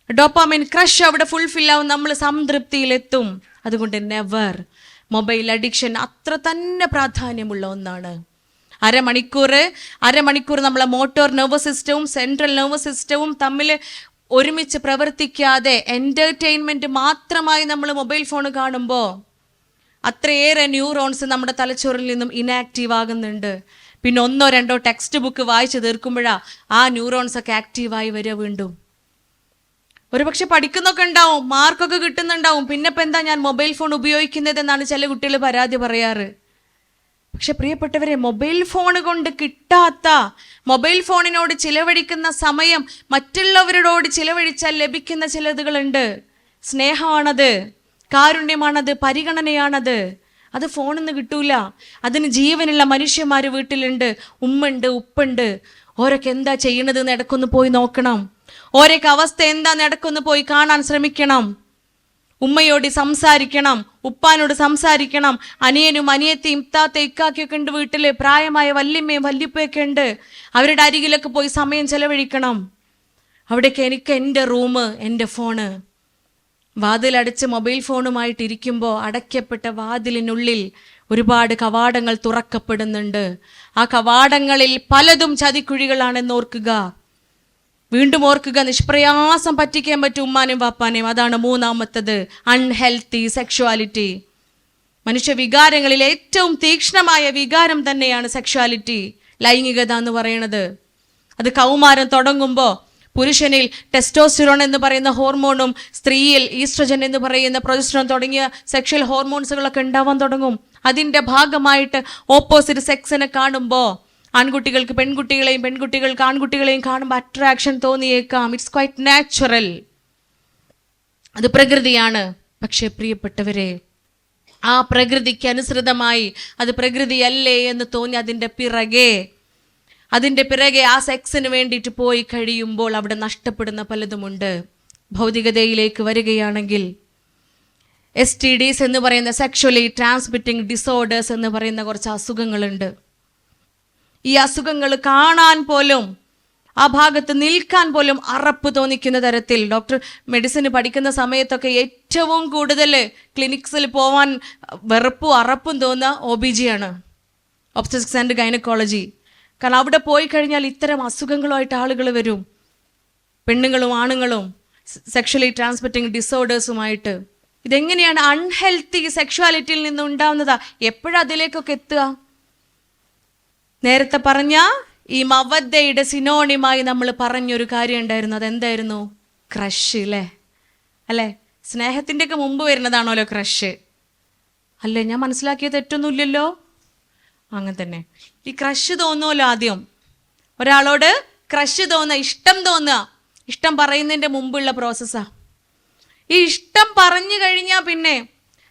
ഡോപ്പാമൈൻ ക്രഷ് അവിടെ ഫുൾഫിൽ ആവും, നമ്മൾ സംതൃപ്തിയിലെത്തും. അതുകൊണ്ട് നെവർ, മൊബൈൽ അഡിക്ഷൻ അത്ര തന്നെ പ്രാധാന്യമുള്ള ഒന്നാണ്. അരമണിക്കൂർ നമ്മളെ മോട്ടോർ നെർവസ് സിസ്റ്റവും സെൻട്രൽ നെർവസ് സിസ്റ്റവും തമ്മിൽ ഒരുമിച്ച് പ്രവർത്തിക്കാതെ എൻ്റർടൈൻമെൻറ്റ് മാത്രമായി നമ്മൾ മൊബൈൽ ഫോൺ കാണുമ്പോൾ അത്രയേറെ ന്യൂറോൺസ് നമ്മുടെ തലച്ചോറിൽ നിന്നും ഇനാക്റ്റീവ് ആകുന്നുണ്ട്. പിന്നെ 1-2 ടെക്സ്റ്റ് ബുക്ക് വായിച്ച് തീർക്കുമ്പോഴാണ് ആ ന്യൂറോൺസ് ഒക്കെ ആക്റ്റീവായി വരിക വീണ്ടും. ഒരുപക്ഷെ പഠിക്കുന്നൊക്കെ ഉണ്ടാവും, മാർക്കൊക്കെ കിട്ടുന്നുണ്ടാവും, പിന്നെ ഇപ്പം എന്താ ഞാൻ മൊബൈൽ ഫോൺ ഉപയോഗിക്കുന്നതെന്നാണ് ചില കുട്ടികൾ പരാതി പറയാറ്. പക്ഷെ പ്രിയപ്പെട്ടവരെ, മൊബൈൽ ഫോൺ കൊണ്ട് കിട്ടാത്ത, മൊബൈൽ ഫോണിനോട് ചിലവഴിക്കുന്ന സമയം മറ്റുള്ളവരോട് ചിലവഴിച്ചാൽ ലഭിക്കുന്ന ചിലതുകളുണ്ട്. സ്നേഹമാണത്, കാരുണ്യമാണത്, പരിഗണനയാണത്. അത് ഫോണിൽ നിന്ന് കിട്ടൂല. അതിന് ജീവനുള്ള മനുഷ്യന്മാർ വീട്ടിലുണ്ട്, ഉമ്മുണ്ട്, ഉപ്പുണ്ട്. ഓരൊക്കെ എന്താ ചെയ്യണത് ഇടക്കൊന്ന് പോയി നോക്കണം. ഓരൊക്കെ അവസ്ഥ എന്താ ഇടക്കൊന്ന് പോയി കാണാൻ ശ്രമിക്കണം. ഉമ്മയോട് സംസാരിക്കണം, ഉപ്പാനോട് സംസാരിക്കണം. അനിയനും അനിയത്തിയും ഇത്താത്ത ഇക്കാക്കിയൊക്കെ ഉണ്ട് വീട്ടിൽ. പ്രായമായ വല്യമ്മയും വല്യപ്പയൊക്കെ ഉണ്ട്. അവരുടെ അരികിലൊക്കെ പോയി സമയം ചെലവഴിക്കണം. അവിടേക്ക് എനിക്ക് എൻ്റെ റൂം, എൻ്റെ ഫോണ്. വാതിലടച്ച് മൊബൈൽ ഫോണുമായിട്ട് ഇരിക്കുമ്പോൾ അടയ്ക്കപ്പെട്ട വാതിലിനുള്ളിൽ ഒരുപാട് കവാടങ്ങൾ തുറക്കപ്പെടുന്നുണ്ട്. ആ കവാടങ്ങളിൽ പലതും ചതിക്കുഴികളാണെന്ന് ഓർക്കുക. വീണ്ടും ഓർക്കുക, നിഷ്പ്രയാസം പറ്റിക്കാൻ പറ്റും ഉമ്മാനും വാപ്പാനെയും. അതാണ് മൂന്നാമത്തത്, അൺഹെൽത്തി സെക്ഷുവാലിറ്റി. മനുഷ്യ വികാരങ്ങളിൽ ഏറ്റവും തീക്ഷ്ണമായ വികാരം തന്നെയാണ് സെക്ഷുവാലിറ്റി, ലൈംഗികത എന്ന് പറയുന്നത്. അത് കൗമാരം തുടങ്ങുമ്പോൾ പുരുഷനിൽ ടെസ്റ്റോസ്റ്റിറോൺ എന്ന് പറയുന്ന ഹോർമോണും സ്ത്രീയിൽ ഈസ്ട്രജൻ എന്ന് പറയുന്ന പ്രൊജസ്ട്രോൺ തുടങ്ങിയ സെക്ഷൽ ഹോർമോൺസുകളൊക്കെ ഉണ്ടാവാൻ തുടങ്ങും. അതിൻ്റെ ഭാഗമായിട്ട് ഓപ്പോസിറ്റ് സെക്സിനെ കാണുമ്പോൾ ആൺകുട്ടികൾക്ക് പെൺകുട്ടികളെയും പെൺകുട്ടികൾക്ക് ആൺകുട്ടികളെയും കാണുമ്പോൾ അട്രാക്ഷൻ തോന്നിയേക്കാം. ഇറ്റ്സ് ക്വൈറ്റ് നാച്ചുറൽ, അത് പ്രകൃതിയാണ്. പക്ഷെ പ്രിയപ്പെട്ടവരെ, ആ പ്രകൃതിക്ക് അനുസൃതമായി അത് പ്രകൃതിയല്ലേ എന്ന് തോന്നി അതിൻ്റെ പിറകെ ആ സെക്സിന് വേണ്ടിയിട്ട് പോയി കഴിയുമ്പോൾ അവിടെ നഷ്ടപ്പെടുന്ന പലതുമുണ്ട്. ഭൗതികതയിലേക്ക് വരികയാണെങ്കിൽ STDs എന്ന് പറയുന്ന സെക്ഷുവലി ട്രാൻസ്മിറ്റിംഗ് ഡിസോർഡേഴ്സ് എന്ന് പറയുന്ന കുറച്ച് അസുഖങ്ങളുണ്ട്. ഈ അസുഖങ്ങൾ കാണാൻ പോലും, ആ ഭാഗത്ത് നിൽക്കാൻ പോലും അറപ്പ് തോന്നിക്കുന്ന തരത്തിൽ, ഡോക്ടർ മെഡിസിന് പഠിക്കുന്ന സമയത്തൊക്കെ ഏറ്റവും കൂടുതൽ ക്ലിനിക്സിൽ പോവാൻ വെറുപ്പും അറപ്പും തോന്നുന്ന OBG ആണ്, ഒബ്സ്റ്ററ്റിക്സ് ആൻഡ് ഗൈനക്കോളജി. കാരണം അവിടെ പോയി കഴിഞ്ഞാൽ ഇത്തരം അസുഖങ്ങളുമായിട്ട് ആളുകൾ വരും, പെണ്ണുങ്ങളും ആണുങ്ങളും സെക്ഷലി ട്രാൻസ്മിറ്റിംഗ് ഡിസോർഡേഴ്സുമായിട്ട്. ഇതെങ്ങനെയാണ് അൺഹെൽത്തി സെക്ഷുവാലിറ്റിയിൽ നിന്ന് ഉണ്ടാവുന്നതാ? എപ്പോഴാണ് അതിലേക്കൊക്കെ എത്തുക? നേരത്തെ പറഞ്ഞ ഈ മവദ്ദയുടെ സിനോണിമായി നമ്മൾ പറഞ്ഞൊരു കാര്യം ഉണ്ടായിരുന്നു. അതെന്തായിരുന്നു? ക്രഷ്. അല്ലേ? സ്നേഹത്തിൻ്റെയൊക്കെ മുമ്പ് വരുന്നതാണല്ലോ ക്രഷ്. അല്ലേ? ഞാൻ മനസ്സിലാക്കിയ തെറ്റൊന്നുമില്ലല്ലോ. അങ്ങനെ തന്നെ ഈ ക്രഷ് തോന്നുമല്ലോ. ആദ്യം ഒരാളോട് ക്രഷ് തോന്നുക, ഇഷ്ടം തോന്നുക, ഇഷ്ടം പറയുന്നതിൻ്റെ മുമ്പുള്ള പ്രോസസ്സാണ്. ഈ ഇഷ്ടം പറഞ്ഞു കഴിഞ്ഞാൽ പിന്നെ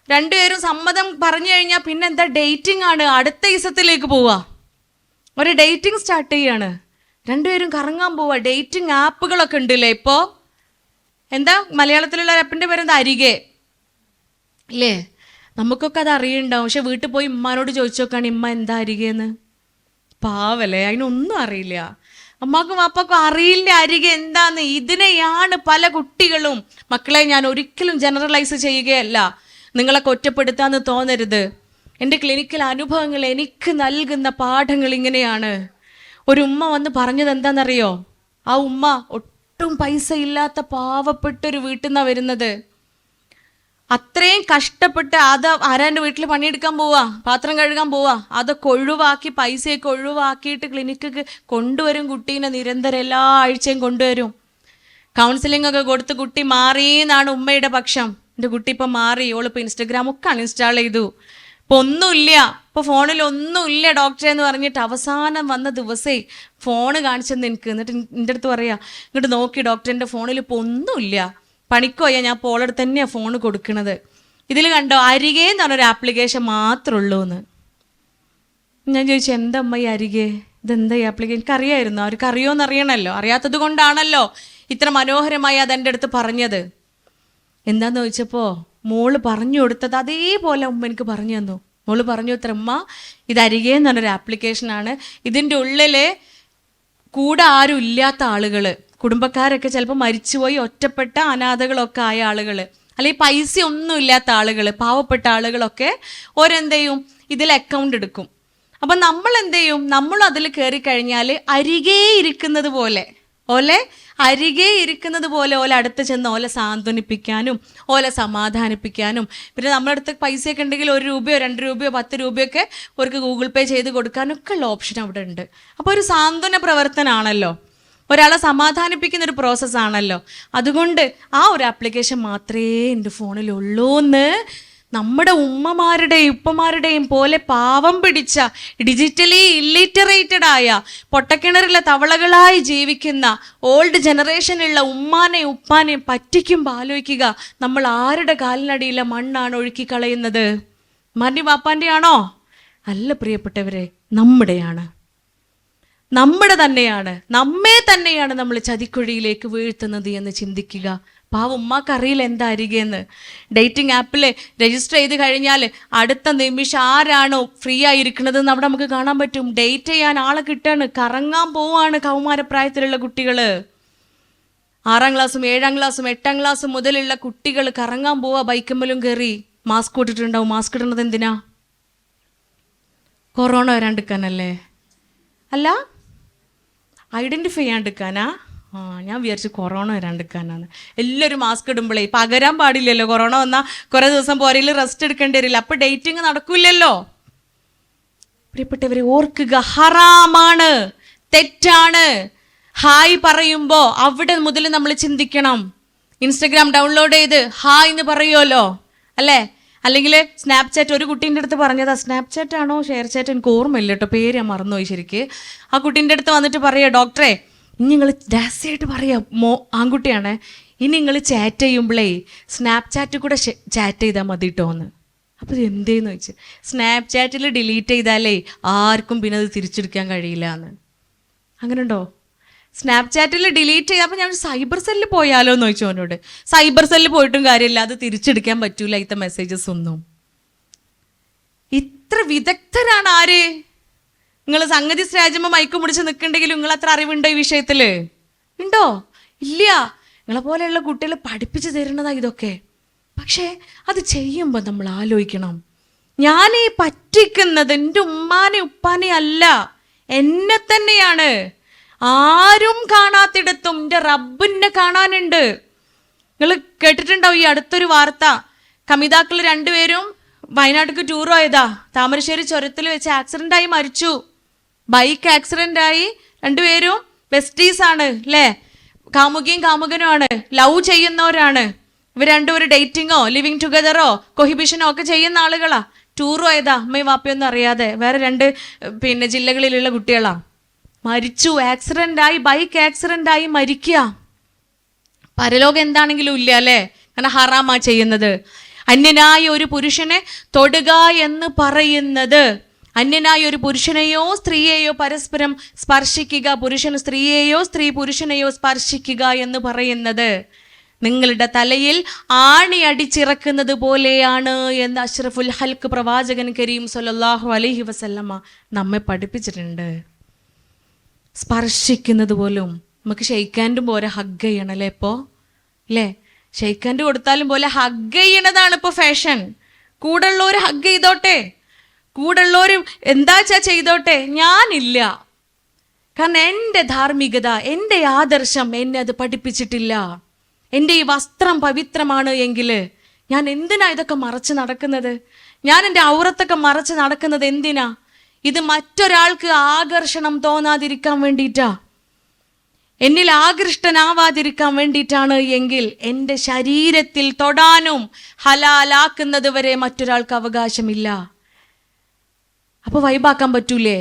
രണ്ടുപേരും സമ്മതം പറഞ്ഞു കഴിഞ്ഞാൽ പിന്നെ എന്താ? ഡേറ്റിംഗ് ആണ്. അടുത്ത ദിവസത്തിലേക്ക് പോവുക, ഒരു ഡേറ്റിംഗ് സ്റ്റാർട്ട് ചെയ്യാണ്, രണ്ടുപേരും കറങ്ങാൻ പോവുക. ഡേറ്റിംഗ് ആപ്പുകളൊക്കെ ഉണ്ടല്ലേ ഇപ്പോൾ. എന്താ മലയാളത്തിലുള്ള ആപ്പിൻ്റെ പേരെന്താ? അരികെ അല്ലേ? നമുക്കൊക്കെ അത് അറിയുണ്ടാവും. പക്ഷെ വീട്ടിൽ പോയി ഉമ്മാനോട് ചോദിച്ചു നോക്കാണ്, ഇമ്മ എന്താ അരികെന്ന്. പാവല്ലേ, അതിനൊന്നും അറിയില്ല. അമ്മക്കും അപ്പക്കും അറിയില്ല അരികെ എന്താന്ന്. ഇതിനെയാണ് പല കുട്ടികളും. മക്കളെ, ഞാൻ ഒരിക്കലും ജനറലൈസ് ചെയ്യുകയല്ല, നിങ്ങളൊക്കെ ഒറ്റപ്പെടുത്താന്ന് തോന്നരുത്. എൻ്റെ ക്ലിനിക്കൽ അനുഭവങ്ങൾ എനിക്ക് നൽകുന്ന പാഠങ്ങൾ ഇങ്ങനെയാണ്. ഒരു ഉമ്മ വന്ന് പറഞ്ഞത് എന്താണെന്നറിയോ? ആ ഉമ്മ ഒട്ടും പൈസ ഇല്ലാത്ത പാവപ്പെട്ടൊരു വീട്ടിൽ നിന്നാണ് വരുന്നത്. അത്രയും കഷ്ടപ്പെട്ട് അത് ആരാൻ്റെ വീട്ടിൽ പണിയെടുക്കാൻ പോവാ, പാത്രം കഴുകാൻ പോവാ, അതൊക്കെ ഒഴിവാക്കി പൈസയൊക്കെ ഒഴിവാക്കിയിട്ട് ക്ലിനിക്ക് കൊണ്ടുവരും കുട്ടീനെ. നിരന്തരം എല്ലാ ആഴ്ചയും കൊണ്ടുവരും. കൗൺസിലിംഗ് ഒക്കെ കൊടുത്ത് കുട്ടി മാറിയെന്നാണ് ഉമ്മയുടെ പക്ഷം. എൻ്റെ കുട്ടി ഇപ്പം മാറി, ഓളിപ്പോൾ ഇൻസ്റ്റഗ്രാമൊക്കെ അൺഇൻസ്റ്റാൾ ചെയ്തു, ഇപ്പോൾ ഒന്നുമില്ല, ഇപ്പോൾ ഫോണിൽ ഒന്നുമില്ല ഡോക്ടറെ എന്ന് പറഞ്ഞിട്ട് അവസാനം വന്ന ദിവസേ ഫോണ് കാണിച്ചെന്ന് എനിക്ക്. എന്നിട്ട് എൻ്റെ അടുത്ത് പറയാ, ഇങ്ങോട്ട് നോക്കി ഡോക്ടറിൻ്റെ ഫോണിൽ ഇപ്പോൾ ഒന്നുമില്ല, പണിക്കോയാ ഞാൻ പോളടുത്ത് തന്നെയാണ് ഫോൺ കൊടുക്കണത്. ഇതിൽ കണ്ടോ അരികെ എന്ന് പറഞ്ഞൊരു ആപ്ലിക്കേഷൻ മാത്രമേ ഉള്ളൂ എന്ന്. ഞാൻ ചോദിച്ചു, എന്താ അമ്മ ഈ അരികെ, ഇതെന്താ ഈ ആപ്ലിക്കേഷൻ? എനിക്കറിയായിരുന്നു, അവർക്ക് അറിയോന്ന് അറിയണമല്ലോ. അറിയാത്തത് കൊണ്ടാണല്ലോ ഇത്ര മനോഹരമായി അതെൻ്റെ അടുത്ത് പറഞ്ഞത്. എന്താന്ന് ചോദിച്ചപ്പോൾ മോള് പറഞ്ഞു കൊടുത്തത് അതേപോലെ ഉമ്മ എനിക്ക് പറഞ്ഞു തന്നു. മോള് പറഞ്ഞു ഇത്ര, ഉമ്മ ഇത് അരികെ എന്ന് പറഞ്ഞൊരു ആപ്ലിക്കേഷനാണ്. ഇതിൻ്റെ ഉള്ളിൽ കൂടെ ആരും ഇല്ലാത്ത ആളുകൾ, കുടുംബക്കാരൊക്കെ ചിലപ്പോൾ മരിച്ചുപോയി ഒറ്റപ്പെട്ട അനാഥകളൊക്കെ ആയ ആളുകൾ, അല്ലെങ്കിൽ പൈസ ഒന്നും ഇല്ലാത്ത ആളുകൾ, പാവപ്പെട്ട ആളുകളൊക്കെ ഓരെന്ത് ചെയ്യും, ഇതിൽ അക്കൗണ്ട് എടുക്കും. അപ്പം നമ്മൾ എന്ത് ചെയ്യും, നമ്മളും അതിൽ കയറി കഴിഞ്ഞാൽ അരികെ ഇരിക്കുന്നത് പോലെ അരികെ ഇരിക്കുന്നത് പോലെ ഓല അടുത്ത് ചെന്ന് ഓല സാന്ത്വനിപ്പിക്കാനും ഓല സമാധാനിപ്പിക്കാനും, പിന്നെ നമ്മുടെ അടുത്ത് പൈസയൊക്കെ ഉണ്ടെങ്കിൽ 1 രൂപയോ 2 രൂപയോ 10 രൂപയൊക്കെ അവർക്ക് ഗൂഗിൾ പേ ചെയ്ത് കൊടുക്കാനൊക്കെ ഉള്ള ഓപ്ഷൻ അവിടെ ഉണ്ട്. അപ്പോൾ ഒരു സാന്ത്വന പ്രവർത്തനമാണല്ലോ, ഒരാളെ സമാധാനിപ്പിക്കുന്ന ഒരു പ്രോസസ്സാണല്ലോ. അതുകൊണ്ട് ആ ഒരു ആപ്ലിക്കേഷൻ മാത്രമേ എൻ്റെ ഫോണിലുള്ളൂ എന്ന് നമ്മുടെ ഉമ്മമാരുടെയും ഉപ്പമാരുടെയും പോലെ പാവം പിടിച്ച ഡിജിറ്റലി ഇല്ലിറ്ററേറ്റഡ് ആയ പൊട്ടക്കിണറിലെ തവളകളായി ജീവിക്കുന്ന ഓൾഡ് ജനറേഷനുള്ള ഉമ്മാനെയും ഉപ്പാനെയും പറ്റിക്കുമ്പോൾ ആലോചിക്കുക, നമ്മൾ ആരുടെ കാലിനടിയിലെ മണ്ണാണ് ഒഴുക്കി കളയുന്നത്? ഉമ്മാൻ്റെ വാപ്പാൻ്റെ ആണോ? അല്ല പ്രിയപ്പെട്ടവരെ, നമ്മുടെ തന്നെയാണ്, നമ്മെ തന്നെയാണ് നമ്മൾ ചതിക്കുഴിയിലേക്ക് വീഴ്ത്തുന്നത് എന്ന് ചിന്തിക്കുക. പാവം ഉമ്മാക്കറിയില്ല എന്താ അരികെന്ന്. ഡേറ്റിംഗ് ആപ്പിൽ രജിസ്റ്റർ ചെയ്ത് കഴിഞ്ഞാൽ അടുത്ത നിമിഷം ആരാണോ ഫ്രീ ആയിരിക്കണതെന്ന് അവിടെ നമുക്ക് കാണാൻ പറ്റും. ഡേറ്റ് ചെയ്യാൻ ആളെ കിട്ടാണ്, കറങ്ങാൻ പോവാണ് കൗമാരപ്രായത്തിലുള്ള കുട്ടികൾ. 6ാം ക്ലാസ്സും 7ാം ക്ലാസ്സും 8ാം ക്ലാസ്സും മുതലുള്ള കുട്ടികൾ കറങ്ങാൻ പോവാ, ബൈക്കമ്മലും കയറി. മാസ്ക് ഇട്ടിട്ടുണ്ടാവും. മാസ്ക് ഇടുന്നത് എന്തിനാ? കൊറോണ വരാണ്ടിരിക്കാനല്ലേ? അല്ല, ഐഡൻറ്റിഫൈ ചെയ്യാണ്ടിരിക്കാനാ? ഞാൻ വിചാരിച്ചു കൊറോണ വരാണ്ടിരിക്കാനാണ്. എല്ലാവരും മാസ്ക് ഇടുമ്പോഴേ പകരാൻ പാടില്ലല്ലോ. കൊറോണ വന്നാൽ കുറേ ദിവസം പോരയിൽ റെസ്റ്റ് എടുക്കേണ്ടി വരില്ല. അപ്പോൾ ഡേറ്റിങ് നടക്കില്ലല്ലോ. പ്രിയപ്പെട്ടവരെ ഓർക്കുക, ഹറാമാണ്, തെറ്റാണ്. ഹായ് പറയുമ്പോൾ അവിടെ മുതൽ നമ്മൾ ചിന്തിക്കണം. ഇൻസ്റ്റഗ്രാം ഡൗൺലോഡ് ചെയ്ത് ഹായ് എന്ന് പറയുമല്ലോ, അല്ലേ? അല്ലെങ്കിൽ സ്നാപ്ചാറ്റ്, ഒരു കുട്ടീൻ്റെ അടുത്ത് പറഞ്ഞതാ, സ്നാപ്ചാറ്റ് ആണോ ഷെയർ ചാറ്റ് എനിക്ക് ഓർമ്മയില്ല കേട്ടോ, പേര് ഞാൻ മറന്നുപോയി ശരിക്ക്. ആ കുട്ടീൻ്റെ അടുത്ത് വന്നിട്ട് പറയുക, ഡോക്ടറെ ഇനി നിങ്ങൾ രഹസ്യമായിട്ട് പറയാം, ആൺകുട്ടിയാണ്, ഇനി നിങ്ങൾ ചാറ്റ് ചെയ്യുമ്പോഴേ സ്നാപ്ചാറ്റ് കൂടെ ചാറ്റ് ചെയ്താൽ മതി കേട്ടോ എന്ന്. അപ്പോൾ ഇത് എന്തേന്ന് ചോദിച്ചു. സ്നാപ്ചാറ്റിൽ ഡിലീറ്റ് ചെയ്താലേ ആർക്കും പിന്നെ അത് തിരിച്ചെടുക്കാൻ കഴിയില്ല എന്ന്. അങ്ങനെ ഉണ്ടോ? സ്നാപ്ചാറ്റിൽ ഡിലീറ്റ് ചെയ്ത്, അപ്പോൾ ഞാൻ സൈബർ സെല്ലിൽ പോയാലോ എന്ന് ചോദിച്ചു അവനോട്. സൈബർ സെല്ലിൽ പോയിട്ടും കാര്യമില്ല, അത് തിരിച്ചെടുക്കാൻ പറ്റൂല ഇത്തെ മെസ്സേജസ് ഒന്നും. ഇത്ര വിദഗ്ധരാണ് ആര്? നിങ്ങൾ സംഗതി രാജ്യമ്മ മയക്കും പിടിച്ച് നിൽക്കുന്നുണ്ടെങ്കിലും നിങ്ങൾ അത്ര അറിവുണ്ടോ ഈ വിഷയത്തിൽ? ഉണ്ടോ? ഇല്ല. നിങ്ങളെ പോലെയുള്ള കുട്ടികൾ പഠിപ്പിച്ചു തരുന്നതാ ഇതൊക്കെ. പക്ഷേ അത് ചെയ്യുമ്പോൾ നമ്മൾ ആലോചിക്കണം, ഞാനീ പറ്റിക്കുന്നത് എൻ്റെ ഉമ്മാനെ ഉപ്പാനെ അല്ല, എന്നെ തന്നെയാണ്. ആരും കാണാത്തിടത്തും എൻ്റെ റബ്ബിനെ കാണാനുണ്ട്. നിങ്ങൾ കേട്ടിട്ടുണ്ടാവും ഈ അടുത്തൊരു വാർത്ത, കമിതാക്കൾ 2 പേരും വയനാട്ടിലേക്ക് ടൂർ പോയതാ, താമരശ്ശേരി ചുരത്തിൽ വെച്ച് ആക്സിഡൻ്റായി മരിച്ചു. ബൈക്ക് ആക്സിഡൻ്റായി, 2 പേരും ബെസ്റ്റീസാണ് അല്ലേ, കാമുകിയും കാമുകനുമാണ്, ലവ് ചെയ്യുന്നവരാണ്. ഇവർ 2 ഒരു ഡേറ്റിങ്ങോ ലിവിങ് ടുഗദറോ കൊഹിബിഷനോ ഒക്കെ ചെയ്യുന്ന ആളുകളാ. ടൂർ പോയതാ, അമ്മയും വാപ്പയൊന്നും അറിയാതെ, വേറെ 2 ജില്ലകളിലുള്ള കുട്ടികളാ. മരിച്ചു, ആക്സിഡൻ്റായി, ബൈക്ക് ആക്സിഡൻ്റായി മരിക്കുക. പരലോകം എന്താണെങ്കിലും ഇല്ല അല്ലേ, കാരണം ഹറാമാ ചെയ്യുന്നത്. അന്യനായ ഒരു പുരുഷനെ തൊടുക എന്ന് പറയുന്നത്, അന്യനായ ഒരു പുരുഷനെയോ സ്ത്രീയെയോ പരസ്പരം സ്പർശിക്കുക, പുരുഷൻ സ്ത്രീയെയോ സ്ത്രീ പുരുഷനെയോ സ്പർശിക്കുക എന്ന് പറയുന്നത് നിങ്ങളുടെ തലയിൽ ആണി അടിച്ചിറക്കുന്നത് പോലെയാണ് എന്ന് അഷ്റഫുൽ ഹൽക്ക് പ്രവാചകൻ കരീം സല്ലല്ലാഹു അലൈഹി വസല്ലമ നമ്മെ പഠിപ്പിച്ചിട്ടുണ്ട്. സ്പർശിക്കുന്നത് പോലും നമുക്ക് ഷെയ്ക്കാൻഡും പോലെ ഹഗ് ചെയ്യണല്ലേ ഇപ്പോൾ, അല്ലേ? ഷെയ്ക്കാൻഡ് കൊടുത്താലും പോലെ ഹഗ് ചെയ്യണതാണ് ഇപ്പോൾ ഫാഷൻ. കൂടുള്ളവർ ഹഗ് ചെയ്തോട്ടെ, കൂടുള്ളവർ എന്താ വെച്ചാൽ ചെയ്തോട്ടെ, ഞാനില്ല. കാരണം എൻ്റെ ധാർമ്മികത, എൻ്റെ ആദർശം എന്നെ അത് പഠിപ്പിച്ചിട്ടില്ല. എൻ്റെ ഈ വസ്ത്രം പവിത്രമാണ് എങ്കിൽ ഞാൻ എന്തിനാ ഇതൊക്കെ മറച്ച് നടക്കുന്നത്? ഞാൻ എൻ്റെ ഔറത്തൊക്കെ മറച്ച് നടക്കുന്നത് എന്തിനാ? ഇത് മറ്റൊരാൾക്ക് ആകർഷണം തോന്നാതിരിക്കാൻ വേണ്ടിയിട്ടാ, എന്നിൽ ആകൃഷ്ടനാവാതിരിക്കാൻ വേണ്ടിയിട്ടാണ് എങ്കിൽ എൻ്റെ ശരീരത്തിൽ തൊടാനും ഹലാലാക്കുന്നത് വരെ മറ്റൊരാൾക്ക് അവകാശമില്ല. അപ്പോൾ വൈബാക്കാൻ പറ്റൂലേ?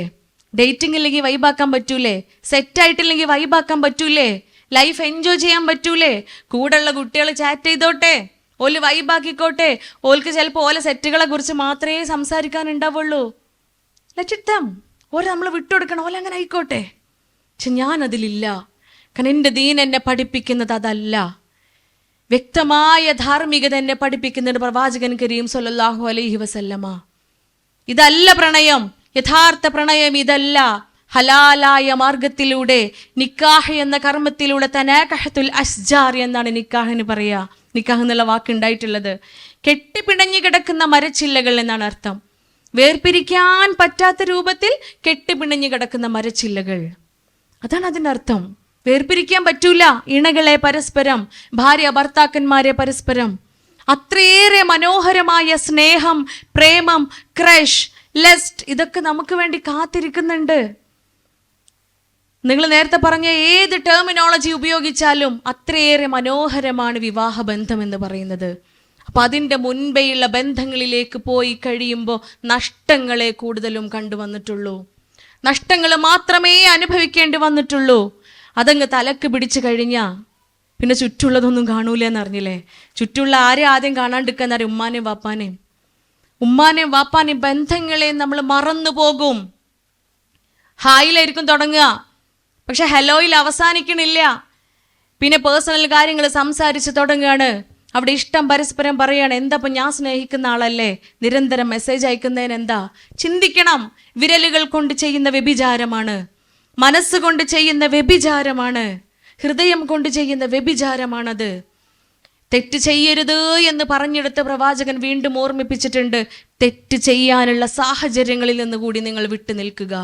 ഡേറ്റിംഗ് ഇല്ലെങ്കിൽ വൈബാക്കാൻ പറ്റൂലേ? സെറ്റായിട്ടില്ലെങ്കിൽ വൈബാക്കാൻ പറ്റൂലേ? ലൈഫ് എൻജോയ് ചെയ്യാൻ പറ്റൂലേ? കൂടെയുള്ള കുട്ടികൾ ചാറ്റ് ചെയ്തോട്ടെ, ഓല് വൈബാക്കിക്കോട്ടെ, ഓൽക്ക് ചിലപ്പോൾ ഓല സെറ്റുകളെ കുറിച്ച് മാത്രമേ സംസാരിക്കാനുണ്ടാവുള്ളൂ. ലറ്റിത്തം ഓരോ നമ്മൾ വിട്ടുകൊടുക്കണം, ഓല അങ്ങനെ ആയിക്കോട്ടെ. പക്ഷെ ഞാനതിലില്ല. കാരണം എൻ്റെ ദീൻ എന്നെ പഠിപ്പിക്കുന്നത് അതല്ല. വ്യക്തമായ ധാർമ്മികത എന്നെ പഠിപ്പിക്കുന്നത് പ്രവാചകൻ കരീം സല്ലല്ലാഹു അലൈഹി വസല്ലമ. ഇതല്ല പ്രണയം, യഥാർത്ഥ പ്രണയം ഇതല്ല. ഹലാലായ മാർഗത്തിലൂടെ നിക്കാഹ് എന്ന കർമ്മത്തിലൂടെ തനാകഹത്തുൽ അസ്ജാർ എന്നാണ് നിക്കാഹിന് പറയുക. നിക്കാഹ് എന്നുള്ള വാക്കുണ്ടായിട്ടുള്ളത് കെട്ടിപ്പിണഞ്ഞു കിടക്കുന്ന മരച്ചില്ലകൾ എന്നാണ് അർത്ഥം. വേർപിരിക്കാൻ പറ്റാത്ത രൂപത്തിൽ കെട്ടിപ്പിണഞ്ഞു കിടക്കുന്ന മരച്ചില്ലകൾ, അതാണ് അതിൻ്റെ അർത്ഥം. വേർപിരിക്കാൻ പറ്റൂല. ഇണകളെ പരസ്പരം, ഭാര്യ ഭർത്താക്കന്മാരെ പരസ്പരം. അത്രയേറെ മനോഹരമായ സ്നേഹം, പ്രേമം, ക്രഷ്, ലെസ്റ്റ്, ഇതൊക്കെ നമുക്ക് വേണ്ടി കാത്തിരിക്കുന്നുണ്ട്. നിങ്ങൾ നേരത്തെ പറഞ്ഞ ഏത് ടെർമിനോളജി ഉപയോഗിച്ചാലും അത്രയേറെ മനോഹരമാണ് വിവാഹബന്ധം എന്ന് പറയുന്നത്. അപ്പം അതിൻ്റെ മുൻപേയുള്ള ബന്ധങ്ങളിലേക്ക് പോയി കഴിയുമ്പോൾ നഷ്ടങ്ങളെ കൂടുതലും കണ്ടുവന്നിട്ടുള്ളൂ. നഷ്ടങ്ങൾ മാത്രമേ അനുഭവിക്കേണ്ടി വന്നിട്ടുള്ളൂ. അതങ്ങ് തലക്ക് പിടിച്ചു കഴിഞ്ഞാൽ പിന്നെ ചുറ്റുള്ളതൊന്നും കാണൂല എന്നറിഞ്ഞില്ലേ? ചുറ്റുള്ള ആരെ ആദ്യം കാണാണ്ടിരിക്കാന്നറിയാം? ഉമ്മാനെയും വാപ്പാനെയും ബന്ധങ്ങളെ നമ്മൾ മറന്നു പോകും. ഹായിലായിരിക്കും തുടങ്ങുക, പക്ഷെ ഹലോയിൽ അവസാനിക്കണില്ല. പിന്നെ പേഴ്സണൽ കാര്യങ്ങൾ സംസാരിച്ച് തുടങ്ങുകയാണ്. അവിടെ ഇഷ്ടം പരസ്പരം പറയാണ്. എന്താ ഇപ്പം ഞാൻ സ്നേഹിക്കുന്ന ആളല്ലേ, നിരന്തരം മെസ്സേജ് അയക്കുന്നതിന് എന്താ? ചിന്തിക്കണം. വിരലുകൾ കൊണ്ട് ചെയ്യുന്ന വ്യഭിചാരമാണ്, മനസ്സുകൊണ്ട് ചെയ്യുന്ന വ്യഭിചാരമാണ്, ഹൃദയം കൊണ്ട് ചെയ്യുന്ന വ്യഭിചാരമാണത്. തെറ്റ് ചെയ്യരുത് എന്ന് പറഞ്ഞെടുത്ത പ്രവാചകൻ വീണ്ടും ഓർമ്മിപ്പിച്ചിട്ടുണ്ട്. തെറ്റ് ചെയ്യാനുള്ള സാഹചര്യങ്ങളിൽ നിന്ന് കൂടി നിങ്ങൾ വിട്ടു നിൽക്കുക.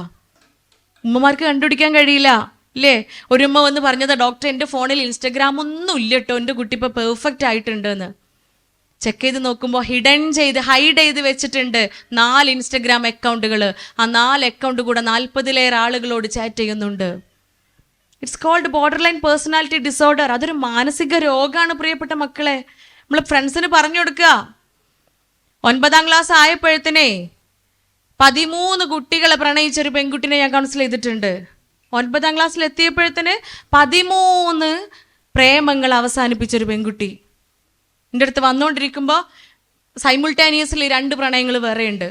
ഉമ്മമാർക്ക് കണ്ടുപിടിക്കാൻ കഴിയില്ല ഇല്ലേ? ഒരു ഉമ്മ വന്ന് പറഞ്ഞത്, ഡോക്ടർ എൻ്റെ ഫോണിൽ ഇൻസ്റ്റഗ്രാം ഒന്നും ഇല്ല കേട്ടോ, എൻ്റെ കുട്ടി ഇപ്പോൾ പെർഫെക്റ്റ് ആയിട്ടുണ്ട് എന്ന്. ചെക്ക് ചെയ്ത് നോക്കുമ്പോൾ ഹൈഡ് ചെയ്ത് വെച്ചിട്ടുണ്ട് 4 ഇൻസ്റ്റഗ്രാം അക്കൗണ്ടുകൾ. ആ 4 അക്കൗണ്ട് കൂടെ 40-ലേറെ ആളുകളോട് ചാറ്റ് ചെയ്യുന്നുണ്ട്. It's called borderline personality disorder. അതൊരു മാനസിക രോഗമാണ് പ്രിയപ്പെട്ട മക്കളെ. നമ്മൾ ഫ്രണ്ട്സിന് പറഞ്ഞു കൊടുക്കുക. 9ാം ക്ലാസ് ആയപ്പോഴത്തേനെ 13 കുട്ടികളെ പ്രണയിച്ചൊരു പെൺകുട്ടിനെ ഞാൻ കൗൺസിൽ ചെയ്തിട്ടുണ്ട്. 9ാം ക്ലാസ്സിൽ എത്തിയപ്പോഴത്തേന് 13 പ്രേമങ്ങൾ അവസാനിപ്പിച്ചൊരു പെൺകുട്ടി എൻ്റെ അടുത്ത് വന്നുകൊണ്ടിരിക്കുമ്പോൾ സൈമുൾട്ടാനിയസ്ലി 2 പ്രണയങ്ങൾ വേറെയുണ്ട്.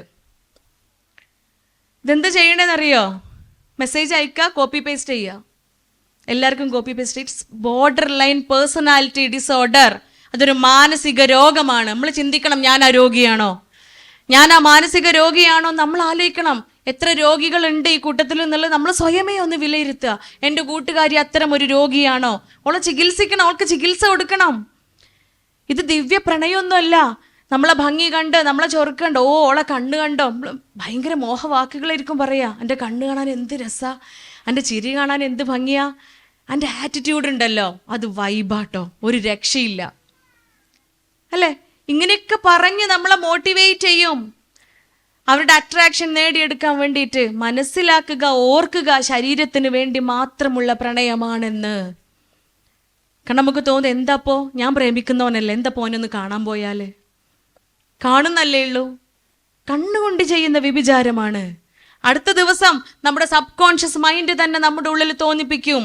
ഇതെന്ത് ചെയ്യണേന്നറിയോ? മെസ്സേജ് അയക്കുക, കോപ്പി പേസ്റ്റ് ചെയ്യുക. എല്ലാവർക്കും copy paste. It's border line personality disorder. അതൊരു മാനസിക രോഗമാണ്. നമ്മൾ ചിന്തിക്കണം, ഞാൻ ആ രോഗിയാണോ, ഞാൻ ആ മാനസിക രോഗിയാണോ? നമ്മൾ ആലോചിക്കണം, എത്ര രോഗികളുണ്ട് ഈ കൂട്ടത്തിൽ എന്നുള്ളത് നമ്മൾ സ്വയമേ ഒന്ന് വിലയിരുത്തുക. എൻ്റെ കൂട്ടുകാരി അത്തരം ഒരു രോഗിയാണോ? അവളെ ചികിത്സിക്കണം, അവൾക്ക് ചികിത്സ കൊടുക്കണം. ഇത് ദിവ്യ പ്രണയമൊന്നുമല്ല. നമ്മളെ ഭംഗി കണ്ട്, നമ്മളെ ചൊറുക്കണ്ട്, ഓ ഓളെ കണ്ണ് കണ്ടോ, ഭയങ്കര മോഹവാക്കുകളായിരിക്കും പറയാ. എൻ്റെ കണ്ണ് കാണാൻ എന്ത് രസാ, എൻ്റെ ചിരി കാണാൻ എന്ത് ഭംഗിയാ, എൻ്റെ ആറ്റിറ്റ്യൂഡ് ഉണ്ടല്ലോ, അത് വൈബാട്ടോ, ഒരു രക്ഷയില്ല അല്ലേ? ഇങ്ങനെയൊക്കെ പറഞ്ഞ് നമ്മളെ മോട്ടിവേറ്റ് ചെയ്യും. അവരുടെ അട്രാക്ഷൻ നേടിയെടുക്കാൻ വേണ്ടിയിട്ട്. മനസ്സിലാക്കുക, ഓർക്കുക, ശരീരത്തിന് വേണ്ടി മാത്രമുള്ള പ്രണയമാണെന്ന്. കാരണം നമുക്ക് തോന്നുന്നു, എന്താപ്പോ ഞാൻ പ്രേമിക്കുന്നവനല്ലേ, എന്താ പോനൊന്ന് കാണാൻ പോയാൽ? കാണുന്നല്ലേ ഉള്ളൂ. കണ്ണുകൊണ്ട് ചെയ്യുന്ന വ്യഭിചാരമാണ്. അടുത്ത ദിവസം നമ്മുടെ സബ് കോൺഷ്യസ് മൈൻഡ് തന്നെ നമ്മുടെ ഉള്ളിൽ തോന്നിപ്പിക്കും.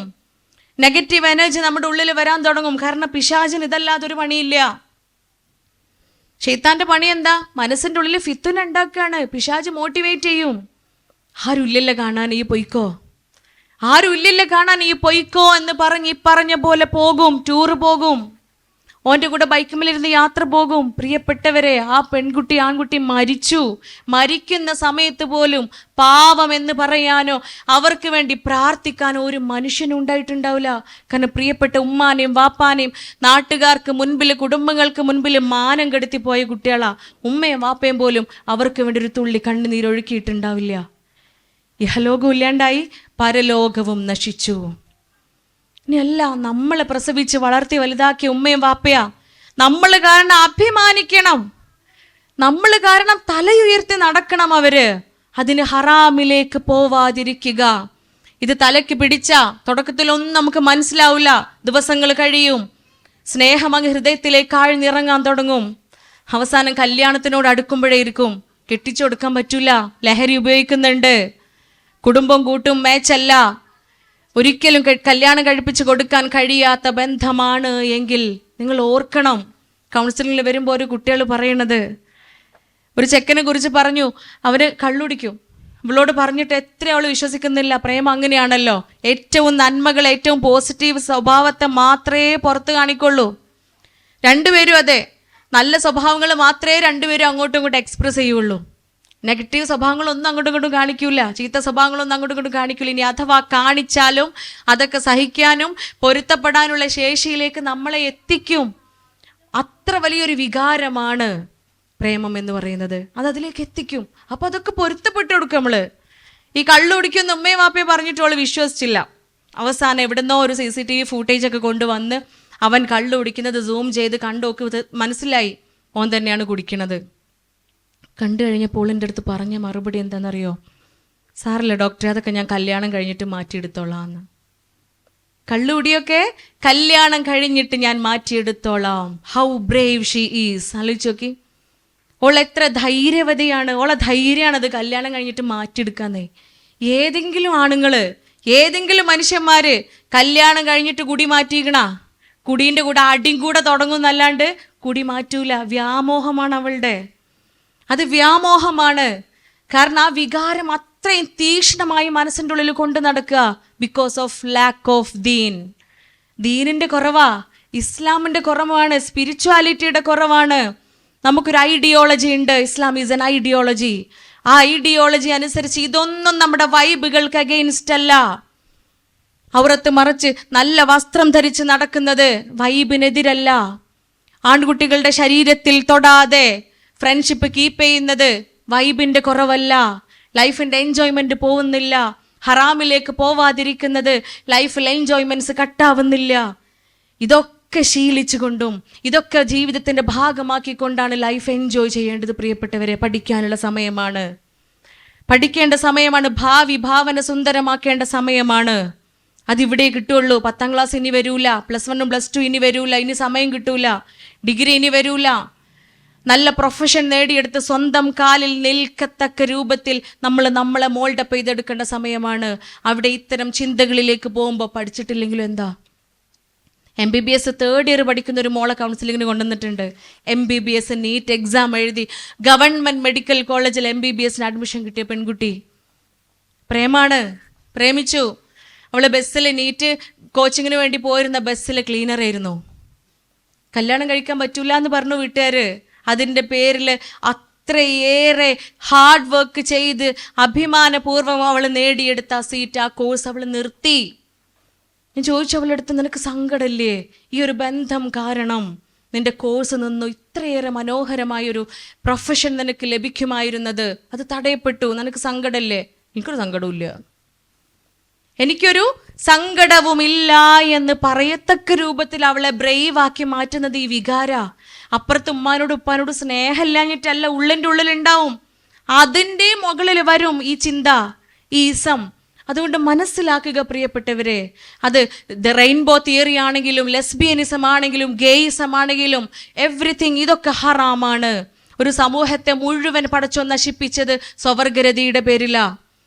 നെഗറ്റീവ് എനർജി നമ്മുടെ ഉള്ളിൽ വരാൻ തുടങ്ങും. കാരണം പിശാചിന് ഇതല്ലാതൊരു പണിയില്ല. ശൈത്താന്റെ പണി എന്താ? മനസ്സിൻ്റെ ഉള്ളിൽ ഫിത്തുന ഉണ്ടാക്കുകയാണ്. പിശാച് മോട്ടിവേറ്റ് ചെയ്യും. ആരും ഇല്ലല്ലോ കാണാൻ, ഈ പൊയ്ക്കോ, ആരും ഇല്ലല്ലോ കാണാൻ, ഈ പൊയ്ക്കോ എന്ന് പറഞ്ഞ് ഈ പറഞ്ഞ പോലെ പോകും. ടൂറ് പോകും, ഓൻ്റെ കൂടെ ബൈക്കുമിലിരുന്ന് യാത്ര പോകും. പ്രിയപ്പെട്ടവരെ, ആ പെൺകുട്ടി ആൺകുട്ടി മരിക്കുന്ന സമയത്ത് പോലും പാവം എന്ന് പറയാനോ അവർക്ക് വേണ്ടി പ്രാർത്ഥിക്കാനോ ഒരു മനുഷ്യനും ഉണ്ടായിട്ടുണ്ടാവില്ല. കാരണം പ്രിയപ്പെട്ട ഉമ്മാനെയും വാപ്പാനെയും നാട്ടുകാർക്ക് മുൻപിൽ, കുടുംബങ്ങൾക്ക് മുൻപിൽ മാനം കെടുത്തി പോയ കുട്ടികളാ. ഉമ്മയും വാപ്പയും പോലും അവർക്ക് വേണ്ടി ഒരു തുള്ളി കണ്ണുനീരൊഴുക്കിയിട്ടുണ്ടാവില്ല. ഇഹലോകവും ഇല്ലാണ്ടായി, പരലോകവും നശിച്ചു. ഇനിയല്ല, നമ്മളെ പ്രസവിച്ച് വളർത്തി വലുതാക്കിയ ഉമ്മയും വാപ്പയാ. നമ്മൾ കാരണം അഭിമാനിക്കണം, നമ്മൾ കാരണം തലയുയർത്തി നടക്കണം അവര്. അതിന് ഹറാമിലേക്ക് പോവാതിരിക്കുക. ഇത് തലയ്ക്ക് പിടിച്ച തുടക്കത്തിലൊന്നും നമുക്ക് മനസ്സിലാവില്ല. ദിവസങ്ങൾ കഴിയും, സ്നേഹം അങ്ങ് ഹൃദയത്തിലേക്ക് ആഴ്ന്നിറങ്ങാൻ തുടങ്ങും. അവസാനം കല്യാണത്തിനോട് അടുക്കുമ്പോഴേ ഇരിക്കും, കെട്ടിച്ചു കൊടുക്കാൻ പറ്റൂല, ലഹരി ഉപയോഗിക്കുന്നുണ്ട്, കുടുംബം കൂട്ടും മാച്ചല്ല, ഒരിക്കലും കല്യാണം കഴിപ്പിച്ച് കൊടുക്കാൻ കഴിയാത്ത ബന്ധമാണ് എങ്കിൽ നിങ്ങൾ ഓർക്കണം. കൗൺസിലിങ്ങിൽ വരുമ്പോൾ ഒരു കുട്ടികൾ പറയണത്, ഒരു ചെക്കനെ കുറിച്ച് പറഞ്ഞു, അവര് കള്ളുടിക്കും. ഇവളോട് പറഞ്ഞിട്ട് എത്ര അവൾ വിശ്വസിക്കുന്നില്ല. പ്രേമം അങ്ങനെയാണല്ലോ, ഏറ്റവും നന്മകൾ, ഏറ്റവും പോസിറ്റീവ് സ്വഭാവത്തെ മാത്രമേ പുറത്ത് കാണിക്കുള്ളൂ. രണ്ടുപേരും അതെ, നല്ല സ്വഭാവങ്ങൾ മാത്രമേ രണ്ടുപേരും അങ്ങോട്ടും ഇങ്ങോട്ടും എക്സ്പ്രസ് ചെയ്യുള്ളൂ. നെഗറ്റീവ് സ്വഭാവങ്ങളൊന്നും അങ്ങോട്ടും ഇങ്ങോട്ടും കാണിക്കൂല, ചീത്ത സ്വഭാവങ്ങളൊന്നും അങ്ങോട്ടും ഇങ്ങോട്ടും കാണിക്കില്ല. ഇനി അഥവാ കാണിച്ചാലും അതൊക്കെ സഹിക്കാനും പൊരുത്തപ്പെടാനുള്ള ശേഷിയിലേക്ക് നമ്മളെ എത്തിക്കും. അത്ര വലിയൊരു വികാരമാണ് പ്രേമം എന്ന് പറയുന്നത്. അതിലേക്ക് എത്തിക്കും. അപ്പോൾ അതൊക്കെ പൊരുത്തപ്പെട്ട് കൊടുക്കും. നമ്മൾ ഈ കള്ളു കുടിക്കുന്ന ഉമ്മയും വാപ്പയും പറഞ്ഞിട്ട് അവൾ വിശ്വസിച്ചില്ല. അവസാനം എവിടുന്നോ ഒരു CCTV ഫൂട്ടേജ് ഒക്കെ കൊണ്ടുവന്ന് അവൻ കള്ളു കുടിക്കുന്നത് സൂം ചെയ്ത് കണ്ടോക്ക് മനസ്സിലായി ഓൻ തന്നെയാണ് കുടിക്കുന്നത്. കണ്ടു കഴിഞ്ഞപ്പോൾ എൻ്റെ അടുത്ത് പറഞ്ഞ മറുപടി എന്താണെന്നറിയോ? സാറില്ല ഡോക്ടറെ, അതൊക്കെ ഞാൻ കല്യാണം കഴിഞ്ഞിട്ട് മാറ്റിയെടുത്തോളാം എന്ന്. കള്ളുകുടിയൊക്കെ കല്യാണം കഴിഞ്ഞിട്ട് ഞാൻ മാറ്റിയെടുത്തോളാം. How brave she is. ആലോചിച്ച് നോക്കി, ഓൾ എത്ര ധൈര്യവതിയാണ്. ഓളെ ധൈര്യമാണത് കല്യാണം കഴിഞ്ഞിട്ട് മാറ്റിയെടുക്കാന്നേ. ഏതെങ്കിലും ആണുങ്ങൾ, ഏതെങ്കിലും മനുഷ്യന്മാർ കല്യാണം കഴിഞ്ഞിട്ട് കുടി മാറ്റിയിക്കണ? കുടീൻ്റെ കൂടെ അടിയും കൂടെ തുടങ്ങുന്നല്ലാണ്ട് കുടി മാറ്റൂല. വ്യാമോഹമാണ് അവളുടെ, അത് വ്യാമോഹമാണ്. കാരണം ആ വികാരം അത്രയും തീക്ഷ്ണമായി മനസ്സിൻ്റെ ഉള്ളിൽ കൊണ്ട് നടക്കുക. ബിക്കോസ് ഓഫ് ലാക്ക് ഓഫ് ദീനിൻ്റെ കുറവാ, ഇസ്ലാമിൻ്റെ കുറവാണ്, സ്പിരിച്വാലിറ്റിയുടെ കുറവാണ്. നമുക്കൊരു ഐഡിയോളജി ഉണ്ട്. ഇസ്ലാം ഈസ് എൻ ഐഡിയോളജി. ആ ഐഡിയോളജി അനുസരിച്ച് ഇതൊന്നും നമ്മുടെ വൈബുകൾക്ക് അഗെയിൻസ്റ്റ് അല്ല. ഔറത്ത് മറച്ച് നല്ല വസ്ത്രം ധരിച്ച് നടക്കുന്നത് വൈബിനെതിരല്ല. ആൺകുട്ടികളുടെ ശരീരത്തിൽ തൊടാതെ ഫ്രണ്ട്ഷിപ്പ് കീപ്പ് ചെയ്യുന്നത് വൈബിൻ്റെ കുറവല്ല. ലൈഫിൻ്റെ എൻജോയ്മെൻറ്റ് പോകുന്നില്ല. ഹറാമിലേക്ക് പോവാതിരിക്കുന്നത് ലൈഫിൽ എൻജോയ്മെൻറ്റ്സ് കട്ടാവുന്നില്ല. ഇതൊക്കെ ശീലിച്ചുകൊണ്ടും ഇതൊക്കെ ജീവിതത്തിൻ്റെ ഭാഗമാക്കിക്കൊണ്ടാണ് ലൈഫ് എൻജോയ് ചെയ്യേണ്ടത്. പ്രിയപ്പെട്ടവരെ, പഠിക്കാനുള്ള സമയമാണ്, പഠിക്കേണ്ട സമയമാണ്, ഭാവി ഭാവന സുന്ദരമാക്കേണ്ട സമയമാണ്. അതിവിടെ കിട്ടുള്ളൂ. 10ാം ക്ലാസ് ഇനി വരൂല, +1 +2 ഇനി വരൂല, ഇനി സമയം കിട്ടൂല, ഡിഗ്രി ഇനി വരൂല. നല്ല പ്രൊഫഷൻ നേടിയെടുത്ത് സ്വന്തം കാലിൽ നിൽക്കത്തക്ക രൂപത്തിൽ നമ്മളെ മോൾഡപ്പ് ചെയ്തെടുക്കേണ്ട സമയമാണ്. അവിടെ ഇത്തരം ചിന്തകളിലേക്ക് പോകുമ്പോൾ പഠിച്ചിട്ടില്ലെങ്കിലും എന്താ? MBBS 3rd ഇയർ പഠിക്കുന്ന ഒരു മോളെ കൗൺസിലിങ്ങിന് കൊണ്ടുവന്നിട്ടുണ്ട്. MBBS നീറ്റ് എക്സാം എഴുതി ഗവൺമെൻറ് മെഡിക്കൽ കോളേജിൽ MBBS അഡ്മിഷൻ കിട്ടിയ പെൺകുട്ടി. പ്രേമാണ്, പ്രേമിച്ചു. അവള് ബസ്സിൽ നീറ്റ് കോച്ചിങ്ങിന് വേണ്ടി പോയിരുന്ന ബസ്സിലെ ക്ലീനർ ആയിരുന്നു. കല്യാണം കഴിക്കാൻ പറ്റൂല എന്ന് പറഞ്ഞു വീട്ടുകാർ. അതിൻ്റെ പേരിൽ അത്രയേറെ ഹാർഡ് വർക്ക് ചെയ്ത് അഭിമാനപൂർവ്വം അവൾ നേടിയെടുത്ത സീറ്റ്, ആ കോഴ്സ് അവൾ നിർത്തി. ഞാൻ ചോദിച്ചു അവളുടെ അടുത്ത്, നിനക്ക് സങ്കടമില്ലേ ഈ ഒരു ബന്ധം കാരണം? നിന്റെ കോഴ്സ് നിന്നു, ഇത്രയേറെ മനോഹരമായൊരു പ്രൊഫഷൻ നിനക്ക് ലഭിക്കുമായിരുന്നത്, അത് തടയപ്പെട്ടു, നിനക്ക് സങ്കടമല്ലേ? എനിക്കൊരു സങ്കടമില്ല, എനിക്കൊരു സങ്കടവുമില്ല എന്ന് പറയത്തക്ക രൂപത്തിൽ അവളെ ബ്രേവാക്കി മാറ്റുന്നത് ഈ വികാര. അപ്പുറത്ത് ഉമ്മാനോട് ഉപ്പാനോട് സ്നേഹമില്ലാഞ്ഞിട്ടല്ല, ഉള്ളിൻ്റെ ഉള്ളിലുണ്ടാവും, അതിൻ്റെ മുകളിൽ വരും ഈ ചിന്ത, ഈ ഇസം. അതുകൊണ്ട് മനസ്സിലാക്കുക പ്രിയപ്പെട്ടവരെ, അത് റെയിൻബോ തിയറി ആണെങ്കിലും ലെസ്ബിയനിസം ആണെങ്കിലും ഗേയിസം ആണെങ്കിലും എവ്രിതിങ്, ഇതൊക്കെ ഹറാമാണ്. ഒരു സമൂഹത്തെ മുഴുവൻ പടച്ചോൻ നശിപ്പിച്ചത് സ്വവർഗരതിയുടെ പേരിലാ.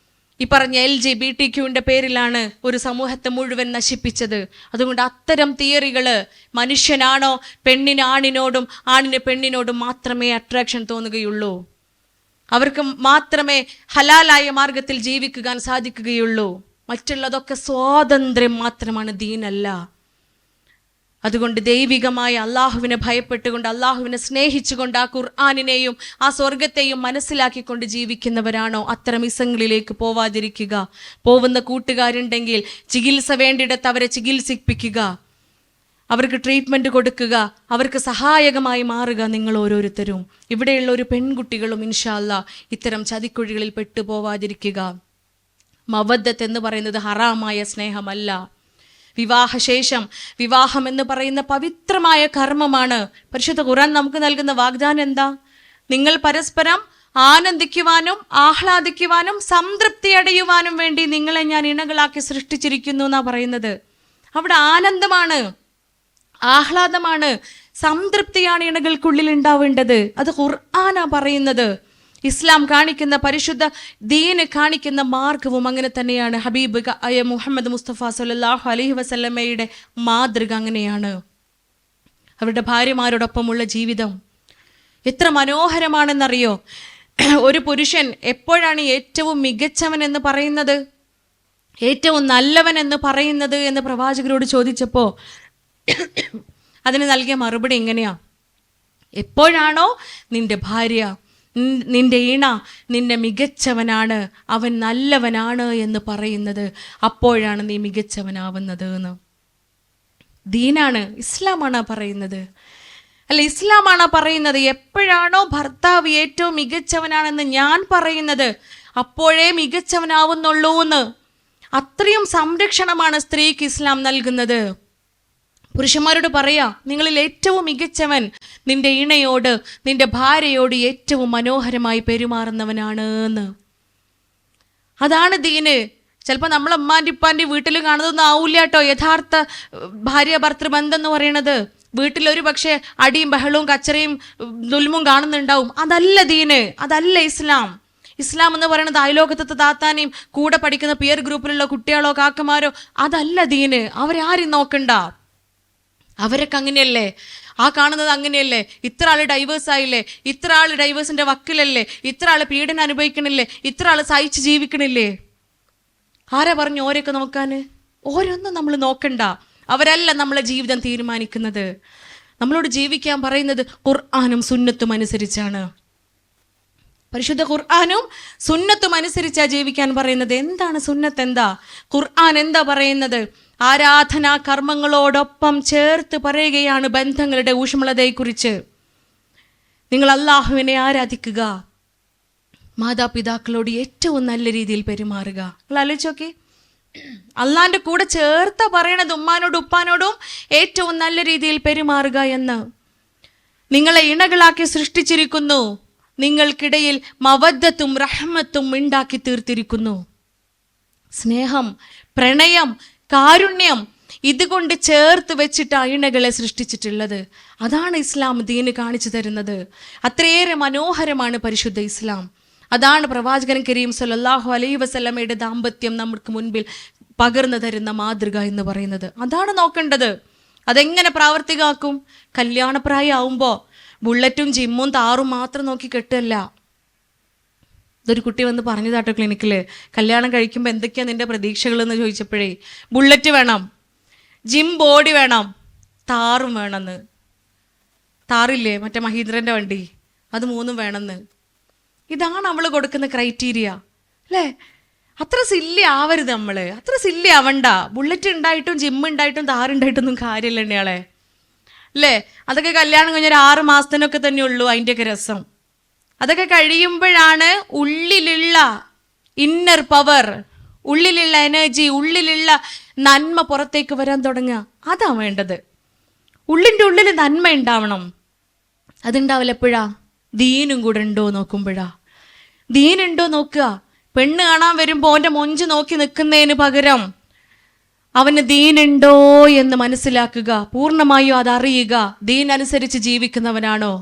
ഈ പറഞ്ഞ LGBTQന്റെ പേരിലാണ് ഒരു സമൂഹത്തെ മുഴുവൻ നശിപ്പിച്ചത്. അതുകൊണ്ട് അത്തരം തിയറികൾ, മനുഷ്യനാണോ പെണ്ണിന് ആണിനോടും ആണിന് പെണ്ണിനോടും മാത്രമേ അട്രാക്ഷൻ തോന്നുകയുള്ളൂ, അവർക്ക് മാത്രമേ ഹലാലായ മാർഗത്തിൽ ജീവിക്കാൻ സാധിക്കുകയുള്ളൂ. മറ്റുള്ളതൊക്കെ സ്വാതന്ത്ര്യം മാത്രമാണ്, ദീനല്ല. അതുകൊണ്ട് ദൈവികമായ അള്ളാഹുവിനെ ഭയപ്പെട്ടുകൊണ്ട്, അള്ളാഹുവിനെ സ്നേഹിച്ചുകൊണ്ട്, ആ ഖുർആനിനെയും ആ സ്വർഗത്തെയും മനസ്സിലാക്കിക്കൊണ്ട് ജീവിക്കുന്നവരാണോ അത്തരം ഇസങ്ങളിലേക്ക് പോവാതിരിക്കുക. പോകുന്ന കൂട്ടുകാരുണ്ടെങ്കിൽ ചികിത്സ വേണ്ടിയിടത്ത് അവരെ ചികിത്സിപ്പിക്കുക, അവർക്ക് ട്രീറ്റ്മെൻറ്റ് കൊടുക്കുക, അവർക്ക് സഹായകമായി മാറുക. നിങ്ങൾ ഓരോരുത്തരും, ഇവിടെയുള്ള ഒരു പെൺകുട്ടികളും ഇൻഷാ അല്ലാഹ് ഇത്തരം ചതിക്കുഴികളിൽ പെട്ടുപോവാതിരിക്കുക. മവദ്ദത്ത് എന്ന് പറയുന്നത് ഹറാമായ സ്നേഹമല്ല. വിവാഹശേഷം വിവാഹം എന്ന് പറയുന്ന പവിത്രമായ കർമ്മമാണ്. പരിശുദ്ധ ഖുർആൻ നമുക്ക് നൽകുന്ന വാഗ്ദാനം എന്താ? നിങ്ങൾ പരസ്പരം ആനന്ദിക്കുവാനും ആഹ്ലാദിക്കുവാനും സംതൃപ്തി അടയുവാനും വേണ്ടി നിങ്ങളെ ഞാൻ ഇണകളാക്കി സൃഷ്ടിച്ചിരിക്കുന്നു എന്നാ പറയുന്നത്. അവിടെ ആനന്ദമാണ്, ആഹ്ലാദമാണ്, സംതൃപ്തിയാണ് ഇണകൾക്കുള്ളിൽ ഉണ്ടാവേണ്ടത്. അത് ഖുർആനാ പറയുന്നത്. ഇസ്ലാം കാണിക്കുന്ന, പരിശുദ്ധ ദീന് കാണിക്കുന്ന മാർഗവും അങ്ങനെ തന്നെയാണ്. ഹബീബ് മുഹമ്മദ് മുസ്തഫ സല്ലല്ലാഹു അലൈഹി വസല്ലമയുടെ മാതൃക അങ്ങനെയാണ്. അവരുടെ ഭാര്യമാരോടൊപ്പമുള്ള ജീവിതം എത്ര മനോഹരമാണെന്നറിയോ? ഒരു പുരുഷൻ എപ്പോഴാണ് ഏറ്റവും മികച്ചവൻ എന്ന് പറയുന്നത്, ഏറ്റവും നല്ലവൻ എന്ന് പറയുന്നത് എന്ന് പ്രവാചകരോട് ചോദിച്ചപ്പോൾ അതിന് നൽകിയ മറുപടി എങ്ങനെയാ? എപ്പോഴാണോ നിന്റെ ഭാര്യ, നിന്റെ ഇണ നിന്നെ മികച്ചവനാണ്, അവൻ നല്ലവനാണ് എന്ന് പറയുന്നത്, അപ്പോഴാണ് നീ മികച്ചവനാവുന്നത് എന്ന്. ദീനാണ്, ഇസ്ലാമാണ് പറയുന്നത്. അല്ല, ഇസ്ലാമാണ് പറയുന്നത് എപ്പോഴാണോ ഭർത്താവ് ഏറ്റവും മികച്ചവനാണെന്ന് ഞാൻ പറയുന്നത് അപ്പോഴേ മികച്ചവനാവുന്നുള്ളൂ എന്ന്. അത്രയും സംരക്ഷണമാണ് സ്ത്രീക്ക് ഇസ്ലാം നൽകുന്നത്. പുരുഷന്മാരോട് പറയാ, നിങ്ങളിൽ ഏറ്റവും മികച്ചവൻ നിന്റെ ഇണയോട്, നിന്റെ ഭാര്യയോട് ഏറ്റവും മനോഹരമായി പെരുമാറുന്നവനാണ് എന്ന്. അതാണ് ദീന്. ചിലപ്പോൾ നമ്മൾ അമ്മാൻ്റെ ഇപ്പാൻ്റെ വീട്ടിൽ കാണുന്നതൊന്നും ആവില്ല കേട്ടോ യഥാർത്ഥ ഭാര്യ ഭർത്തൃബന്ധം എന്ന് പറയുന്നത്. വീട്ടിലൊരു പക്ഷേ അടിയും ബഹളവും കച്ചറയും ദുൽമും കാണുന്നുണ്ടാവും. അതല്ല ദീന്, അതല്ല ഇസ്ലാം. ഇസ്ലാം എന്ന് പറയുന്നത് അയലോകത്തെ താത്താനെയും കൂടെ പഠിക്കുന്ന പിയർ ഗ്രൂപ്പിലുള്ള കുട്ടികളോ കാക്കമാരോ അതല്ല ദീന്. അവരെ ആരും നോക്കണ്ട. അവരൊക്കെ അങ്ങനെയല്ലേ, ആ കാണുന്നത് അങ്ങനെയല്ലേ. ഇത്ര ആള് ഡൈവേഴ്സ് ആയില്ലേ, ഇത്ര ആള് ഡൈവേഴ്സിന്റെ വക്കിലല്ലേ, ഇത്ര ആള് പീഡനം അനുഭവിക്കണില്ലേ, ഇത്ര ആള് സഹിച്ച് ജീവിക്കണില്ലേ. ആരാ പറഞ്ഞു ഓരെയൊക്കെ നോക്കാന്? ഓരോന്നും നമ്മൾ നോക്കണ്ട. അവരല്ല നമ്മളെ ജീവിതം തീരുമാനിക്കുന്നത്. നമ്മളോട് ജീവിക്കാൻ പറയുന്നത് ഖുർആനും സുന്നത്തും അനുസരിച്ചാണ്. പരിശുദ്ധ ഖുർആനും സുന്നത്തും അനുസരിച്ചാ ജീവിക്കാൻ പറയുന്നത്. എന്താണ് സുന്നത്ത്? എന്താ ഖുർആൻ എന്താ പറയുന്നത്? ആരാധനാ കർമ്മങ്ങളോടൊപ്പം ചേർത്ത് പറയുകയാണ് ബന്ധങ്ങളുടെ ഊഷ്മളതയെക്കുറിച്ച്. നിങ്ങൾ അള്ളാഹുവിനെ ആരാധിക്കുക, മാതാപിതാക്കളോട് ഏറ്റവും നല്ല രീതിയിൽ പെരുമാറുക. നിങ്ങൾ ആലോചിച്ചോക്കെ, അള്ളാന്റെ കൂടെ ചേർത്ത പറയണത് ഉമ്മാനോടും ഉപ്പാനോടും ഏറ്റവും നല്ല രീതിയിൽ പെരുമാറുക എന്ന്. നിങ്ങളെ ഇണകളാക്കി സൃഷ്ടിച്ചിരിക്കുന്നു, നിങ്ങൾക്കിടയിൽ മവദ്ദത്തും റഹ്മത്തും ഉണ്ടാക്കി തീർത്തിരിക്കുന്നു. സ്നേഹം, പ്രണയം, കാരുണ്യം ഇതുകൊണ്ട് ചേർത്ത് വെച്ചിട്ട് ഇണകളെ സൃഷ്ടിച്ചിട്ടുള്ളത്. അതാണ് ഇസ്ലാം ദീന് കാണിച്ചു തരുന്നത്. അത്രയേറെ മനോഹരമാണ് പരിശുദ്ധ ഇസ്ലാം. അതാണ് പ്രവാചകൻ കരീം സല്ലല്ലാഹു അലൈഹി വസല്ലമയുടെ ദാമ്പത്യം നമുക്ക് മുൻപിൽ പകർന്നു തരുന്ന മാതൃക എന്ന് പറയുന്നത്. അതാണ് നോക്കേണ്ടത്. അതെങ്ങനെ പ്രാവർത്തികമാക്കും? കല്യാണപ്രായമാവുമ്പോൾ ബുള്ളറ്റും ജിമ്മും താറും മാത്രം നോക്കി കെട്ടല്ല. ഇതൊരു കുട്ടി വന്ന് പറഞ്ഞതാട്ടോ ക്ലിനിക്കിൽ, കല്യാണം കഴിക്കുമ്പോൾ എന്തൊക്കെയാണ് നിന്റെ പ്രതീക്ഷകൾ എന്ന് ചോദിച്ചപ്പോഴേ, ബുള്ളറ്റ് വേണം, ജിം ബോഡി വേണം, താറും വേണമെന്ന്. താറില്ലേ മറ്റേ മഹീന്ദ്രൻ്റെ വണ്ടി, അത് 3 വേണമെന്ന്. ഇതാണ് നമ്മൾ കൊടുക്കുന്ന ക്രൈറ്റീരിയ അല്ലേ? അത്ര സില്ലി ആവരുത് നമ്മൾ, അത്ര സില്ലി ആവണ്ട. ബുള്ളറ്റ് ഉണ്ടായിട്ടും ജിം ഉണ്ടായിട്ടും താറുണ്ടായിട്ടൊന്നും കാര്യമില്ല എണ്ണയാളെ അല്ലേ? അതൊക്കെ കല്യാണം കഴിഞ്ഞൊരു 6 മാസത്തിനൊക്കെ തന്നെ ഉള്ളൂ അതിൻ്റെയൊക്കെ രസം. അതൊക്കെ കഴിയുമ്പോഴാണ് ഉള്ളിലുള്ള ഇന്നർ പവർ, ഉള്ളിലുള്ള എനർജി, ഉള്ളിലുള്ള നന്മ പുറത്തേക്ക് വരാൻ തുടങ്ങുക. അതാ വേണ്ടത്. ഉള്ളിൻ്റെ ഉള്ളിൽ നന്മ ഉണ്ടാവണം. അതുണ്ടാവില്ല എപ്പോഴാ? ദീനും കൂടെ ഉണ്ടോ നോക്കുമ്പോഴാ. ദീനുണ്ടോ നോക്കുക. പെണ്ണ് കാണാൻ വരുമ്പോൾ അവൻ്റെ മൊഞ്ച് നോക്കി നിൽക്കുന്നതിന് പകരം അവന് ദീനുണ്ടോ എന്ന് മനസ്സിലാക്കുക, പൂർണ്ണമായും അതറിയുക. ദീൻ അനുസരിച്ച് ജീവിക്കുന്നവനാണോ?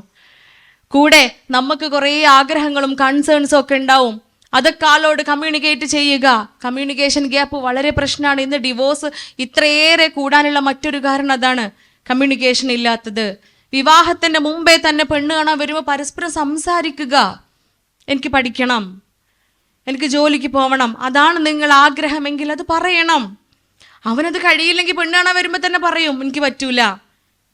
കൂടെ നമുക്ക് കുറേ ആഗ്രഹങ്ങളും കൺസേൺസും ഒക്കെ ഉണ്ടാവും. അതൊക്കെ ആളോട് കമ്മ്യൂണിക്കേറ്റ് ചെയ്യുക. കമ്മ്യൂണിക്കേഷൻ ഗ്യാപ്പ് വളരെ പ്രശ്നമാണ്. ഇന്ന് ഡിവോഴ്സ് ഇത്രയേറെ കൂടാനുള്ള മറ്റൊരു കാരണം അതാണ്, കമ്മ്യൂണിക്കേഷൻ ഇല്ലാത്തത്. വിവാഹത്തിന്റെ മുമ്പേ തന്നെ പെണ്ണ് കാണാൻ വരുമ്പോൾ പരസ്പരം സംസാരിക്കുക. എനിക്ക് പഠിക്കണം, എനിക്ക് ജോലിക്ക് പോകണം, അതാണ് നിങ്ങൾ ആഗ്രഹമെങ്കിൽ അത് പറയണം. അവനത് കഴിയില്ലെങ്കിൽ പെണ്ണ് കാണാൻ വരുമ്പോൾ തന്നെ പറയും, എനിക്ക് പറ്റൂല,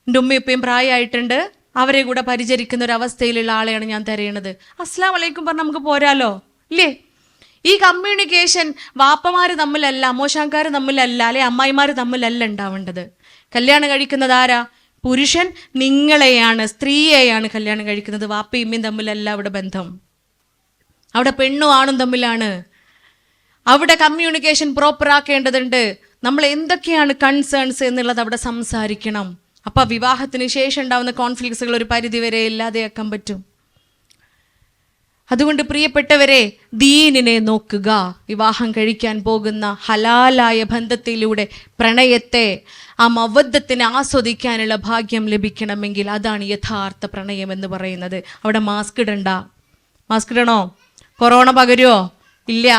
എൻ്റെ ഉമ്മയും ഉപ്പയും പ്രായമായിട്ടുണ്ട്, അവരെ കൂടെ പരിചരിക്കുന്ന ഒരു അവസ്ഥയിലുള്ള ആളെയാണ് ഞാൻ തിരയണത്. അസ്സലാമു അലൈക്കും പറഞ്ഞ് നമുക്ക് പോരാലോ ഇല്ലേ? ഈ കമ്മ്യൂണിക്കേഷൻ വാപ്പമാർ തമ്മിലല്ല, അമ്മോശാൻകാർ തമ്മിലല്ല, അല്ലെ അമ്മായിമാർ തമ്മിലല്ല ഉണ്ടാവേണ്ടത്. കല്യാണം കഴിക്കുന്നത് ആരാ? പുരുഷൻ നിങ്ങളെയാണ്, സ്ത്രീയെയാണ് കല്യാണം കഴിക്കുന്നത്. വാപ്പയും ഉമ്മയും തമ്മിലല്ല അവിടെ ബന്ധം. അവിടെ പെണ്ണും ആണും തമ്മിലാണ്. അവിടെ കമ്മ്യൂണിക്കേഷൻ പ്രോപ്പർ ആക്കേണ്ടതുണ്ട്. നമ്മൾ എന്തൊക്കെയാണ് കൺസേൺസ് എന്നുള്ളത് അവിടെ സംസാരിക്കണം. അപ്പൊ വിവാഹത്തിന് ശേഷം ഉണ്ടാവുന്ന കോൺഫ്ലിക്ട്സുകൾ ഒരു പരിധി വരെ ഇല്ലാതെയാക്കാൻ പറ്റും. അതുകൊണ്ട് പ്രിയപ്പെട്ടവരെ, ദീനിനെ നോക്കുക. വിവാഹം കഴിക്കാൻ പോകുന്ന ഹലാലായ ബന്ധത്തിലൂടെ പ്രണയത്തെ, ആ മവദ്ദത്തിനെ ആസ്വദിക്കാനുള്ള ഭാഗ്യം ലഭിക്കണമെങ്കിൽ അതാണ് യഥാർത്ഥ പ്രണയം എന്ന് പറയുന്നത്. അവിടെ മാസ്ക് ഇടണ്ട. മാസ്ക് ഇടണോ? കൊറോണ പകരുമോ? ഇല്ല.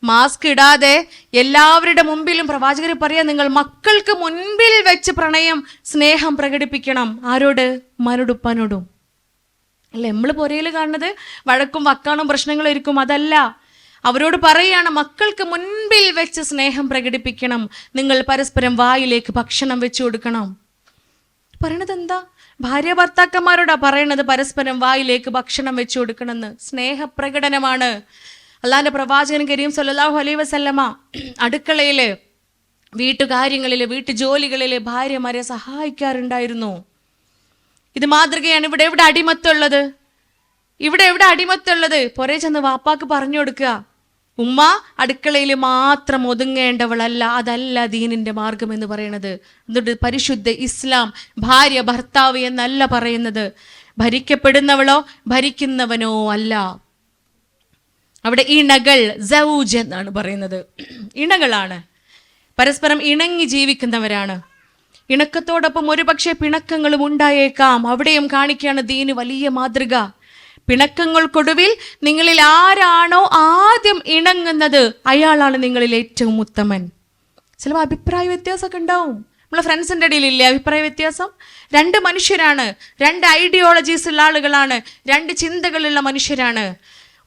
മാസ്ക് ഇടാതെ എല്ലാവരുടെ മുമ്പിലും പ്രവാചകർ പറയാ, നിങ്ങൾ മക്കൾക്ക് മുൻപിൽ വെച്ച് പ്രണയം, സ്നേഹം പ്രകടിപ്പിക്കണം. ആരോട്? ഉമ്മാനോടും ഉപ്പാനോടും അല്ലെ? നമ്മൾ പുരയിൽ കാണുന്നത് വഴക്കും വക്കാണും പ്രശ്നങ്ങളും ഇരിക്കും. അതല്ല, അവരോട് പറയുകയാണ്, മക്കൾക്ക് മുൻപിൽ വെച്ച് സ്നേഹം പ്രകടിപ്പിക്കണം. നിങ്ങൾ പരസ്പരം വായിലേക്ക് ഭക്ഷണം വെച്ചു കൊടുക്കണം. പറയണത് എന്താ? ഭാര്യ ഭർത്താക്കന്മാരോടാ പറയണത് പരസ്പരം വായിലേക്ക് ഭക്ഷണം വെച്ചു കൊടുക്കണമെന്ന്. സ്നേഹപ്രകടനമാണ്. അള്ളാന്റെ പ്രവാചകൻ കരീം സല്ലല്ലാഹു അലൈഹി വസല്ലമ അടുക്കളയില്, വീട്ടുകാര്യങ്ങളില്, വീട്ടുജോലികളില് ഭാര്യമാരെ സഹായിക്കാറുണ്ടായിരുന്നു. ഇത് മാതൃകയാണ്. ഇവിടെ എവിടെ അടിമത്തുള്ളത്? ഇവിടെ എവിടെ അടിമത്തുള്ളത്? പുറേ ചെന്ന് വാപ്പാക്ക് പറഞ്ഞു കൊടുക്കുക, ഉമ്മ അടുക്കളയിൽ മാത്രം ഒതുങ്ങേണ്ടവളല്ല. അതല്ല ദീനിന്റെ മാർഗം എന്ന് പറയുന്നത്. എന്നിട്ട് പരിശുദ്ധ ഇസ്ലാം ഭാര്യ ഭർത്താവ് എന്നല്ല പറയുന്നത്. ഭരിക്കപ്പെടുന്നവളോ ഭരിക്കുന്നവനോ അല്ല. അവിടെ ഇണകൾ, സൗജ് എന്നാണ് പറയുന്നത്. ഇണകളാണ്, പരസ്പരം ഇണങ്ങി ജീവിക്കുന്നവരാണ്. ഇണക്കത്തോടൊപ്പം ഒരുപക്ഷെ പിണക്കങ്ങളും ഉണ്ടായേക്കാം. അവിടെയും കാണിക്കുകയാണ് ദീന് വലിയ മാതൃക. പിണക്കങ്ങൾക്കൊടുവിൽ നിങ്ങളിൽ ആരാണോ ആദ്യം ഇണങ്ങുന്നത് അയാളാണ് നിങ്ങളിൽ ഏറ്റവും ഉത്തമൻ. ചിലപ്പോൾ അഭിപ്രായ വ്യത്യാസമൊക്കെ ഉണ്ടാവും. നമ്മളെ ഫ്രണ്ട്സിൻ്റെ ഇടയിലില്ലേ അഭിപ്രായ വ്യത്യാസം? രണ്ട് മനുഷ്യരാണ്, രണ്ട് ഐഡിയോളജീസ് ഉള്ള ആളുകളാണ്, രണ്ട് ചിന്തകളുള്ള മനുഷ്യരാണ്.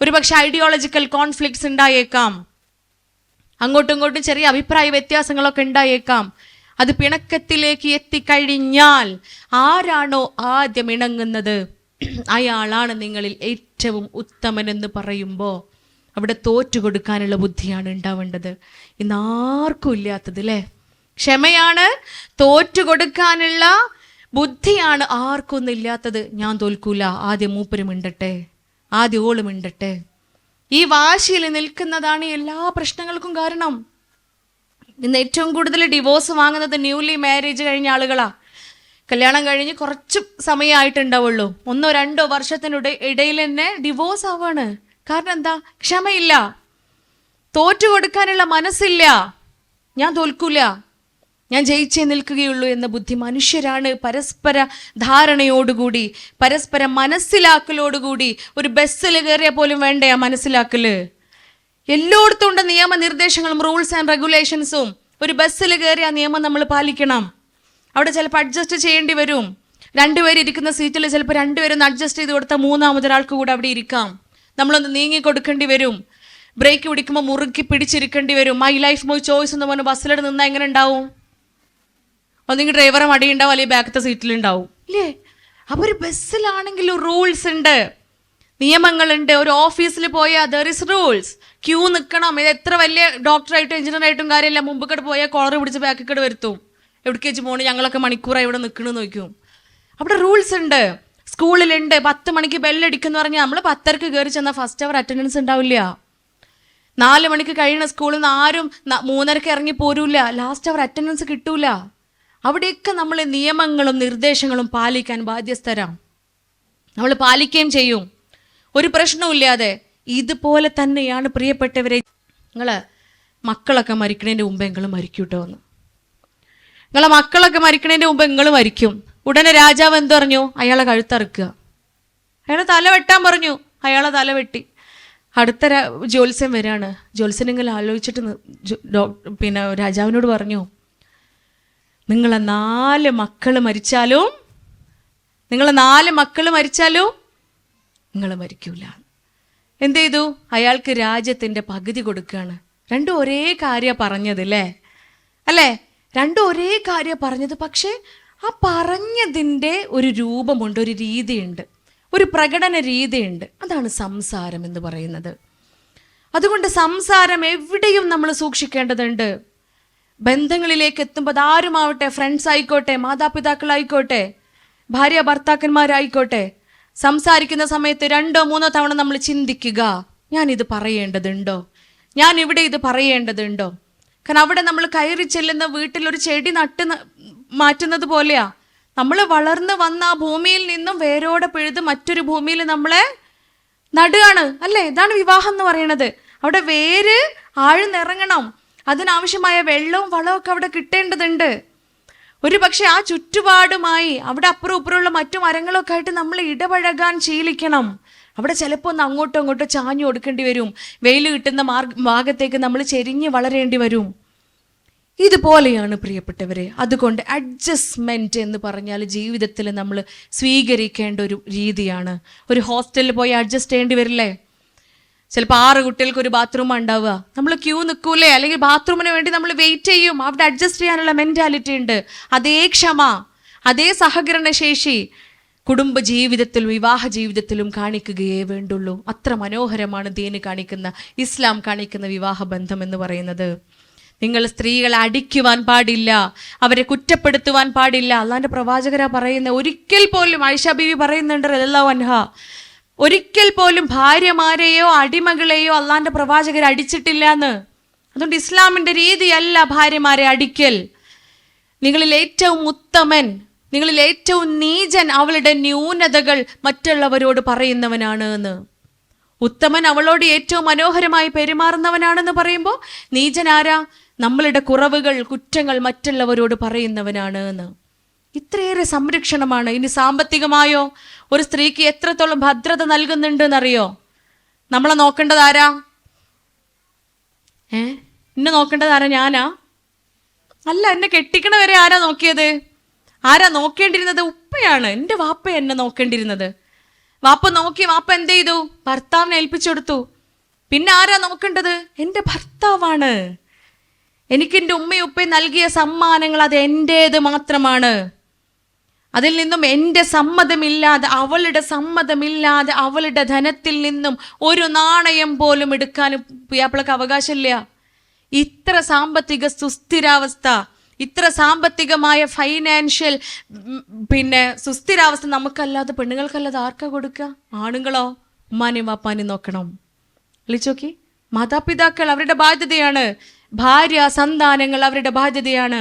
ഒരുപക്ഷെ ഐഡിയോളജിക്കൽ കോൺഫ്ലിക്ട്സ് ഉണ്ടായേക്കാം, അങ്ങോട്ടും ഇങ്ങോട്ടും ചെറിയ അഭിപ്രായ വ്യത്യാസങ്ങളൊക്കെ ഉണ്ടായേക്കാം. അത് പിണക്കത്തിലേക്ക് എത്തിക്കഴിഞ്ഞാൽ ആരാണോ ആദ്യം ഇണങ്ങുന്നത് അയാളാണ് നിങ്ങളിൽ ഏറ്റവും ഉത്തമൻ എന്ന് പറയുമ്പോൾ അവിടെ തോറ്റു കൊടുക്കാനുള്ള ബുദ്ധിയാണ് ഉണ്ടാവേണ്ടത്. ഇന്നാർക്കും ഇല്ലാത്തത് അല്ലേ? ക്ഷമയാണ്, തോറ്റു കൊടുക്കാനുള്ള ബുദ്ധിയാണ് ആർക്കൊന്നും ഇല്ലാത്തത്. ഞാൻ തോൽക്കൂല, ആദ്യം മൂപ്പര് മിണ്ടട്ടെ, ആദ്യം ഓള് മിണ്ടട്ടെ. ഈ വാശിയിൽ നിൽക്കുന്നതാണ് എല്ലാ പ്രശ്നങ്ങൾക്കും കാരണം. ഇന്ന് ഏറ്റവും കൂടുതൽ ഡിവോഴ്സ് വാങ്ങുന്നത് ന്യൂലി മാരേജ് കഴിഞ്ഞ ആളുകളാ. കല്യാണം കഴിഞ്ഞ് കുറച്ച് സമയമായിട്ടുണ്ടാവുള്ളൂ, 1-2 വർഷത്തിനിടയിൽ തന്നെ ഡിവോഴ്സ് ആവാണ്. കാരണം എന്താ? ക്ഷമയില്ല, തോറ്റു കൊടുക്കാനുള്ള മനസ്സില്ല. ഞാൻ തോൽക്കൂല, ഞാൻ ജയിച്ചേ നിൽക്കുകയുള്ളൂ എന്ന ബുദ്ധി. മനുഷ്യരാണ് പരസ്പര ധാരണയോടുകൂടി, പരസ്പര മനസ്സിലാക്കലോടുകൂടി. ഒരു ബസ്സിൽ കയറിയ പോലും വേണ്ടേ ആ മനസ്സിലാക്കല്? എല്ലായിടത്തും ഉണ്ട് നിയമനിർദ്ദേശങ്ങളും റൂൾസ് ആൻഡ് റെഗുലേഷൻസും. ഒരു ബസ്സിൽ കയറി ആ നിയമം നമ്മൾ പാലിക്കണം. അവിടെ ചിലപ്പോൾ അഡ്ജസ്റ്റ് ചെയ്യേണ്ടി വരും. 2 പേര് ഇരിക്കുന്ന സീറ്റിൽ ചിലപ്പോൾ 2 പേരൊന്ന് അഡ്ജസ്റ്റ് ചെയ്ത് കൊടുത്താൽ 3-മതൊരാൾക്ക് കൂടെ അവിടെ ഇരിക്കാം. നമ്മളൊന്ന് നീങ്ങി കൊടുക്കേണ്ടി വരും. ബ്രേക്ക് പിടിക്കുമ്പോൾ മുറുക്കി പിടിച്ചിരിക്കേണ്ടി വരും. മൈ ലൈഫ് മൈ ചോയ്സ് എന്ന് പറഞ്ഞ് ബസ്സിലോട്ട് നിന്നാൽ എങ്ങനെ ഉണ്ടാവും? ഒന്നെങ്കിൽ ഡ്രൈവറെ മടിയുണ്ടാവും, അല്ലെങ്കിൽ ബാക്കത്തെ സീറ്റിലുണ്ടാവും, ഇല്ലേ? അപ്പോൾ ഒരു ബസ്സിലാണെങ്കിലും റൂൾസ് ഉണ്ട്, നിയമങ്ങളുണ്ട്. ഒരു ഓഫീസിൽ പോയാൽ ദർ ഇസ് റൂൾസ്. ക്യൂ നിൽക്കണം. ഇത് എത്ര വലിയ ഡോക്ടറായിട്ടും എഞ്ചിനീയറായിട്ടും കാര്യമില്ല. മുമ്പ് പോയാൽ കോളർ പിടിച്ച് ബാക്കിക്കട് വരുത്തും. എവിടേക്ക് വെച്ച് പോകണം, ഞങ്ങളൊക്കെ മണിക്കൂറായി ഇവിടെ നിൽക്കണമെന്ന് നോക്കും. അവിടെ റൂൾസ് ഉണ്ട്. സ്കൂളിലുണ്ട്. 10 മണിക്ക് ബെല്ലടിക്കുന്നു പറഞ്ഞാൽ നമ്മൾ 10:30 കയറി ചെന്നാൽ ഫസ്റ്റ് അവർ അറ്റൻഡൻസ് ഉണ്ടാവില്ല. 4 മണിക്ക് കഴിയുന്ന സ്കൂളിൽ നിന്ന് ആരും 3:30 ഇറങ്ങി പോരൂല. ലാസ്റ്റ് അവർ അറ്റൻഡൻസ് കിട്ടൂല. അവിടെയൊക്കെ നമ്മൾ നിയമങ്ങളും നിർദ്ദേശങ്ങളും പാലിക്കാൻ ബാധ്യസ്ഥരാണ്. നമ്മൾ പാലിക്കുകയും ചെയ്യും, ഒരു പ്രശ്നവുമില്ലാതെ. ഇതുപോലെ തന്നെയാണ് പ്രിയപ്പെട്ടവരെ, മക്കളൊക്കെ മരിക്കണതിൻ്റെ മുമ്പ് നിങ്ങൾ മരിക്കൂട്ടോ എന്ന്. നിങ്ങളെ മക്കളൊക്കെ മരിക്കണതിൻ്റെ മുമ്പ് നിങ്ങൾ മരിക്കും. ഉടനെ രാജാവ് എന്ത് പറഞ്ഞു? അയാളെ കഴുത്തറുക്കുക. അയാളെ തല വെട്ടാൻ പറഞ്ഞു, അയാളെ തല വെട്ടി. അടുത്ത ജ്യോത്സ്യം വരികയാണ്. ജ്യോത്സ്യൻ ഇങ്ങനെ ആലോചിച്ചിട്ട് പിന്നെ രാജാവിനോട് പറഞ്ഞു, നിങ്ങളെ 4 മക്കൾ മരിച്ചാലും നിങ്ങൾ മരിക്കൂല. എന്ത് ചെയ്തു? അയാൾക്ക് രാജ്യത്തിൻ്റെ പകുതി കൊടുക്കുകയാണ്. രണ്ടും ഒരേ കാര്യം പറഞ്ഞത് അല്ലേ? രണ്ടും ഒരേ കാര്യം പറഞ്ഞത്. പക്ഷേ ആ പറഞ്ഞതിൻ്റെ ഒരു രൂപമുണ്ട്, ഒരു രീതിയുണ്ട്, ഒരു പ്രകടന രീതിയുണ്ട്. അതാണ് സംസാരം എന്ന് പറയുന്നത്. അതുകൊണ്ട് സംസാരം എവിടെയും നമ്മൾ സൂക്ഷിക്കേണ്ടതുണ്ട്. ബന്ധങ്ങളിലേക്ക് എത്തുമ്പോൾ അതാരുമാവട്ടെ, ഫ്രണ്ട്സ് ആയിക്കോട്ടെ, മാതാപിതാക്കളായിക്കോട്ടെ, ഭാര്യ ഭർത്താക്കന്മാരായിക്കോട്ടെ, സംസാരിക്കുന്ന സമയത്ത് 2-3 തവണ നമ്മൾ ചിന്തിക്കുക, ഞാനിത് പറയേണ്ടതുണ്ടോ, ഞാൻ ഇവിടെ ഇത് പറയേണ്ടതുണ്ടോ? കാരണം അവിടെ നമ്മൾ കയറി ചെല്ലുന്ന വീട്ടിലൊരു ചെടി നട്ട് മാറ്റുന്നത് പോലെയാ. നമ്മൾ വളർന്ന് വന്ന ആ ഭൂമിയിൽ നിന്നും വേരോടെ പിഴുത് മറ്റൊരു ഭൂമിയിൽ നമ്മളെ നടുകയാണ് അല്ലേ? ഇതാണ് വിവാഹം എന്ന് പറയുന്നത്. അവിടെ വേര് ആഴ്ന്നിറങ്ങണം. അതിനാവശ്യമായ വെള്ളവും വളവും ഒക്കെ അവിടെ കിട്ടേണ്ടതുണ്ട്. ഒരു പക്ഷെ ആ ചുറ്റുപാടുമായി അവിടെ അപ്പുറം ഇപ്പുറമുള്ള മറ്റു മരങ്ങളൊക്കെ ആയിട്ട് നമ്മൾ ഇടപഴകാൻ ശീലിക്കണം. അവിടെ ചിലപ്പോൾ ഒന്ന് അങ്ങോട്ടോ ഇങ്ങോട്ടോ ചാഞ്ഞു കൊടുക്കേണ്ടി വരും. വെയിൽ കിട്ടുന്ന ഭാഗത്തേക്ക് നമ്മൾ ചെരിഞ്ഞ് വളരേണ്ടി വരും. ഇതുപോലെയാണ് പ്രിയപ്പെട്ടവരെ. അതുകൊണ്ട് അഡ്ജസ്റ്റ്മെൻറ്റ് എന്ന് പറഞ്ഞാൽ ജീവിതത്തിൽ നമ്മൾ സ്വീകരിക്കേണ്ട ഒരു രീതിയാണ്. ഒരു ഹോസ്റ്റലിൽ പോയി അഡ്ജസ്റ്റ് ചെയ്യേണ്ടി വരില്ലേ? ചിലപ്പോൾ 6 കുട്ടികൾക്ക് ഒരു ബാത്റൂമാണ് ഉണ്ടാവുക. നമ്മൾ ക്യൂ നിൽക്കൂലേ? അല്ലെങ്കിൽ ബാത്റൂമിന് വേണ്ടി നമ്മൾ വെയിറ്റ് ചെയ്യും. അവിടെ അഡ്ജസ്റ്റ് ചെയ്യാനുള്ള മെൻറ്റാലിറ്റി ഉണ്ട്. അതേ ക്ഷമ, അതേ സഹകരണ ശേഷി കുടുംബ ജീവിതത്തിലും വിവാഹ ജീവിതത്തിലും കാണിക്കുകയേ വേണ്ടുള്ളൂ. അത്ര മനോഹരമാണ് ദീന് കാണിക്കുന്ന, ഇസ്ലാം കാണിക്കുന്ന വിവാഹ ബന്ധം എന്ന് പറയുന്നത്. നിങ്ങൾ സ്ത്രീകളെ അടിക്കുവാൻ പാടില്ല, അവരെ കുറ്റപ്പെടുത്തുവാൻ പാടില്ല. അള്ളാന്റെ പ്രവാചകരാ പറയുന്നത്. ഒരിക്കൽ പോലും ആയിഷ ബീവി പറയുന്നുണ്ട് റളിയല്ലാഹു അൻഹ, ഒരിക്കൽ പോലും ഭാര്യമാരെയോ അടിമകളെയോ അള്ളാന്റെ പ്രവാചകർ അടിച്ചിട്ടില്ല എന്ന്. അതുകൊണ്ട് ഇസ്ലാമിന്റെ രീതിയല്ല ഭാര്യമാരെ അടിക്കൽ. നിങ്ങളിൽ ഏറ്റവും ഉത്തമൻ, നിങ്ങളിൽ ഏറ്റവും നീചൻ അവളുടെ ന്യൂനതകൾ മറ്റുള്ളവരോട് പറയുന്നവനാണ് എന്ന്. ഉത്തമൻ അവളോട് ഏറ്റവും മനോഹരമായി പെരുമാറുന്നവനാണെന്ന് പറയുമ്പോൾ നീചൻ ആരാ? നമ്മളുടെ കുറവുകൾ, കുറ്റങ്ങൾ മറ്റുള്ളവരോട് പറയുന്നവനാണ് എന്ന്. ഇത്രയേറെ സംരക്ഷണമാണ്. ഇനി സാമ്പത്തികമായോ ഒരു സ്ത്രീക്ക് എത്രത്തോളം ഭദ്രത നൽകുന്നുണ്ട് എന്നറിയോ? നമ്മളെ നോക്കേണ്ടത് ആരാ? എന്നെ നോക്കേണ്ടത് ആരാ? ഞാനാ? അല്ല, എന്നെ കെട്ടിക്കണവരെ ആരാ നോക്കിയത്? ആരാ നോക്കേണ്ടിരുന്നത്? ഉപ്പയാണ്. എൻ്റെ വാപ്പ എന്നെ നോക്കേണ്ടിരുന്നത്. വാപ്പ നോക്കി, വാപ്പ എന്ത് ചെയ്തു? ഭർത്താവിനെ ഏൽപ്പിച്ചു കൊടുത്തു. പിന്നെ ആരാ നോക്കേണ്ടത്? എൻ്റെ ഭർത്താവാണ്. എനിക്ക് എൻ്റെ ഉമ്മയും ഉപ്പയും നൽകിയ സമ്മാനങ്ങൾ അത് എൻ്റേത് മാത്രമാണ്. അതിൽ നിന്നും എൻ്റെ സമ്മതമില്ലാതെ, അവളുടെ സമ്മതമില്ലാതെ അവളുടെ ധനത്തിൽ നിന്നും ഒരു നാണയം പോലും എടുക്കാനും പുയ്യാപ്പിളക്ക് അവകാശമില്ല. ഇത്ര സാമ്പത്തിക സുസ്ഥിരാവസ്ഥ, ഇത്ര സാമ്പത്തികമായ ഫൈനാൻഷ്യൽ സുസ്ഥിരാവസ്ഥ നമുക്കല്ലാതെ, പെണ്ണുങ്ങൾക്കല്ലാതെ ആർക്കാ കൊടുക്കുക? ആണുങ്ങളോ? ഉമ്മാനെയും വാപ്പാനെയും നോക്കണം. വിളിച്ചോക്കി. മാതാപിതാക്കൾ അവരുടെ ബാധ്യതയാണ്. ഭാര്യ, സന്താനങ്ങൾ അവരുടെ ബാധ്യതയാണ്.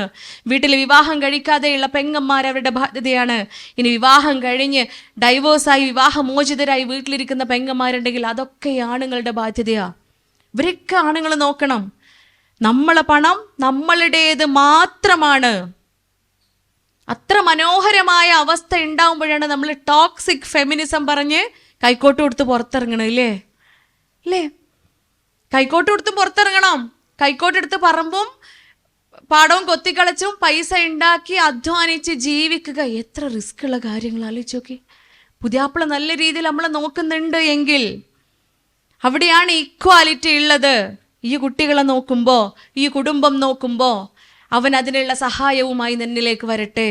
വീട്ടിൽ വിവാഹം കഴിക്കാതെയുള്ള പെങ്ങന്മാർ അവരുടെ ബാധ്യതയാണ്. ഇനി വിവാഹം കഴിഞ്ഞ് ഡൈവോഴ്സായി വിവാഹമോചിതരായി വീട്ടിലിരിക്കുന്ന പെങ്ങന്മാരുണ്ടെങ്കിൽ അതൊക്കെ ആണുങ്ങളുടെ ബാധ്യതയാ. ഇവരൊക്കെ ആണുങ്ങൾ നോക്കണം. നമ്മളെ പണം നമ്മളുടേത് മാത്രമാണ്. അത്ര മനോഹരമായ അവസ്ഥ ഉണ്ടാവുമ്പോഴാണ് നമ്മൾ ടോക്സിക് ഫെമിനിസം പറഞ്ഞ് കൈക്കോട്ട് കൊടുത്ത് പുറത്തിറങ്ങണം. ഇല്ലേ? കൈക്കോട്ട് കൊടുത്ത് പുറത്തിറങ്ങണം. കൈക്കോട്ടെടുത്ത് പറമ്പും പാടവും കൊത്തിക്കളച്ചും പൈസ ഉണ്ടാക്കി അധ്വാനിച്ച് ജീവിക്കുക എത്ര റിസ്ക് ഉള്ള കാര്യങ്ങൾ ആലോചിച്ച് നോക്കി. പുതിയാപ്പിള നല്ല രീതിയിൽ നമ്മളെ നോക്കുന്നുണ്ട് എങ്കിൽ അവിടെയാണ് ഈക്വാലിറ്റി ഉള്ളത്. ഈ കുട്ടികളെ നോക്കുമ്പോൾ, ഈ കുടുംബം നോക്കുമ്പോൾ അവൻ അതിനുള്ള സഹായവുമായി നിന്നിലേക്ക് വരട്ടെ,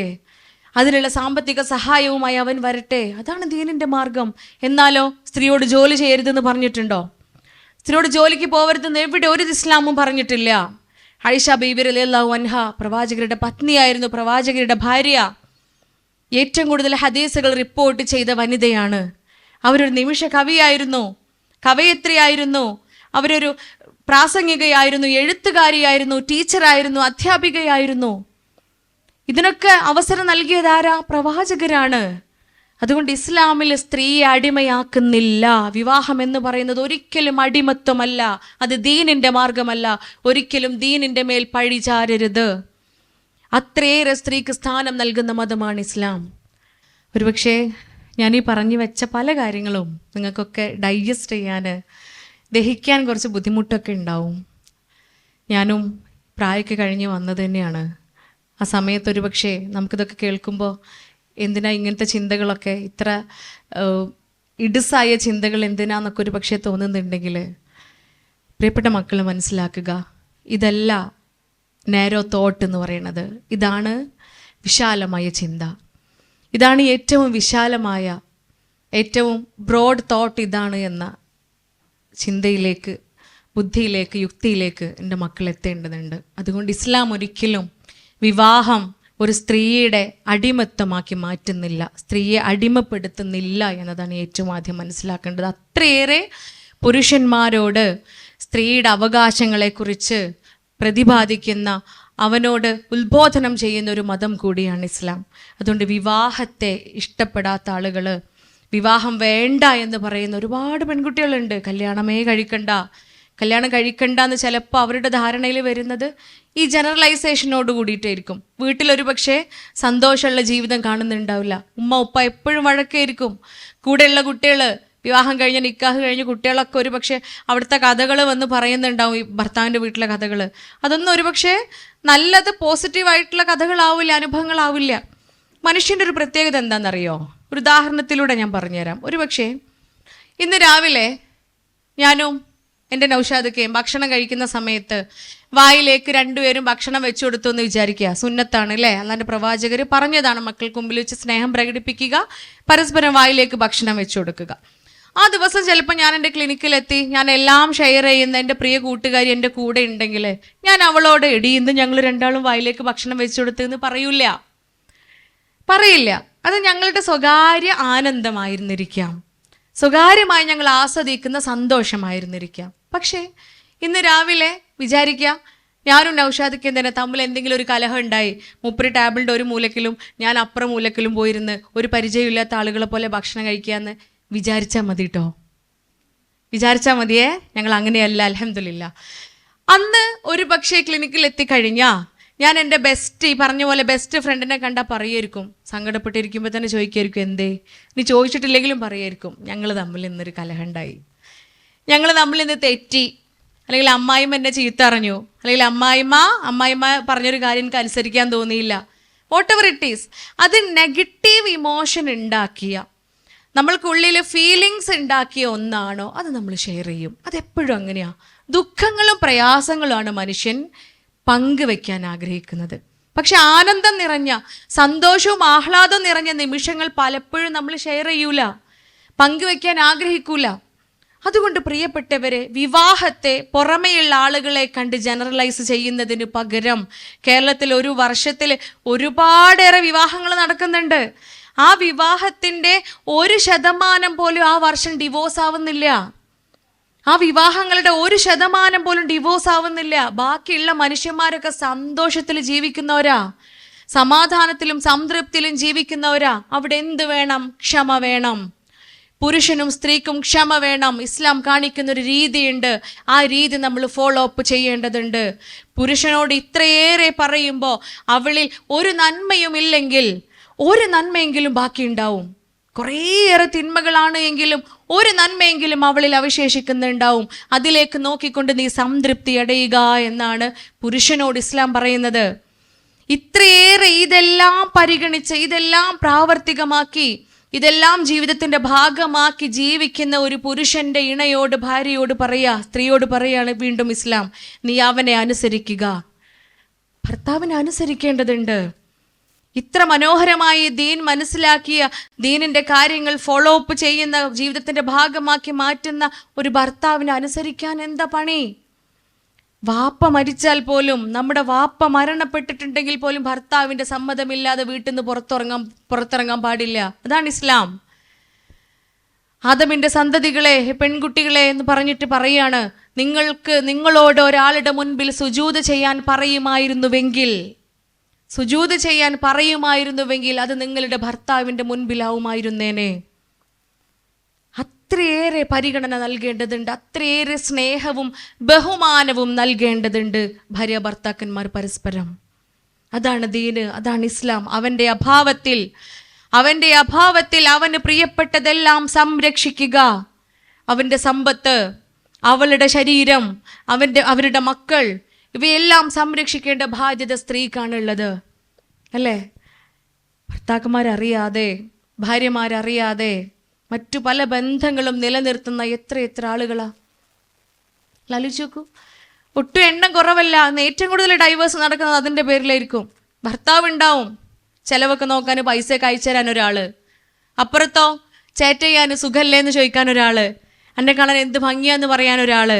അതിനുള്ള സാമ്പത്തിക സഹായവുമായി അവൻ വരട്ടെ. അതാണ് ദീനിൻ്റെ മാർഗം. എന്നാലോ സ്ത്രീയോട് ജോലി ചെയ്യരുതെന്ന് പറഞ്ഞിട്ടുണ്ടോ? സ്ത്രീയോട് ജോലിക്ക് പോകരുതെന്ന് എവിടെ ഒരു ഇസ്ലാമും പറഞ്ഞിട്ടില്ല. ആയിഷ ബീബി റളിയല്ലാഹു അൻഹ പ്രവാചകരുടെ പത്നിയായിരുന്നു, പ്രവാചകരുടെ ഭാര്യ. ഏറ്റവും കൂടുതൽ ഹദീസുകൾ റിപ്പോർട്ട് ചെയ്ത വനിതയാണ്. അവരൊരു നിമിഷ കവിയായിരുന്നു, കവയത്രിയായിരുന്നു, അവരൊരു പ്രാസംഗികയായിരുന്നു, എഴുത്തുകാരിയായിരുന്നു, ടീച്ചറായിരുന്നു, അധ്യാപികയായിരുന്നു. ഇതിനൊക്കെ അവസരം നൽകിയതാരാ? പ്രവാചകരാണ്. അതുകൊണ്ട് ഇസ്ലാമിൽ സ്ത്രീയെ അടിമയാക്കുന്നില്ല. വിവാഹം എന്ന് പറയുന്നത് ഒരിക്കലും അടിമത്വമല്ല, അത് ദീനിൻ്റെ മാർഗമല്ല. ഒരിക്കലും ദീനിൻ്റെ മേൽ പഴിചാരരുത്. അത്രയേറെ സ്ത്രീക്ക് സ്ഥാനം നൽകുന്ന മതമാണ് ഇസ്ലാം. ഒരുപക്ഷെ ഞാനീ പറഞ്ഞു വെച്ച പല കാര്യങ്ങളും നിങ്ങൾക്കൊക്കെ ഡൈജസ്റ്റ് ചെയ്യാൻ, ദഹിക്കാൻ കുറച്ച് ബുദ്ധിമുട്ടൊക്കെ ഉണ്ടാവും. ഞാനും പ്രായമൊക്കെ കഴിഞ്ഞ് വന്നത് തന്നെയാണ്. ആ സമയത്ത് ഒരുപക്ഷെ നമുക്കിതൊക്കെ കേൾക്കുമ്പോൾ എന്തിനാ ഇങ്ങനത്തെ ചിന്തകളൊക്കെ, ഇത്ര ഇടുസായ ചിന്തകൾ എന്തിനാന്നൊക്കെ ഒരു പക്ഷേ തോന്നുന്നുണ്ടെങ്കിൽ, പ്രിയപ്പെട്ട മക്കൾ മനസ്സിലാക്കുക, ഇതല്ല നാരോ തോട്ട് എന്ന് പറയുന്നത്. ഇതാണ് വിശാലമായ ചിന്ത. ഇതാണ് ഏറ്റവും വിശാലമായ, ഏറ്റവും ബ്രോഡ് തോട്ട് ഇതാണ് എന്ന ചിന്തയിലേക്ക്, ബുദ്ധിയിലേക്ക്, യുക്തിയിലേക്ക് എൻ്റെ മക്കൾ എത്തേണ്ടതുണ്ട്. അതുകൊണ്ട് ഇസ്ലാം ഒരിക്കലും വിവാഹം ഒരു സ്ത്രീയുടെ അടിമത്തമാക്കി മാറ്റുന്നില്ല, സ്ത്രീയെ അടിമപ്പെടുത്തുന്നില്ല എന്നതാണ് ഏറ്റവും ആദ്യം മനസ്സിലാക്കേണ്ടത്. അത്രയേറെ പുരുഷന്മാരോട് സ്ത്രീയുടെ അവകാശങ്ങളെക്കുറിച്ച് പ്രതിപാദിക്കുന്ന, അവനോട് ഉത്ബോധനം ചെയ്യുന്ന ഒരു മതം കൂടിയാണ് ഇസ്ലാം. അതുകൊണ്ട് വിവാഹത്തെ ഇഷ്ടപ്പെടാത്ത ആളുകൾ, വിവാഹം വേണ്ട എന്ന് പറയുന്ന ഒരുപാട് പെൺകുട്ടികളുണ്ട്. കല്യാണം കഴിക്കണ്ട എന്ന് ചിലപ്പോൾ അവരുടെ ധാരണയിൽ വരുന്നത് ഈ ജനറലൈസേഷനോട് കൂടിയിട്ടായിരിക്കും. വീട്ടിലൊരു പക്ഷേ സന്തോഷമുള്ള ജീവിതം കാണുന്നുണ്ടാവില്ല. ഉമ്മ ഉപ്പ എപ്പോഴും വഴക്കായിരിക്കും. കൂടെയുള്ള കുട്ടികൾ വിവാഹം കഴിഞ്ഞ് നിക്കാഹ് കഴിഞ്ഞ് കുട്ടികളൊക്കെ ഒരു പക്ഷേ അവിടുത്തെ കഥകൾ വന്ന് പറയുന്നുണ്ടാവും, ഈ ഭർത്താവിൻ്റെ വീട്ടിലെ കഥകൾ. അതൊന്നും ഒരു പക്ഷേ നല്ലത് പോസിറ്റീവായിട്ടുള്ള കഥകളാവില്ല, അനുഭവങ്ങളാവില്ല. മനുഷ്യൻ്റെ ഒരു പ്രത്യേകത എന്താണെന്നറിയോ? ഒരു ഉദാഹരണത്തിലൂടെ ഞാൻ പറഞ്ഞുതരാം. ഒരു പക്ഷേ ഇന്ന് രാവിലെ ഞാനും എൻ്റെ നൗഷാദൊക്കെയും ഭക്ഷണം കഴിക്കുന്ന സമയത്ത് വായിലേക്ക് രണ്ടുപേരും ഭക്ഷണം വെച്ചു കൊടുത്തു എന്ന് വിചാരിക്കുക. സുന്നത്താണ് അല്ലേ? അല്ലാണ്ട് പ്രവാചകർ പറഞ്ഞതാണ്, മക്കൾക്ക് മുമ്പിൽ വെച്ച് സ്നേഹം പ്രകടിപ്പിക്കുക, പരസ്പരം വായിലേക്ക് ഭക്ഷണം വെച്ചു കൊടുക്കുക. ആ ദിവസം ചിലപ്പോൾ ഞാൻ എൻ്റെ ക്ലിനിക്കിലെത്തി, ഞാൻ എല്ലാം ഷെയർ ചെയ്യുന്ന എൻ്റെ പ്രിയ കൂട്ടുകാരി എൻ്റെ കൂടെ ഉണ്ടെങ്കിൽ ഞാൻ അവളോട് ഇന്ന് ഞങ്ങൾ രണ്ടാളും വായിലേക്ക് ഭക്ഷണം വെച്ചു കൊടുത്തെന്ന് പറയില്ല. അത് ഞങ്ങളുടെ സ്വകാര്യ ആനന്ദമായിരുന്നിരിക്കാം. സ്വകാര്യമായി ഞങ്ങൾ ആസ്വദിക്കുന്ന സന്തോഷമായിരുന്നിരിക്കാം. പക്ഷേ ഇന്ന് രാവിലെ വിചാരിക്കാം, ഞാനും നൗഷാദിക്കും തന്നെ തമ്മിൽ എന്തെങ്കിലും ഒരു കലഹം ഉണ്ടായി, മുപ്പര് ടേബിളിൻ്റെ ഒരു മൂലക്കിലും ഞാൻ അപ്പുറം മൂലക്കിലും പോയിരുന്ന് ഒരു പരിചയമില്ലാത്ത ആളുകളെ പോലെ ഭക്ഷണം കഴിക്കാമെന്ന് വിചാരിച്ചാൽ മതി കേട്ടോ, വിചാരിച്ചാൽ മതിയേ. ഞങ്ങൾ അങ്ങനെയല്ല, അൽഹംദുലില്ലാ. അന്ന് ഒരു പക്ഷേ ക്ലിനിക്കിൽ എത്തിക്കഴിഞ്ഞാൽ ഞാൻ എൻ്റെ ബെസ്റ്റ്, ഈ പറഞ്ഞ പോലെ ബെസ്റ്റ് ഫ്രണ്ടിനെ കണ്ടാൽ പറയുമായിരിക്കും, സങ്കടപ്പെട്ടിരിക്കുമ്പോൾ തന്നെ ചോദിക്കുമായിരിക്കും എന്തേ, നീ ചോദിച്ചിട്ടില്ലെങ്കിലും പറയുമായിരിക്കും, ഞങ്ങൾ തമ്മിൽ ഇന്നൊരു കലഹം ഉണ്ടായി, ഞങ്ങൾ തമ്മിൽ ഇന്ന് തെറ്റി, അല്ലെങ്കിൽ അമ്മായിമ്മ എന്നെ ചീത്ത അറിഞ്ഞു, അല്ലെങ്കിൽ അമ്മായിമ്മ പറഞ്ഞൊരു കാര്യം എനിക്ക് അനുസരിക്കാൻ തോന്നിയില്ല, വാട്ട് എവർ ഇറ്റ് ഈസ്. അത് നെഗറ്റീവ് ഇമോഷൻ ഉണ്ടാക്കിയ, നമ്മൾക്കുള്ളിൽ ഫീലിങ്സ് ഉണ്ടാക്കിയ ഒന്നാണോ അത് നമ്മൾ ഷെയർ ചെയ്യും. അതെപ്പോഴും അങ്ങനെയാണ്. ദുഃഖങ്ങളും പ്രയാസങ്ങളുമാണ് മനുഷ്യൻ പങ്കുവെക്കാൻ ആഗ്രഹിക്കുന്നത്. പക്ഷെ ആനന്ദം നിറഞ്ഞ, സന്തോഷവും ആഹ്ലാദവും നിറഞ്ഞ നിമിഷങ്ങൾ പലപ്പോഴും നമ്മൾ ഷെയർ ചെയ്യൂല, പങ്കുവെക്കാൻ ആഗ്രഹിക്കൂല. അതുകൊണ്ട് പ്രിയപ്പെട്ടവരെ, വിവാഹത്തെ പുറമെയുള്ള ആളുകളെ കണ്ട് ജനറലൈസ് ചെയ്യുന്നതിന് പകരം കേരളത്തിൽ ഒരു വർഷത്തിൽ ഒരുപാടേറെ വിവാഹങ്ങൾ നടക്കുന്നുണ്ട്. ആ വിവാഹത്തിൻ്റെ 1% പോലും ആ വർഷം ഡിവോഴ്സ് ആവുന്നില്ല. ആ വിവാഹങ്ങളുടെ 1% പോലും ഡിവോഴ്സ് ആവുന്നില്ല. ബാക്കിയുള്ള മനുഷ്യന്മാരൊക്കെ സന്തോഷത്തിൽ ജീവിക്കുന്നവരാ, സമാധാനത്തിലും സംതൃപ്തിയിലും ജീവിക്കുന്നവരാ. അവിടെ എന്ത് വേണം? ക്ഷമ വേണം. പുരുഷനും സ്ത്രീക്കും ക്ഷമ വേണം. ഇസ്ലാം കാണിക്കുന്ന ഒരു രീതിയുണ്ട്, ആ രീതി നമ്മൾ ഫോളോ അപ്പ് ചെയ്യേണ്ടതുണ്ട്. പുരുഷനോട് ഇത്രയേറെ പറയുമ്പോൾ അവളിൽ ഒരു നന്മയും ഇല്ലെങ്കിൽ ഒരു നന്മയെങ്കിലും ബാക്കിയുണ്ടാവും. കുറേയേറെ തിന്മകളാണ് എങ്കിലും ഒരു നന്മയെങ്കിലും അവളിൽ അവശേഷിക്കുന്നുണ്ടാവും. അതിലേക്ക് നോക്കിക്കൊണ്ട് നീ സംതൃപ്തി അടയുക എന്നാണ് പുരുഷനോട് ഇസ്ലാം പറയുന്നത്. ഇത്രയേറെ ഇതെല്ലാം പരിഗണിച്ച്, ഇതെല്ലാം പ്രാവർത്തികമാക്കി, ഇതെല്ലാം ജീവിതത്തിൻ്റെ ഭാഗമാക്കി ജീവിക്കുന്ന ഒരു പുരുഷൻ്റെ ഇണയോട്, ഭാര്യയോട് പറയാ, സ്ത്രീയോട് പറയാണ് വീണ്ടും ഇസ്ലാം, നീ അവനെ അനുസരിക്കുക. ഭർത്താവിനെ അനുസരിക്കേണ്ടതുണ്ട്. ഇത്ര മനോഹരമായി ദീൻ മനസ്സിലാക്കിയ, ദീനിൻ്റെ കാര്യങ്ങൾ ഫോളോ അപ്പ് ചെയ്യുന്ന, ജീവിതത്തിൻ്റെ ഭാഗമാക്കി മാറ്റുന്ന ഒരു ഭർത്താവിനെ അനുസരിക്കാൻ എന്താ പണി? വാപ്പ മരിച്ചാൽ പോലും, നമ്മുടെ വാപ്പ മരണപ്പെട്ടിട്ടുണ്ടെങ്കിൽ പോലും ഭർത്താവിൻ്റെ സമ്മതമില്ലാതെ വീട്ടിൽ നിന്ന് പുറത്തിറങ്ങാൻ പാടില്ല. അതാണ് ഇസ്ലാം. ആദമിൻ്റെ സന്തതികളെ, പെൺകുട്ടികളെ എന്ന് പറഞ്ഞിട്ട് പറയാണ്, നിങ്ങളോട് ഒരാളുടെ മുൻപിൽ സുജൂദ് ചെയ്യാൻ പറയുമായിരുന്നുവെങ്കിൽ അത് നിങ്ങളുടെ ഭർത്താവിൻ്റെ മുൻപിലാവുമായിരുന്നേനെ. അത്രയേറെ പരിഗണന നൽകേണ്ടതുണ്ട്, അത്രയേറെ സ്നേഹവും ബഹുമാനവും നൽകേണ്ടതുണ്ട് ഭാര്യ ഭർത്താക്കന്മാർ പരസ്പരം. അതാണ് ദീന്, അതാണ് ഇസ്ലാം. അവൻ്റെ അഭാവത്തിൽ അവന് പ്രിയപ്പെട്ടതെല്ലാം സംരക്ഷിക്കുക. അവൻ്റെ സമ്പത്ത്, അവളുടെ ശരീരം, അവരുടെ മക്കൾ, ഇവയെല്ലാം സംരക്ഷിക്കേണ്ട ബാധ്യത സ്ത്രീക്കാണുള്ളത്, അല്ലേ? ഭർത്താക്കന്മാരറിയാതെ, ഭാര്യമാരറിയാതെ മറ്റു പല ബന്ധങ്ങളും നിലനിർത്തുന്ന എത്ര ആളുകളാ. ആലോചിച്ച് നോക്കൂ. ഒട്ടും എണ്ണം കുറവല്ല. ഏറ്റവും കൂടുതൽ ഡൈവേഴ്സ് നടക്കുന്നത് അതിൻ്റെ പേരിലായിരിക്കും. ഭർത്താവ് ഉണ്ടാവും, ചിലവൊക്കെ നോക്കാൻ പൈസയൊക്കെ അയച്ചു തരാൻ ഒരാൾ, അപ്പുറത്തോ ചാറ്റ് ചെയ്യാൻ സുഖല്ലേ എന്ന് ചോദിക്കാൻ ഒരാൾ, എന്നെ കാണാൻ എന്ത് ഭംഗിയാന്ന് പറയാൻ ഒരാൾ,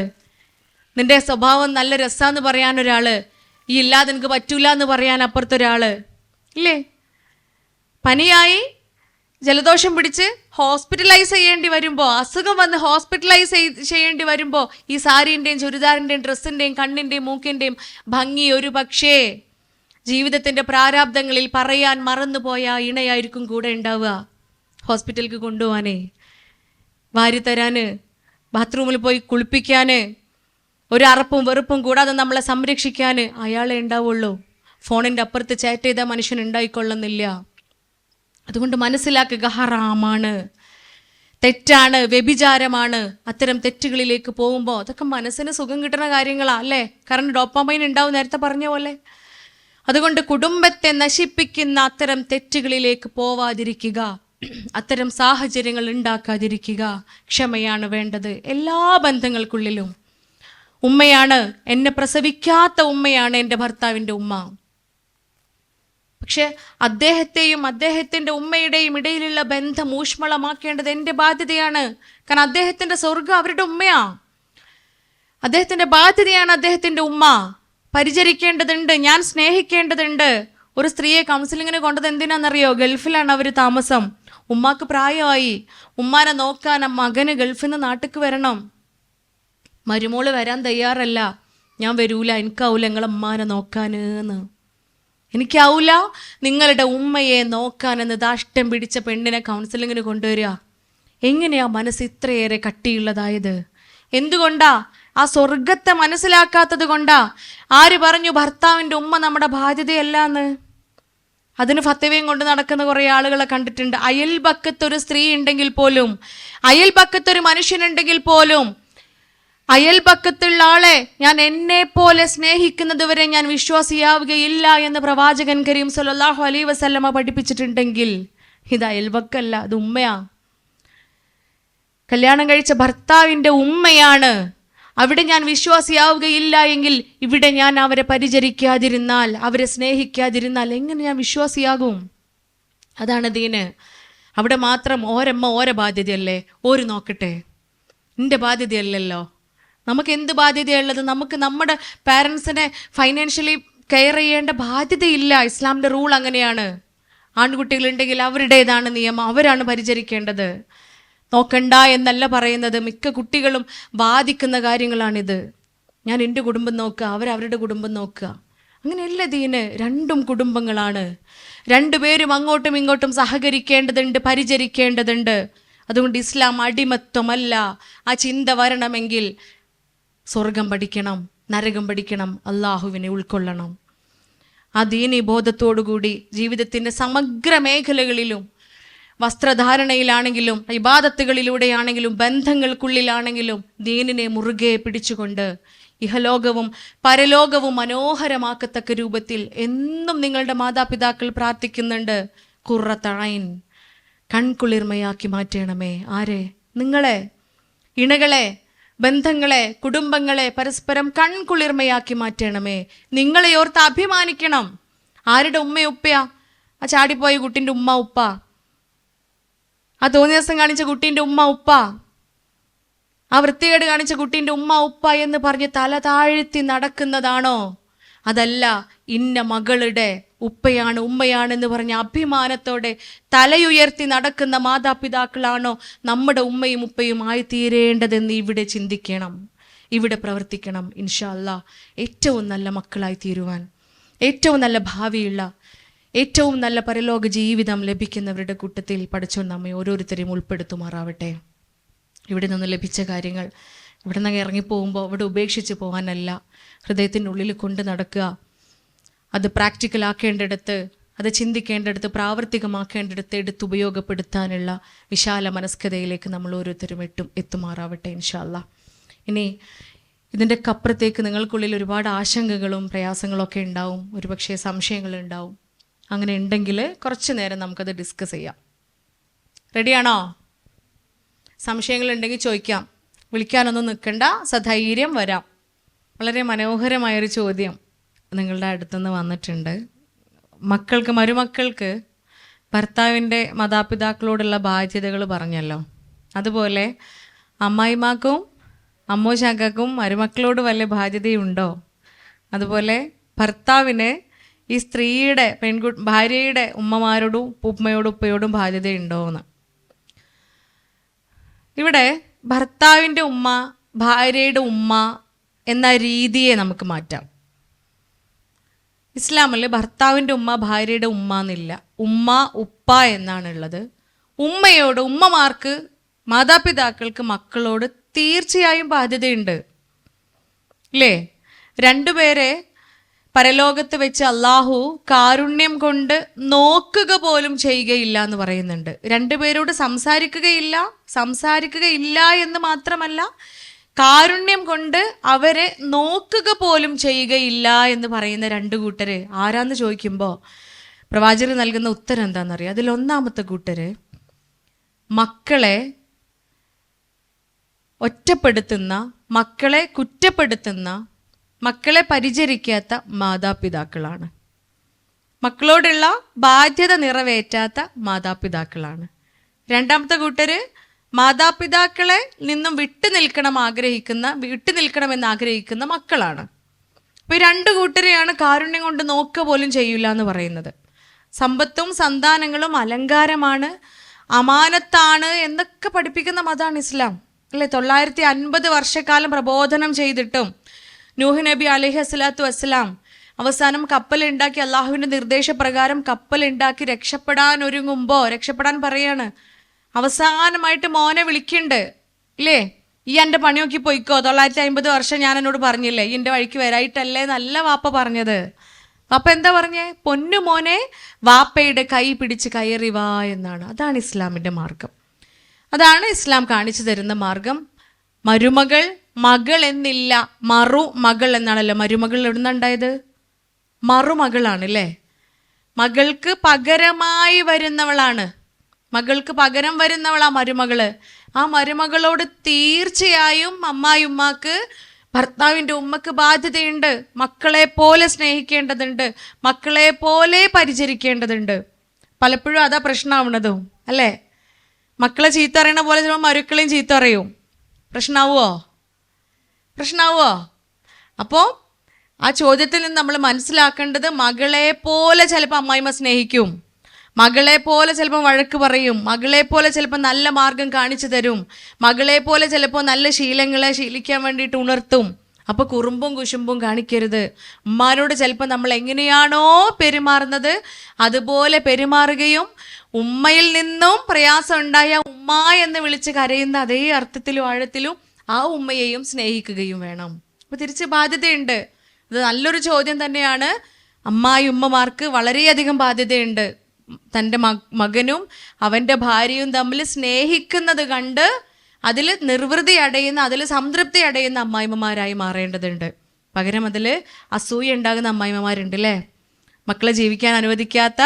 നിന്റെ സ്വഭാവം നല്ല രസാന്ന് പറയാൻ ഒരാൾ, ഈ ഇല്ലാതെ എനിക്ക് പറ്റൂല എന്ന് പറയാൻ അപ്പുറത്തൊരാൾ, ഇല്ലേ? പനിയായി ജലദോഷം പിടിച്ച് ഹോസ്പിറ്റലൈസ് ചെയ്യേണ്ടി വരുമ്പോൾ, അസുഖം വന്ന് ഹോസ്പിറ്റലൈസ് ചെയ്യേണ്ടി വരുമ്പോൾ ഈ സാരിൻ്റെയും ചുരിദാറിൻ്റെയും ഡ്രസ്സിൻ്റെയും കണ്ണിൻ്റെയും മൂക്കിൻ്റെയും ഭംഗി ഒരു പക്ഷേ ജീവിതത്തിൻ്റെ പ്രാരാബ്ദങ്ങളിൽ പറയാൻ മറന്നുപോയ ഇണയായിരിക്കും കൂടെ ഉണ്ടാവുക. ഹോസ്പിറ്റലിലേക്ക് കൊണ്ടുപോകാനേ, വാരി തരാന്, ബാത്റൂമിൽ പോയി കുളിപ്പിക്കാന്, ഒരു അറപ്പും വെറുപ്പും കൂടാതെ നമ്മളെ സംരക്ഷിക്കാൻ അയാളെ ഉണ്ടാവുള്ളൂ. ഫോണിൻ്റെ അപ്പുറത്ത് ചാറ്റ് ചെയ്ത മനുഷ്യൻ ഉണ്ടായിക്കൊള്ളുന്നില്ല. അതുകൊണ്ട് മനസ്സിലാക്കുക, ഹറാമാണ്, തെറ്റാണ്, വ്യഭിചാരമാണ്. അത്തരം തെറ്റുകളിലേക്ക് പോകുമ്പോൾ അതൊക്കെ മനസ്സിന് സുഖം കിട്ടുന്ന കാര്യങ്ങളാ, അല്ലേ? കാരണം ഡോപ്പാമൈൻ ഉണ്ടാവും, നേരത്തെ പറഞ്ഞ പോലെ. അതുകൊണ്ട് കുടുംബത്തെ നശിപ്പിക്കുന്ന അത്തരം തെറ്റുകളിലേക്ക് പോവാതിരിക്കുക, അത്തരം സാഹചര്യങ്ങൾ ഉണ്ടാക്കാതിരിക്കുക. ക്ഷമയാണ് വേണ്ടത് എല്ലാ ബന്ധങ്ങൾക്കുള്ളിലും. ഉമ്മയാണ്, എന്നെ പ്രസവിക്കാത്ത ഉമ്മയാണ് എൻ്റെ ഭർത്താവിൻ്റെ ഉമ്മ. പക്ഷെ അദ്ദേഹത്തെയും അദ്ദേഹത്തിൻ്റെ ഉമ്മയുടെയും ഇടയിലുള്ള ബന്ധം ഊഷ്മളമാക്കേണ്ടത് എൻ്റെ ബാധ്യതയാണ്. കാരണം അദ്ദേഹത്തിൻ്റെ സ്വർഗം അവരുടെ ഉമ്മയാ. അദ്ദേഹത്തിൻ്റെ ബാധ്യതയാണ് അദ്ദേഹത്തിൻ്റെ ഉമ്മ. പരിചരിക്കേണ്ടതുണ്ട്, ഞാൻ സ്നേഹിക്കേണ്ടതുണ്ട്. ഒരു സ്ത്രീയെ കൗൺസിലിങ്ങിന് കൊണ്ടത് എന്തിനാണെന്നറിയോ? ഗൾഫിലാണ് അവർ താമസം. ഉമ്മാക്ക് പ്രായമായി, ഉമ്മാനെ നോക്കാൻ ആ മകന് ഗൾഫിൽ നിന്ന് നാട്ടിക്ക് വരണം. മരുമോള് വരാൻ തയ്യാറല്ല. ഞാൻ വരൂല, എനിക്കാവൂല നിങ്ങളെ ഉമ്മാനെ നോക്കാനെന്ന്, എനിക്കാവൂല നിങ്ങളുടെ ഉമ്മയെ നോക്കാനെന്ന് ദാഷ്ട്യം പിടിച്ച പെണ്ണിനെ കൗൺസിലിങ്ങിന് കൊണ്ടുവരിക. എങ്ങനെയാ മനസ്സ് ഇത്രയേറെ കട്ടിയുള്ളതായത്? എന്തുകൊണ്ടാ? ആ സ്വർഗത്തെ മനസ്സിലാക്കാത്തത് കൊണ്ടാ. ആര് പറഞ്ഞു ഭർത്താവിൻ്റെ ഉമ്മ നമ്മുടെ ബാധ്യതയല്ലാന്ന്? അതിന് ഫത്തവയും കൊണ്ട് നടക്കുന്ന കുറേ ആളുകളെ കണ്ടിട്ടുണ്ട്. അയൽപക്കത്തൊരു സ്ത്രീ ഉണ്ടെങ്കിൽ പോലും, അയൽപക്കത്തൊരു മനുഷ്യനുണ്ടെങ്കിൽ പോലും, അയൽപക്കത്തുള്ള ആളെ ഞാൻ എന്നെ പോലെ സ്നേഹിക്കുന്നത് വരെ ഞാൻ വിശ്വാസിയാവുകയില്ല എന്ന് പ്രവാചകൻ കരീം സല്ലല്ലാഹു അലൈഹി വസല്ലമ പഠിപ്പിച്ചിട്ടുണ്ടെങ്കിൽ ഇത് അയൽപക്കല്ല, അത് ഉമ്മയാ. കല്യാണം കഴിച്ച ഭർത്താവിൻ്റെ ഉമ്മയാണ്. അവിടെ ഞാൻ വിശ്വാസിയാവുകയില്ല എങ്കിൽ, ഇവിടെ ഞാൻ അവരെ പരിചരിക്കാതിരുന്നാൽ, അവരെ സ്നേഹിക്കാതിരുന്നാൽ എങ്ങനെ ഞാൻ വിശ്വാസിയാകും? അതാണ് ദീന്. അവിടെ മാത്രം ഓരമ്മ ഓരോ ബാധ്യതയല്ലേ, ഓര് നോക്കട്ടെ, എൻ്റെ ബാധ്യതയല്ലല്ലോ. നമുക്ക് എന്ത് ബാധ്യതയുള്ളത്? നമുക്ക് നമ്മുടെ പാരൻസിനെ ഫൈനാൻഷ്യലി കെയർ ചെയ്യേണ്ട ബാധ്യതയില്ല. ഇസ്ലാമിൻ്റെ റൂൾ അങ്ങനെയാണ്. ആൺകുട്ടികളുണ്ടെങ്കിൽ അവരുടേതാണ് നിയമം, അവരാണ് പരിചരിക്കേണ്ടത്. നോക്കണ്ട എന്നല്ല പറയുന്നത്. മിക്ക കുട്ടികളും ബാധിക്കുന്ന കാര്യങ്ങളാണിത്. ഞാൻ എൻ്റെ കുടുംബം നോക്കുക, അവരവരുടെ കുടുംബം നോക്കുക. അങ്ങനെയല്ല ദീന്. രണ്ടും കുടുംബങ്ങളാണ്. രണ്ടുപേരും അങ്ങോട്ടും ഇങ്ങോട്ടും സഹകരിക്കേണ്ടതുണ്ട്, പരിചരിക്കേണ്ടതുണ്ട്. അതുകൊണ്ട് ഇസ്ലാം അടിമത്വമല്ല. ആ ചിന്ത വരണമെങ്കിൽ സ്വർഗം പഠിക്കണം, നരകം പഠിക്കണം, അള്ളാഹുവിനെ ഉൾക്കൊള്ളണം. ആ ദീനി ബോധത്തോടുകൂടി ജീവിതത്തിൻ്റെ സമഗ്ര മേഖലകളിലും, വസ്ത്രധാരണയിലാണെങ്കിലും, ഇബാദത്തുകളിലൂടെയാണെങ്കിലും, ബന്ധങ്ങൾക്കുള്ളിലാണെങ്കിലും ദീനിനെ മുറുകെ പിടിച്ചുകൊണ്ട് ഇഹലോകവും പരലോകവും മനോഹരമാക്കത്തക്ക രൂപത്തിൽ എന്നും നിങ്ങളുടെ മാതാപിതാക്കൾ പ്രാർത്ഥിക്കുന്നുണ്ട്. ഖുർറത്തൈൻ, കൺകുളിർമയാക്കി മാറ്റണമേ. ആരെ? നിങ്ങളെ, ഇണകളെ, ബന്ധങ്ങളെ, കുടുംബങ്ങളെ പരസ്പരം കൺകുളിർമയാക്കി മാറ്റണമേ. നിങ്ങളെ ഓർത്ത് അഭിമാനിക്കണം. ആരുടെ ഉമ്മയുപ്പയാ? ആ ചാടിപ്പോയ കുട്ടിൻ്റെ ഉമ്മ ഉപ്പ, ആ തോന്നിയ ദിവസം കാണിച്ച കുട്ടീൻ്റെ ഉമ്മ ഉപ്പ, ആ വൃത്തികേട് കാണിച്ച കുട്ടീൻ്റെ ഉമ്മ ഉപ്പ എന്ന് പറഞ്ഞ് തല താഴ്ത്തി നടക്കുന്നതാണോ? അതല്ല, ഇന്ന മകളുടെ ഉപ്പയാണ് ഉമ്മയാണെന്ന് പറഞ്ഞ അഭിമാനത്തോടെ തലയുയർത്തി നടക്കുന്ന മാതാപിതാക്കളാണോ നമ്മുടെ ഉമ്മയും ഉപ്പയും ആയിത്തീരേണ്ടതെന്ന് ഇവിടെ ചിന്തിക്കണം, ഇവിടെ പ്രവർത്തിക്കണം. ഇൻഷാ അല്ലാഹ് ഏറ്റവും നല്ല മക്കളായി തീരുവാൻ, ഏറ്റവും നല്ല ഭാവിയുള്ള, ഏറ്റവും നല്ല പരലോക ജീവിതം ലഭിക്കുന്നവരുടെ കൂട്ടത്തിൽ പടച്ചോൻ നമ്മെ ഓരോരുത്തരെയും ഉൾപ്പെടുത്തുമാറാവട്ടെ. ഇവിടെ നിന്ന് ലഭിച്ച കാര്യങ്ങൾ ഇവിടെ നിന്ന് ഇറങ്ങിപ്പോകുമ്പോൾ ഇവിടെ ഉപേക്ഷിച്ച് പോകാനല്ല, ഹൃദയത്തിൻ്റെ ഉള്ളിൽ കൊണ്ട് നടക്കുക. അത് പ്രാക്ടിക്കലാക്കേണ്ടിടത്ത്, അത് ചിന്തിക്കേണ്ടിടത്ത്, പ്രാവർത്തികമാക്കേണ്ടിടത്ത് എടുത്ത് ഉപയോഗപ്പെടുത്താനുള്ള വിശാല മനസ്കതയിലേക്ക് നമ്മൾ ഓരോരുത്തരും എത്തുമാറാവട്ടെ ഇൻഷാ അല്ലാഹ്. ഇനി ഇതിൻ്റെ അപ്പുറത്തേക്ക് നിങ്ങൾക്കുള്ളിൽ ഒരുപാട് ആശങ്കകളും പ്രയാസങ്ങളൊക്കെ ഉണ്ടാവും, ഒരുപക്ഷെ സംശയങ്ങളുണ്ടാവും. അങ്ങനെ ഉണ്ടെങ്കിൽ കുറച്ച് നേരം നമുക്കത് ഡിസ്കസ് ചെയ്യാം. റെഡിയാണോ? സംശയങ്ങളുണ്ടെങ്കിൽ ചോദിക്കാം, വിളിക്കാനൊന്നും നിൽക്കണ്ട, സധൈര്യം വരാം. വളരെ മനോഹരമായൊരു ചോദ്യം നിങ്ങളുടെ അടുത്തുനിന്ന് വന്നിട്ടുണ്ട്. മരുമക്കൾക്ക് ഭർത്താവിൻ്റെ മാതാപിതാക്കളോടുള്ള ബാധ്യതകൾ പറഞ്ഞല്ലോ, അതുപോലെ അമ്മായിമാക്കും അമ്മോശാക്കും മരുമക്കളോട് വല്ല ബാധ്യതയുണ്ടോ? അതുപോലെ ഭർത്താവിന് ഈ സ്ത്രീയുടെ ഭാര്യയുടെ ഉമ്മമാരോടും ഉമ്മയോടും ഉപ്പയോടും ബാധ്യതയുണ്ടോ എന്ന്. ഇവിടെ ഭർത്താവിൻ്റെ ഉമ്മ, ഭാര്യയുടെ ഉമ്മ എന്ന രീതിയെ നമുക്ക് മാറ്റാം. ഇസ്ലാമിൽ ഭർത്താവിൻ്റെ ഉമ്മ, ഭാര്യയുടെ ഉമ്മ എന്നില്ല, ഉമ്മ ഉപ്പ എന്നാണുള്ളത്. ഉമ്മമാർക്ക്, മാതാപിതാക്കൾക്ക് മക്കളോട് തീർച്ചയായും ബാധ്യതയുണ്ട്, ഇല്ലേ? രണ്ടുപേരെ പരലോകത്ത് വെച്ച് അള്ളാഹു കാരുണ്യം കൊണ്ട് നോക്കുക പോലും ചെയ്യുകയില്ല എന്ന് പറയുന്നുണ്ട്. രണ്ടുപേരോട് സംസാരിക്കുകയില്ല എന്ന് മാത്രമല്ല, കാരുണ്യം കൊണ്ട് അവരെ നോക്കുക പോലും ചെയ്യുകയില്ല എന്ന് പറയുന്ന രണ്ട് കൂട്ടര് ആരാന്ന് ചോദിക്കുമ്പോൾ പ്രവാചകർ നൽകുന്ന ഉത്തരം എന്താണെന്നറിയാം. അതിൽ ഒന്നാമത്തെ കൂട്ടര് മക്കളെ ഒറ്റപ്പെടുത്തുന്ന, മക്കളെ കുറ്റപ്പെടുത്തുന്ന, മക്കളെ പരിചരിക്കാത്ത മാതാപിതാക്കളാണ്. മക്കളോടുള്ള ബാധ്യത നിറവേറ്റാത്ത മാതാപിതാക്കളാണ്. രണ്ടാമത്തെ കൂട്ടര് മാതാപിതാക്കളെ നിന്നും വിട്ടുനിൽക്കണമെന്ന് ആഗ്രഹിക്കുന്ന മക്കളാണ്. അപ്പോൾ ഈ രണ്ട് കൂട്ടരെയാണ് കാരുണ്യം കൊണ്ട് നോക്കുക പോലും ചെയ്യില്ല എന്ന് പറയുന്നത്. സമ്പത്തും സന്താനങ്ങളും അലങ്കാരമാണ്, അമാനത്താണ് എന്നൊക്കെ പഠിപ്പിക്കുന്ന മതമാണ് ഇസ്ലാം അല്ലേ. 950 വർഷക്കാലം പ്രബോധനം ചെയ്തിട്ടും നൂഹ് നബി അലൈഹി അസ്സലാത്തു വസ്സലാം അവസാനം കപ്പലുണ്ടാക്കി, അള്ളാഹുവിൻ്റെ നിർദ്ദേശപ്രകാരം കപ്പലുണ്ടാക്കി രക്ഷപ്പെടാൻ പറയാണ്. അവസാനമായിട്ട് മോനെ വിളിക്കുന്നുണ്ട് ഇല്ലേ, ഈ എൻ്റെ പണി നോക്കി പോയിക്കോ, 950 വർഷം ഞാൻ എന്നോട് പറഞ്ഞില്ലേ, ഈ എൻ്റെ വഴിക്ക് വരായിട്ടല്ലേ നല്ല വാപ്പ പറഞ്ഞത്. വാപ്പ എന്താ പറഞ്ഞേ? പൊന്നു മോനെ വാപ്പയുടെ കൈ പിടിച്ച് കയറി വാ എന്നാണ്. അതാണ് ഇസ്ലാമിൻ്റെ മാർഗം, അതാണ് ഇസ്ലാം കാണിച്ചു തരുന്ന മാർഗം. മരുമകൾ, മകൾ എന്നില്ല, മകൾ എന്നാണല്ലോ. മരുമകൾ എവിടുന്നുണ്ടായത്? മറുമകളാണ് അല്ലേ. മകൾക്ക് പകരമായി വരുന്നവളാണ്, മകൾക്ക് പകരം വരുന്നവളാ മരുമകള്. ആ മരുമകളോട് തീർച്ചയായും അമ്മായിയുമ്മാക്ക്, ഭർത്താവിൻ്റെ ഉമ്മക്ക് ബാധ്യതയുണ്ട്. മക്കളെ പോലെ സ്നേഹിക്കേണ്ടതുണ്ട്, മക്കളെ പോലെ പരിചരിക്കേണ്ടതുണ്ട്. പലപ്പോഴും അതാ പ്രശ്നമാവണതും അല്ലേ. മക്കളെ ചീത്ത അറിയണ പോലെ ചിലപ്പോൾ മരുക്കളെയും ചീത്ത അറിയും. പ്രശ്നമാവോ? അപ്പോൾ ആ ചോദ്യത്തിൽ നിന്ന് നമ്മൾ മനസ്സിലാക്കേണ്ടത്, മകളെ പോലെ ചിലപ്പോൾ അമ്മായിമ്മ സ്നേഹിക്കും, മകളെ പോലെ ചിലപ്പോൾ വഴക്ക് പറയും, മകളെ പോലെ ചിലപ്പോൾ നല്ല മാർഗം കാണിച്ചു തരും, മകളെ പോലെ ചിലപ്പോൾ നല്ല ശീലങ്ങളെ ശീലിക്കാൻ വേണ്ടിയിട്ട് ഉണർത്തും. അപ്പോൾ കുറുമ്പും കുശുമ്പും കാണിക്കരുത്. ഉമ്മാനോട് ചിലപ്പോൾ നമ്മൾ എങ്ങനെയാണോ പെരുമാറുന്നത് അതുപോലെ പെരുമാറുകയും, ഉമ്മയിൽ നിന്നും പ്രയാസം ഉണ്ടായ ഉമ്മ എന്ന് വിളിച്ച് കരയുന്ന അതേ അർത്ഥത്തിലും ആഴത്തിലും ആ ഉമ്മയെയും സ്നേഹിക്കുകയും വേണം. അപ്പോൾ തിരിച്ച് ബാധ്യതയുണ്ട്. ഇത് നല്ലൊരു ചോദ്യം തന്നെയാണ്. അമ്മായി ഉമ്മമാർക്ക് വളരെയധികം ബാധ്യതയുണ്ട്. തൻ്റെ മകനും അവൻ്റെ ഭാര്യയും തമ്മിൽ സ്നേഹിക്കുന്നത് കണ്ട് അതിൽ നിർവൃതി അടയുന്ന, അതിൽ സംതൃപ്തി അടയുന്ന അമ്മായിമ്മമാരായി മാറേണ്ടതുണ്ട്. പകരം അതിൽ അസൂയ ഉണ്ടാകുന്ന അമ്മായിമ്മമാരുണ്ട് അല്ലേ. മക്കളെ ജീവിക്കാൻ അനുവദിക്കാത്ത,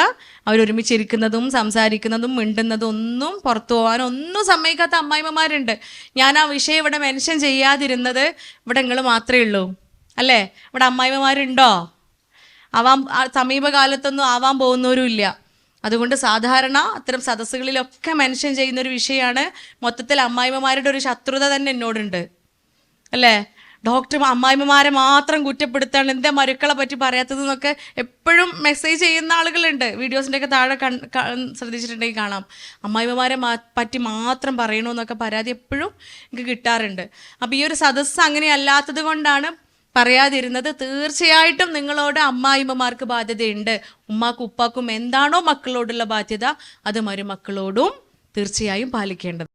അവരൊരുമിച്ചിരിക്കുന്നതും സംസാരിക്കുന്നതും മിണ്ടുന്നതും ഒന്നും പുറത്തു പോകാനൊന്നും സമ്മതിക്കാത്ത അമ്മായിമ്മമാരുണ്ട്. ഞാൻ ആ വിഷയം ഇവിടെ മെൻഷൻ ചെയ്യാതിരുന്നത്, ഇവിടെ നിങ്ങൾ മാത്രമേ ഉള്ളൂ അല്ലേ. ഇവിടെ അമ്മായിമ്മമാരുണ്ടോ? സമീപകാലത്തൊന്നും ആവാൻ പോകുന്നവരും ഇല്ല. അതുകൊണ്ട് സാധാരണ അത്തരം സദസ്സുകളിലൊക്കെ മെൻഷൻ ചെയ്യുന്നൊരു വിഷയമാണ്. മൊത്തത്തിൽ അമ്മായിമ്മമാരുടെ ഒരു ശത്രുത തന്നെ എന്നോടുണ്ട് അല്ലേ. ഡോക്ടർ അമ്മായിമ്മമാരെ മാത്രം കുറ്റപ്പെടുത്താണ്, എന്താ മരുക്കളെ പറ്റി പറയാത്തതെന്നൊക്കെ എപ്പോഴും മെസ്സേജ് ചെയ്യുന്ന ആളുകളുണ്ട്. വീഡിയോസിൻ്റെയൊക്കെ താഴെ ശ്രദ്ധിച്ചിട്ടുണ്ടെങ്കിൽ കാണാം. അമ്മായിമ്മമാരെ പറ്റി മാത്രം പറയണമെന്നൊക്കെ പരാതി എപ്പോഴും എനിക്ക് കിട്ടാറുണ്ട്. അപ്പോൾ ഈ ഒരു സദസ്സ് അങ്ങനെ അല്ലാത്തത് കൊണ്ടാണ് പറയാതിരുന്നത്. തീർച്ചയായിട്ടും നിങ്ങളോട് അമ്മായിമ്മമാർക്ക് ബാധ്യതയുണ്ട്. ഉമ്മാക്കും ഉപ്പാക്കും എന്താണോ മക്കളോടുള്ള ബാധ്യത, അത് മരുമക്കളോടും തീർച്ചയായും പാലിക്കേണ്ടത്.